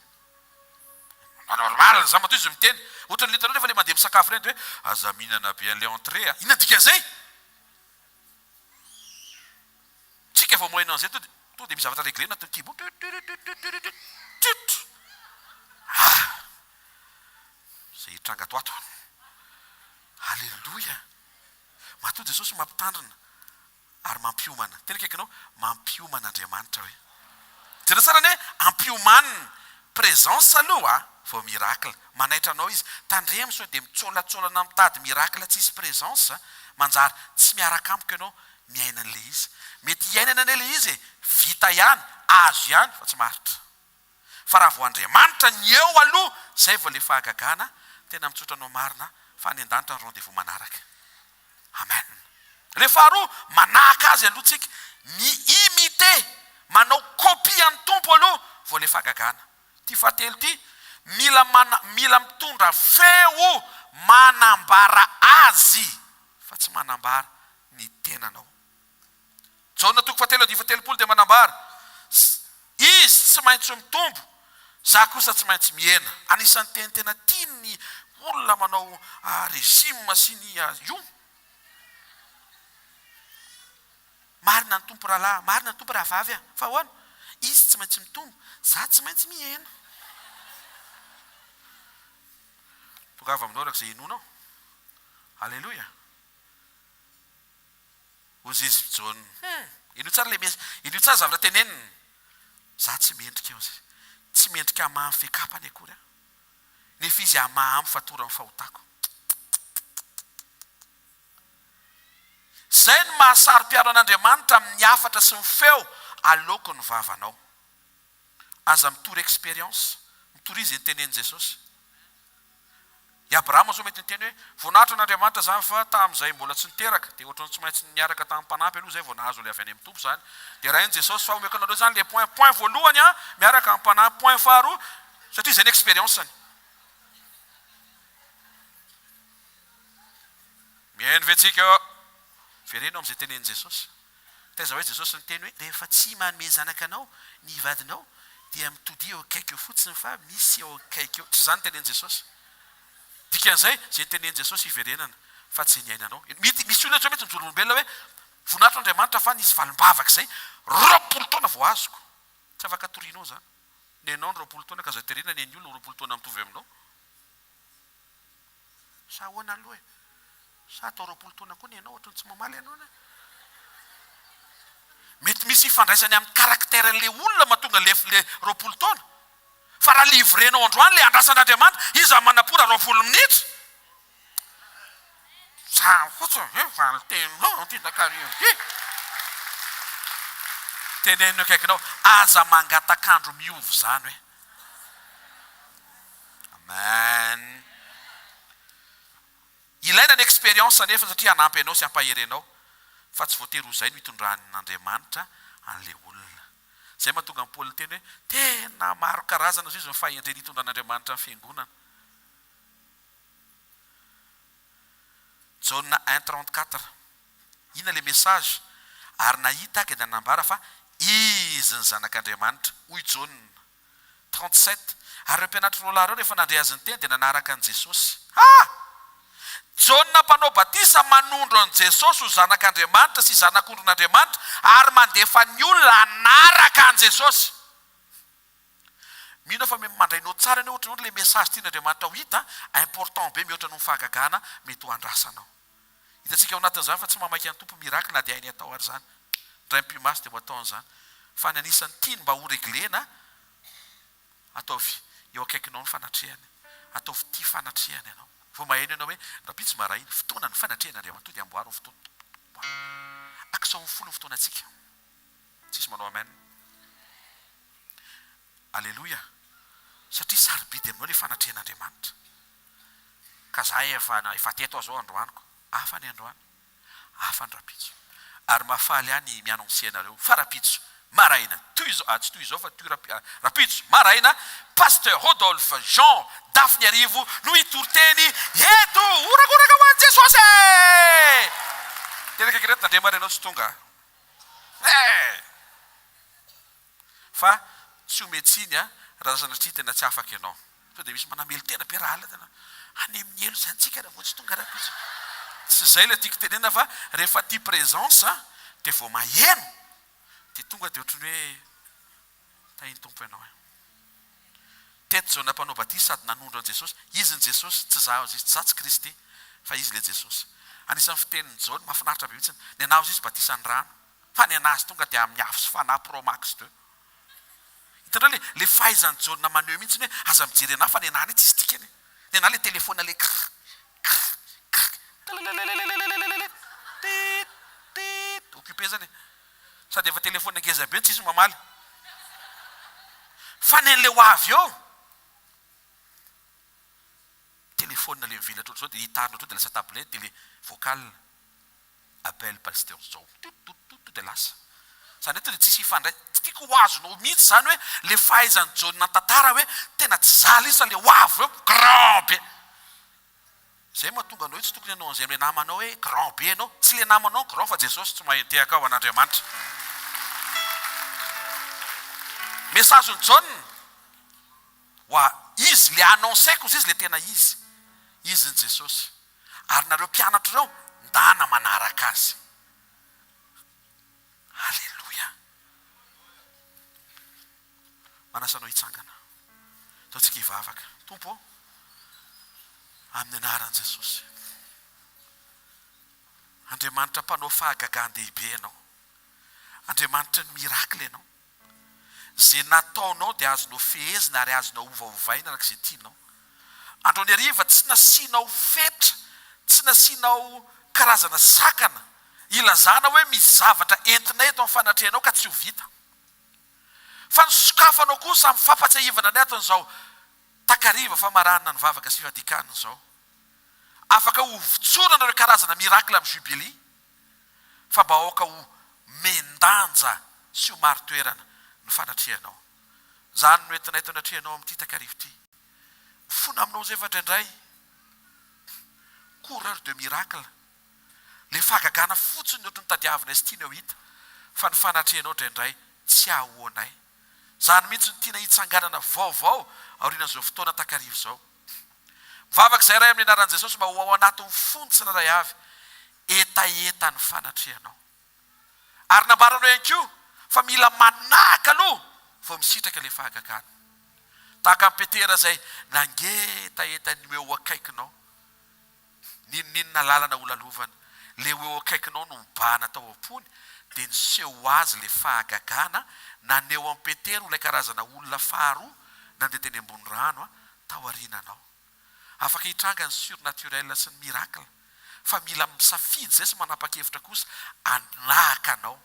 Speaker 7: Normal, za matoy izy miteny. Ohatran'ny litanao rehefa le mandeha misakafo reny hoe aza mihinana be an'ilay entrée. Inona dikan'izay? Tsika vao mohaina an'izay to dia misy zavatra reglena to kibo. Izay hitranga to ato. Halleluja. Matoa Jesosy mampitandrina ary mampiomana. Tena kaikanao mampiomana Andriamanitra hoe. Tena tsara ny hoe ampiomanina présence aloha vao miracle. Manaitra anao izy. Tandremo sao dia mitsolatsolana mitady miracle tsisy présence manjary tsy miaraka amiko ianao miaina an'ilay izy. Mety hiainana an'ilay izy vita ihany, azo ihany fa tsy maritra. Fa raha vao Andriamanitra ny eo aloha zay vao le fahagagana tena mitsotra anao marina fa ny an-danitra ny rendez-vous manaraka. Amen. Le faharoa manahaka azy aloha tsika mi-imité, manao kopia ny tompo aloha vao le fahagagana. Ty fahatelo ty mila mitondra feo manambara azy fa tsy manambara ny tenanao. Jaona toko fahatelo dia fahatelopolo dia manambara izy tsy maintsy mitombo, za kosa tsy maintsy miena. Anisan'ny tena tiany olona manao régime sy ny io. Marina ny tompo rahalahy, marina ny tompo rahavavy fa ahoana? Izy tsy maintsy mitombo, za tsy maintsy miena. Tongava aminao rak'izay inonao. Halleluja. Ozy izy Jaona. Ino tsara le mesy, ino tsara zavatra teneniny. Za tsy mendrika eo zay. Tsy mendrika amahy fiakapany akory. Nefa izy amahy amin'ny fatora amin'ny fahotako. Zay ny mahasaro-piaro an'Andriamanitra amin'ny afatra sy ny feo aleoko ny vavanao. Aza mitory expérience, mitory izy ny tenen'i Jesosy. I Abrahama zao mety niteny hoe voninahitra an'Andriamanitra zany fa tamin'izay mbola tsy niteraka dia ohatrany tsy maintsy niaraka tamin'ny mpanampy aloha zay vao nahazo ilay avy any amin'ny tompo zany. Dia raha iny Jesosy fa omeko anareo zany le point voalohany miaraka amin'ny mpanampy, point faharoa satria izay ny expérience-any. Mihaino ve tsika eo? Verenao amin'izay tenen'i Jesosy. Taiza hoe Jesosy ny teny hoe rehefa tsy manome zanakanao ny vadinao dia mitody eo akaiky eo fotsiny fa misy eo akaiky eo. Tsy zany tenen'i Jesosy. Dikan'izay zay tenen'i Jesosy hiverenana fa tsy ny ainanao. Misy olona mety mijoro olombelona hoe voninahitra Andriamanitra fa nisy valimbavaka izay 20 taona vao azoko. Tsy afaka torianao zany. Ny ianao ny 20 taona ka zay terenana ny olona 20 taona mitovy aminao. Sa ahoana aloha e? Sa atao 20 taona koa ny ianao ohatrany tsy mamaly ianao na. Mety misy ifandraisany amin'ny karakteran'ilay olona mahatonga le 20 taona. Fa raha livrenao androany le andrasan'Andriamanitra, izy manapora 20 minitra. Sa fotsiny valy tenao ty dakario ty. Tenenino akaikinao, aza mangatakandro miovy zany hoe. Amen. Ilaina ny expérience nefa satria hanampy anao sy hampaherenao. Fa tsy voatery ho zay no hitondran'Andriamanitra an'ilay olona. Zay mahatonga amin'ny Paoly teny hoe tena maro karazana izy ny fahendreny hitondran'Andriamanitra amin'ny fiangonana. Jaona 1:34. Ina le message ary nahita dia nanambara fa izy ny zanak'Andriamanitra. Hoy Jaona 37. Ary ireo mpianatra roa lahy ireo rehefa nandray azy ny teny dia nanaraka an'i Jesosy. Jaona mpanao batisa manondro an' Jesosy ho zanak'Andriamanitra sy zanak'ondron'Andriamanitra ary mandefa ny olona anaraka an' Jesosy. Mino fa mandrainao tsara ny ohatranao le message tian'Andriamanitra ho hita, important be mihoatra ny fahagagana mety ho andrasanao. Hitantsika ao anatin'izany fa tsy mamaky ny tompo miracle na dia hainy atao ary zany. Ndray mpimasy dia ho ataon'izany. Fa ny anisan'ny tiany mba ho reglena, ataovy eo akaikinao ny fanatrehany. Ataovy tia fanatrehany ianao. Vao maheno ianao hoe raha tsy marahiny fotoana ny fanatrehana dia amboary ny fotoana. Akisao ny folo ny fotoanantsika. Tsisy manao amen. Alleluja. Satria sarobidy aminao le fanatrehan'Andriamanitra. Ka zahay efa teto azo androaniko. Hafa ny androany. afan-rapitso ary mafaly any mianonsianareo fa rapitso maraina toy izao tsy toy izao fa toy rapitso maraina pasteur Rodolphe Jean Dafny Arivo no itoroteny eto orakoraka ho an'i Jesosy teraka kirety nandremary ianao tsy tonga fa tsy ometsiny raha sanatria tena tsy afaka ianao to dia misy manamely tena mpiarahala tena any amin'ny elo zany tsika raha vo tsy tonga rapitso tsy zay le tiako tenena fa rehefa tia présence dia vao maheno dia tonga dia ohatrany hoe tahiny tompo ianao teto zao nampanao batisa sady nanondro an' Jesosy izy ny Jesosy tsy za izy tsy za tsy Kristy fa izy le Jesosy anisan'ny fitenin'ny Jaony mahafinaritra be mihitsiny ny anazy izy batisa ny rano fa ny anazy tonga dia amin'ny afo sy fanahy pro max teo hitanao le fahaizan'ny Jaony maneho mihitsiny hoe aza mijery anahy fa ny anany tsy izy dikany ny anahy le telefona le occupé zany sady efa telefona ngeza be tsy isy mamaly fa ny an'le ho avy eo telefona le mivilatra ohatr'izao dia hitarina ohatro dia lasa tablette dia le vocal appel pasteur zao dia lasa zany hoe to dia tsisy hifandray tsy tiako ho azonao mihitsy zany hoe le fahaizany Jaony nantantara hoe tena tsy zala izy fa le ho avy eo grand be zay mahatonga anao hoe tsy tokony ianao an'izay amin'ny namanao hoe grand be ianao tsy le namanao grand fa Jesosy tsy mahentehaka ao an'Andriamanitra message-ny Jaony hoa izy le annonceiko izy le tena izy ny Jesosy ary nareo mpianatra ireo ndana manaraka azy halleloia manasanao hitsangana ataontsika hivavaka tompo amin'ny anaran'i Jesosy Andriamanitra mpanao fahagagan-dehibe ianao Andriamanitra ny mirakle ianao zay nataonao dia azonao fehezina ary azonao ovaovaina arak'izay tianao andro ny hariva tsy nasianao fetra tsy nasianao karazana sakana ilazana hoe misy zavatra entina eto amin'ny fanatrehanao ka tsy ho vita fa nisokafanao kosa amin'ny fampatsiahivana ny ato n'izao takariva fa marana ny vavaka sy fihadikana zao afaka ho vitsorana ireo karazana mirakla amin'ny jubilee fa mba aoka ho mendanja sy ho maro toerana ny fanatrehanao zany no entina eto anatrehanao amin'ity takarivo ity fona aminao zay efatra indray coureur de miracle le fahagagana fotsiny ohatry ny tadiavina izy tiana ho hita fa ny fanatrehanao draindray tsy ahoanay zany mihitsy ny tiana hitsanganana vaovao aorian'izao fotoana takarivo zao mivavaka izay ray amin'ny anaran'i Jesosy mba ho ao anatin'ny fontsy ray avy etaeta ny fanatrehanao ary nambaranao ihany koa fa mila manaka aloha vao misitraka le fahagagana tahaka ny Petera zay nangetaeta ny eo akaikinao ninonina lalana olalovana le eo akaikinao no mibahana tao am-pony dia niseho azy le fahagagana naneo amin'ny Petera ilay karazana olona faharoa nandeha teny ambony rano tao arinanao afaka hitranga ny surnaturel sy ny miracle fa mila misafidy zay sy manapa-kevitra kosa anaka anao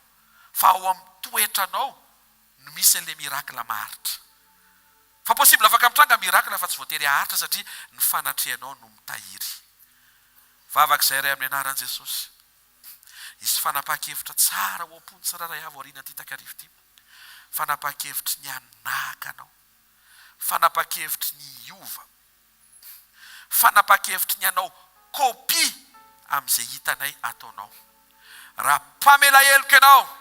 Speaker 7: fa ao amin'ny toetranao no misy an'le miracle maharitra fa possible afaka mitranga miracle fa tsy voatery haharitra satria ny fanatrehanao no mitahiry vavaka izay ray amin'ny anaran'i Jesosy izy fanapa-kevitra tsara ho am-pony tsiraray avy aoriana ty takarivo ty fanapa-kevitry ny anaka anao fanapa-kevitry ny iova fanapa-kevitry ny anao kopia amin'izay hitanay ataonao raha mpamela heloka ianao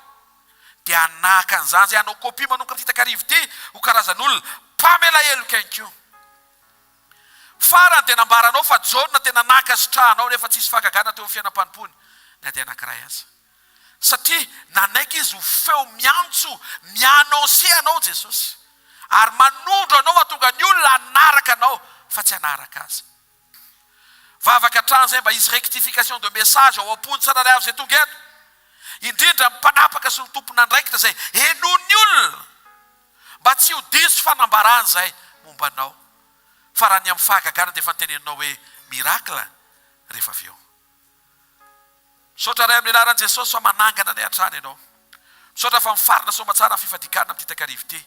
Speaker 7: dia anaka an'izany zay anao kopia manomboka ty takarivo ty ho karazan'olona mpamela heloka ihany koa farany dia nambaranao fa Jaona tena naka sitrahanao rehefa tsisy fahagagana teo amin'ny fiainam-panimpony ny ady anankiray azy satria nanaiky izy ho feo miantso mianonse anao Jesosy ary manondro anao mahatonga ny olona anaraka anao fa tsy anaraka azy vavaka hatrany zay mba hisy rectification de message ao am-pony tsararay avy zay tonga eto indrindra mpanapaka sy ny tompona andraikitra zay enony olona mba tsy ho diso fanambarany zay momba anao fa raha ny amin'ny fahagagana dia efa nyteneninao hoe miracle rehefa avy eo misaotra ray amin'ny anaran'i Jesosy fa manangana ny hatrany ianao misaotra fa mifarina somatsara ny fifadikana amin'ity takarivo ity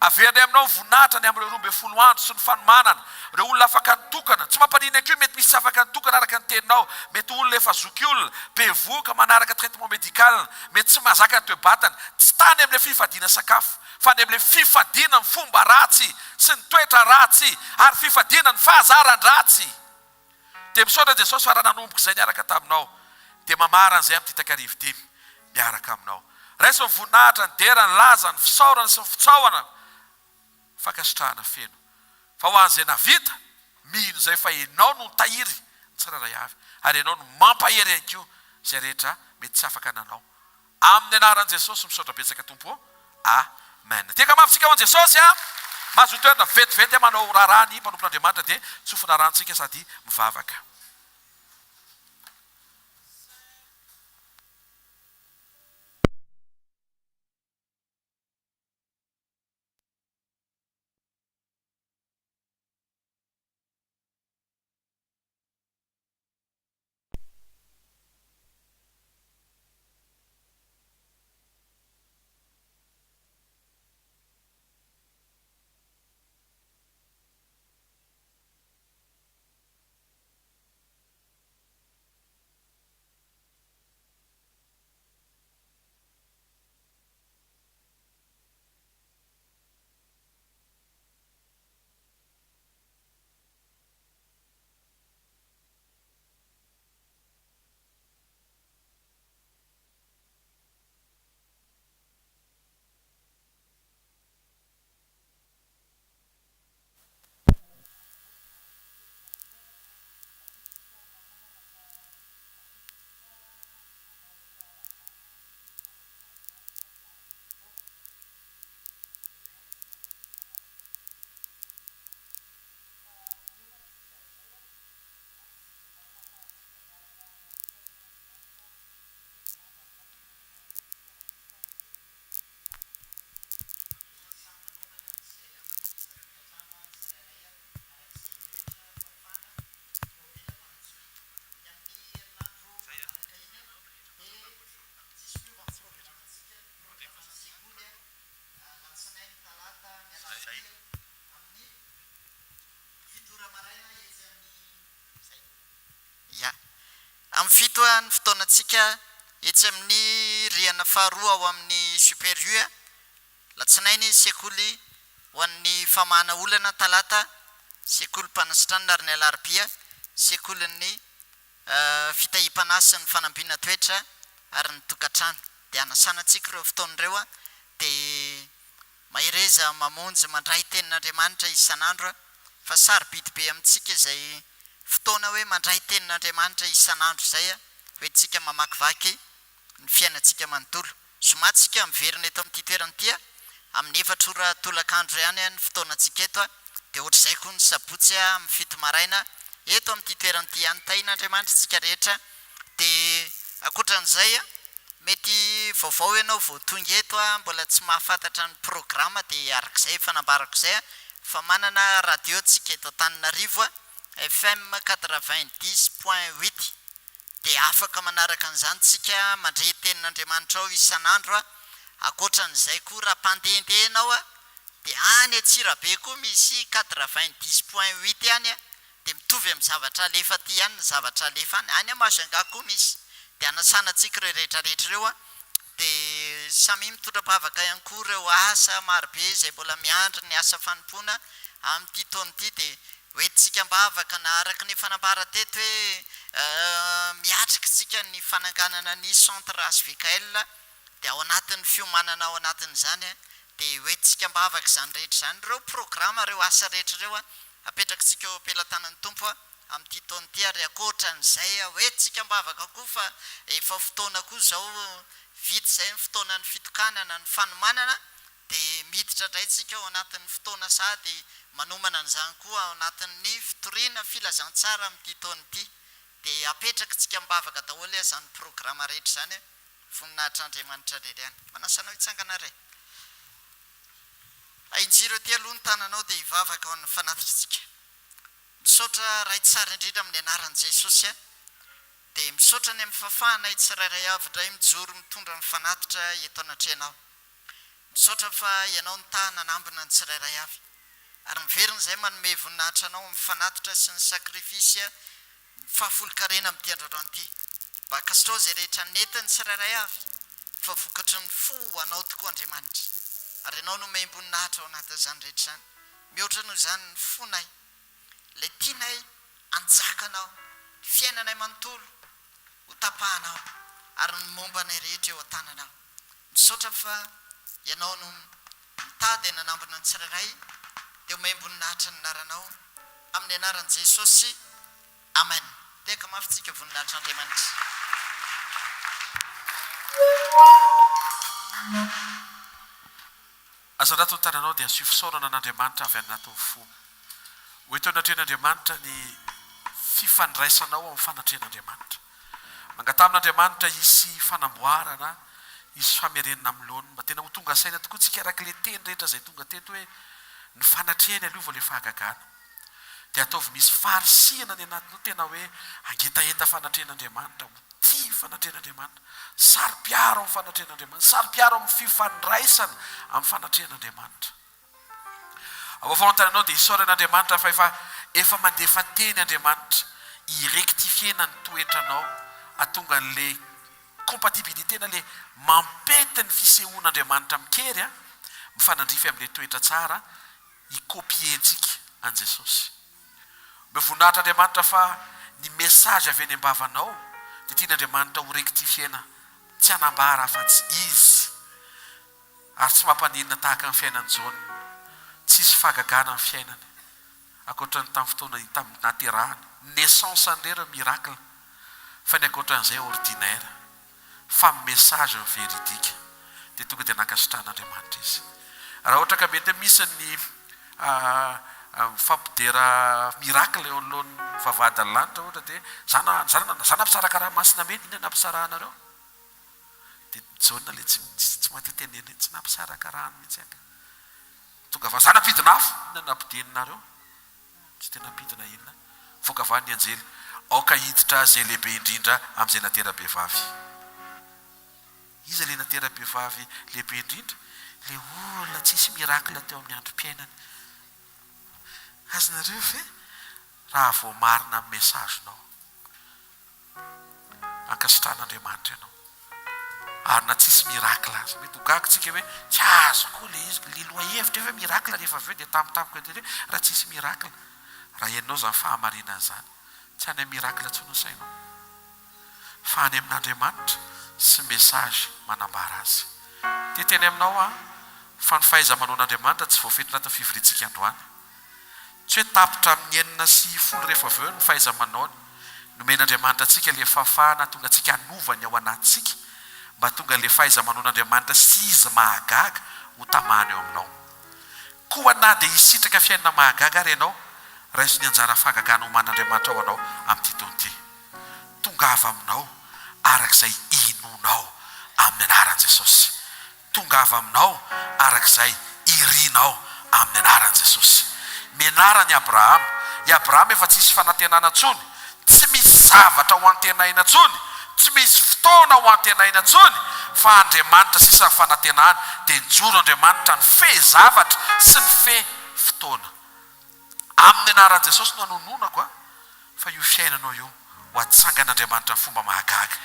Speaker 7: averiny aminao voninahitra ny amin'ireo 12 andro sy ny fanomanana ireo olona afaka nitokana tsy mampanina fandriana akeo mety misy afaka nitokana araka ny teninao mety olona efa zoky olona be voka manaraka traitement médical mety tsy mahazaka ny toebatana tsy tany amin'ilay fifadiana sakafo fa ny amin'ilay fifadiana ny fomba ratsy sy ny toetra ratsy ary fifadiana ny fahazaran-dratsy dia misaotra Jesosy fa raha nanomboka izay niaraka taminao dia mamaran'izay amin'ny titakarivo dimy miaraka aminao raisy ny voninahitra ny dera ny laza ny fisaorana sy ny fitsaoana fankasitrahana feno fa ho an'izay navita mino izay fa ianao no tahiry ny tsiraray avy ary ianao no mampahery ihany koa izay rehetra mety tsy afaka nanao amin'ny anaran'i Jesosy misaotra betsaka tompo amen tiaka mafitsika ho an'i Jesosy a mahazo toerana vetivety manao raharaha mpanompon'Andriamanitra dia tsofina rantsika sady mivavaka
Speaker 6: amin'ny fito ny fotoanantsika etsy amin'ny riana faharoa ao amin'ny supérieur latsinainy sekoly ho an'ny famahana olana talata sekoly mpanasitrana ary ny alarobia sekolin'ny fitahim-panasy ny fanambiana toetra ary ny tokantrano dia anasanatsika ireo fotoan'ireo a dia mahereza mamonjy mandray tenin'Andriamanitra isan'andro fa sarobidy be amintsika izay fotoana hoe mandray tenin'Andriamanitra isan'andro zay a hoe tsika mamakivaky ny fiainantsika manontolo somatsika miverina eto amin'ity toerana ity a amin'ny 4 ora tolakandro ihany ny fotoanantsika eto a dia ohatr'izay koa ny sabotsy a amin'ny fito maraina eto amin'ity toerana ity ihany tahin'Andriamanitra tsika rehetra dia ankoatran'izay a mety vaovao ianao vao tonga eto a mbola tsy mahafantatra ny programa dia arak'izay fanambarako izay a fa manana radio tsika eto Antananarivo a FM 90.8 dia afaka manaraka an'izany tsika mandre tenin'Andriamanitra ao isan'andro a ankoatran'izay koa raha mpandehandehanao a dia any Antsirabe koa misy 90.8 ihany a dia mitovy amin'ny zavatra alefa ty ihany ny zavatra alefa any Majunga koa misy dia anasanatsika ireo rehetrarehetra ireo a dia samy mitondra-pavaka ihany koa ireo asa marobe izay mbola miandry ny asa fanompoana amin'ity taona ity dia hoentsika mba afaka na araka ny fanambara teto hoe miatrika tsika ny fananganana ny centre Asvikael dia ao anatin'ny fiomanana ao anatin'izany dia hoentsika mba afaka izany rehetra izany ireo programa ireo asa rehetra ireo a apetrakantsika eo ampelantanan'ny tompo a amin'ity taona ity ary ankoatran'izay hoentsika mba afaka koa fa efa fotoana koa izao vita izay ny fotoana ny fitokanana ny fanomanana dia miditra indraytsika ao anatin'ny fotoana sady manomana an'izany koa ao anatin'ny fitoriana filazantsara amin'ity taona ity dia apetrakantsika mba afaka daholo izany programa rehetra izany voninahitr'Andriamanitra reriany manasanao hitsangana ray ainjiro ty aloha ny tananao dia hivavaka ao amin'ny fanatritsika misaotra ray tsara indrindra amin'ny anaran'i Jesosy a dia misaotra ny amin'ny fafahana itsirairay avy indray mijoro mitondra ny fanatitra eto anatrehanao misaotra fa ianao ny tahana nambina ny tsirairay avy ary miveriny zay manome voninahitra anao mifanatitra sy ny sakrifisy fahafolo-karena amin'ity androandro ity mba kastrao zay rehetra netiny tsirairay avy fa vokatry ny fo anao tokoa Andriamanitra ary ianao no maimboninahitra ao anatin'izany rehetra zany mihoatra noho izany ny fonay ilay tianay anjakanao fiainanay manontolo ho tapahanao ary ny mombanay rehetra eo an-tananao misaotra fa ianao no mitady nanambona ny tsirairay dia ho maimboninahitra ny naranao amin'ny anaran'i Jesosy amen. Teka mafitsika voninahitra Andriamanitra.
Speaker 7: Azanato ny tananao dia asio fisaorana an'Andriamanitra avy anatin'ny fo. Ho eto anatrehan'Andriamanitra ny fifandraisanao amin'ny fanatrehan'Andriamanitra. Mangatam'Andriamanitra isy fanamboarana, isy famerenana amin'ny laoniny mba tena ho tonga saina tokoa tsika arak'ilay teny rehetra izay tonga teto hoe ny fanatrehany aliova ilay fahagagana. Dia ataovy misy farisihana ny anatiny ao tena hoe angetaeta fanatrehan'Andriamanitra, ho tia fanatrehan'Andriamanitra, sary-piaro amin'ny fanatrehan'Andriamanitra, sary-piaro amin'ny fifandraisana amin'ny fanatrehan'Andriamanitra. Ao afahantananao dia isaoran'Andriamanitra fa efa mandefa teny Andriamanitra irektifiena ny toetranao atonga an'ilay compatibilité na le mampety ny fisehoan'Andriamanitra mikery mifanandrify amin'ilay toetra tsara ikopientsika an Jesosy. Mivoninahitra Andriamanitra fa ny mesazy avy any am-bavanao dia tian'Andriamanitra ho rektifiena tsy hanambara fa tsy izy ary tsy mampaninona tahaka ny fiainany Jaona, tsisy fahagagana ny fiainany akoatra ny tamin'ny fotoana tamin'ny naterahany naissance an'ireo miracle fa ny akoatran'izay ordinaire fa message ny veridika dia tonga dia nankasitran'Andriamanitra izy. Raha ohatra ka mety misy ny fampidera miracle eo anoloan'ny vavahady ny lanitra ohatra dia zana nampisaraka raha masina meny iny nampisarahanareo dia Jaona le tsy mahateteneny tsy nampisaraka raha mihitsy aka tonga fa zana pidina afo ina nampideninareo tsy tena pidina inona voaka va ny anjely aoka hiditra zay lehibe indrindra amin'izay natera-be vavy. Izy le natera-be vavy lehibe indrindra le olona tsisy miracle teo amin'ny androm-piainany. Azonareo ve raha vao marina amin'ny mesagenao ankasitran'Andriamanitra ianao ary na tsisy miracle azy mety hogagitsika hoe tsy azo koa le izy le loha hevitra hoe miracle rehefa avy eo dia tampotampoka dia raha tsisy miracle raha ianao zany fahamarinana zany tsy any miracle ntsony sainao fa any amin'Andriamanitra sy message manambara azy. Teteny aminao fa ny fahaiza-manaon'Andriamanitra tsy voafetina anatin'ny fivorintsika androany. Tsy hoe tapitra amin'ny 9 rehefa avy eo ny fahaiza-manaony nomen'Andriamanitra antsika le fahafahana tonga antsika hanovany ao anatsika mba tonga le fahaiza-manaon'Andriamanitra sy izy mahagaga ho tamana eo aminao. Koa na dia hisitraka fiainana mahagaga ary ianao raha isy ny anjara fahagagana oman'Andriamanitra ao anao amin'ity taona ity. Tongava aminao arak'izay inonao amin'ny anaran'i Jesosy. Tongava aminao arak'izay irinao amin'ny anaran'i Jesosy. Menarany Abraham. I Abraham efa tsisy fanantenana tsony, tsy misy zavatra ho antenaina tsony, tsy misy fotoana ho antenaina tsony, fa Andriamanitra sisa ny fanantenana dia nijoro Andriamanitra ny fe zavatra sy ny fe fotoana. Amin'ny anaran'i Jesosy no hanononako fa io fiainanao io ho atsangan'Andriamanitra ny fomba mahagaga.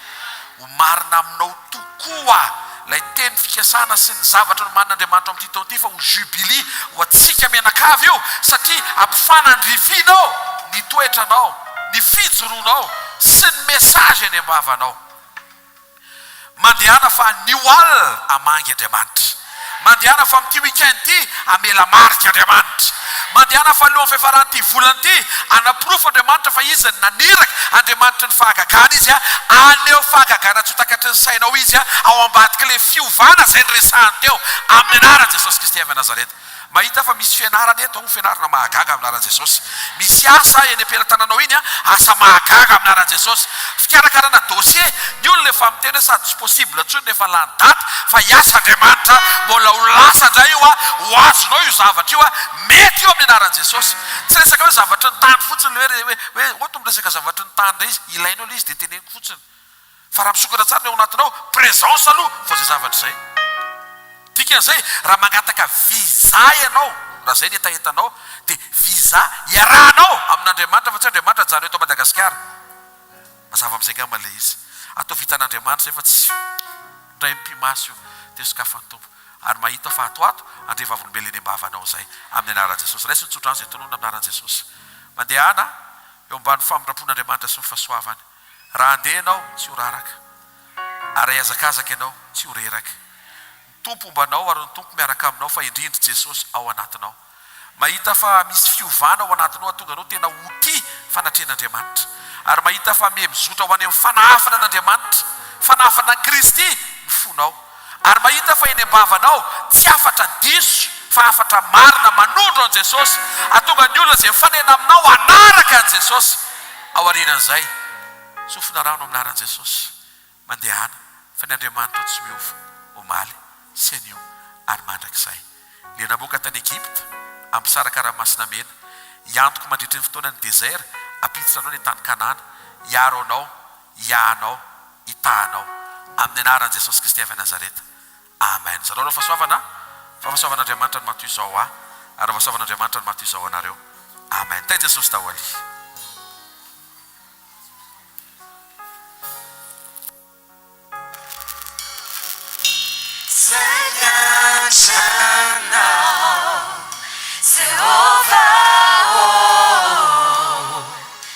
Speaker 7: Ho marina aminao tokoa lay teny fikasana sy ny zavatra no man'Andriamanitra amin'ity taona ity fa ho jubili ho atsika mianakavy io satria ampifanandrifinao ny toetranao, ny fijoroanao sy ny message any am-bavanao. Mandehana fa ny oal amangy Andriamanitra. Mandehana fa amin'ity weekend ity amela marika Andriamanitra. Mandehana fa alohan'ny fiafaran'ity volana ity anaprofo Andriamanitra fa izy naniraka Andriamanitra ny fahagagana izy aneo fahagagana tsotakatry ny sainao izy ao ambadika le fiovana izay nyresahany teo amin'ny anaran'i Jesosy Kristy avy Nazareta. Mahita fa misy fianarana eto ho fianarana mahagaga amin'ny anaran'i Jesosy. Misy asa eny am-pelantananao iny asa mahagaga amin'ny anaran'i Jesosy. Fikarakarana dossier ny olona efa miteny sady tsy possible ntsony nefa lany daty fa hiasa Andriamanitra mbola ho lasa indray io ho azonao io zavatra io mety io amin'ny anaran'i Jesosy. Tsy resaka hoe zavatra ny tany fotsiny hoe ohato miresaka zavatra ny tany indray izy ilainao le izy dia teneniko fotsiny fa raha misokatra tsara ny ao anatinao présence aloha fa zay zavatra izay. Dikan'izay raha mangataka visa ianao raha zay ny etaentanao dia viza iarahanao amin'Andriamanitra fa tsy Andriamanitra jany eto Madagasikara mazava amin'izay ngamba ilay izy atao vitan'Andriamanitra zay fa tsy ndray mpimasy io dia sokafany tompo ary mahita fa atoato andre vavolombelona eny ambavanao zay amin'ny anaran'i Jesosy raisy nitsotra any zay tonona amin'ny anaran'i Jesosy mandehana eo ambany famindram-pon'Andriamanitra sy ny fahasoavany raha andeha ianao tsy ho raraka ary azakazaka ianao tsy ho reraka ny tompo ombanao ary ny tompo miaraka aminao fa indrindra Jesosy ao anatinao mahita fa misy fiovana ao anatinao atonga anao tena hoti fanatrehan'Andriamanitra ary mahita fa mizotra ho any amin'ny fanahafana an'Andriamanitra fanahafana an Kristy ny fonao ary mahita fa eny ambavanao tsy afatra diso fa afatra marina manondro an Jesosy atonga ny olona zay mifanena aminao anaraka an Jesosy ao aorianan'izay sofina rano amin'ny anaran'i Jesosy mandehana fa ny Andriamanitra tsy miova omaly sy anio ary mandrakizay le namoaka tany Egypta amin'ny saraka-ranomasina mena iantoko mandritry ny fotoana ny désert apiditra anao ny tany Kanana hiaro anao hiahanao hitahanao amin'ny anaran'i Jesosy Kristy avy Nazareta amen zareo reo fahasoavana Andriamanitra no matoy izao ary fahasoavan'Andriamanitra no matoy izao anareo amen tay Jesosy tahoaly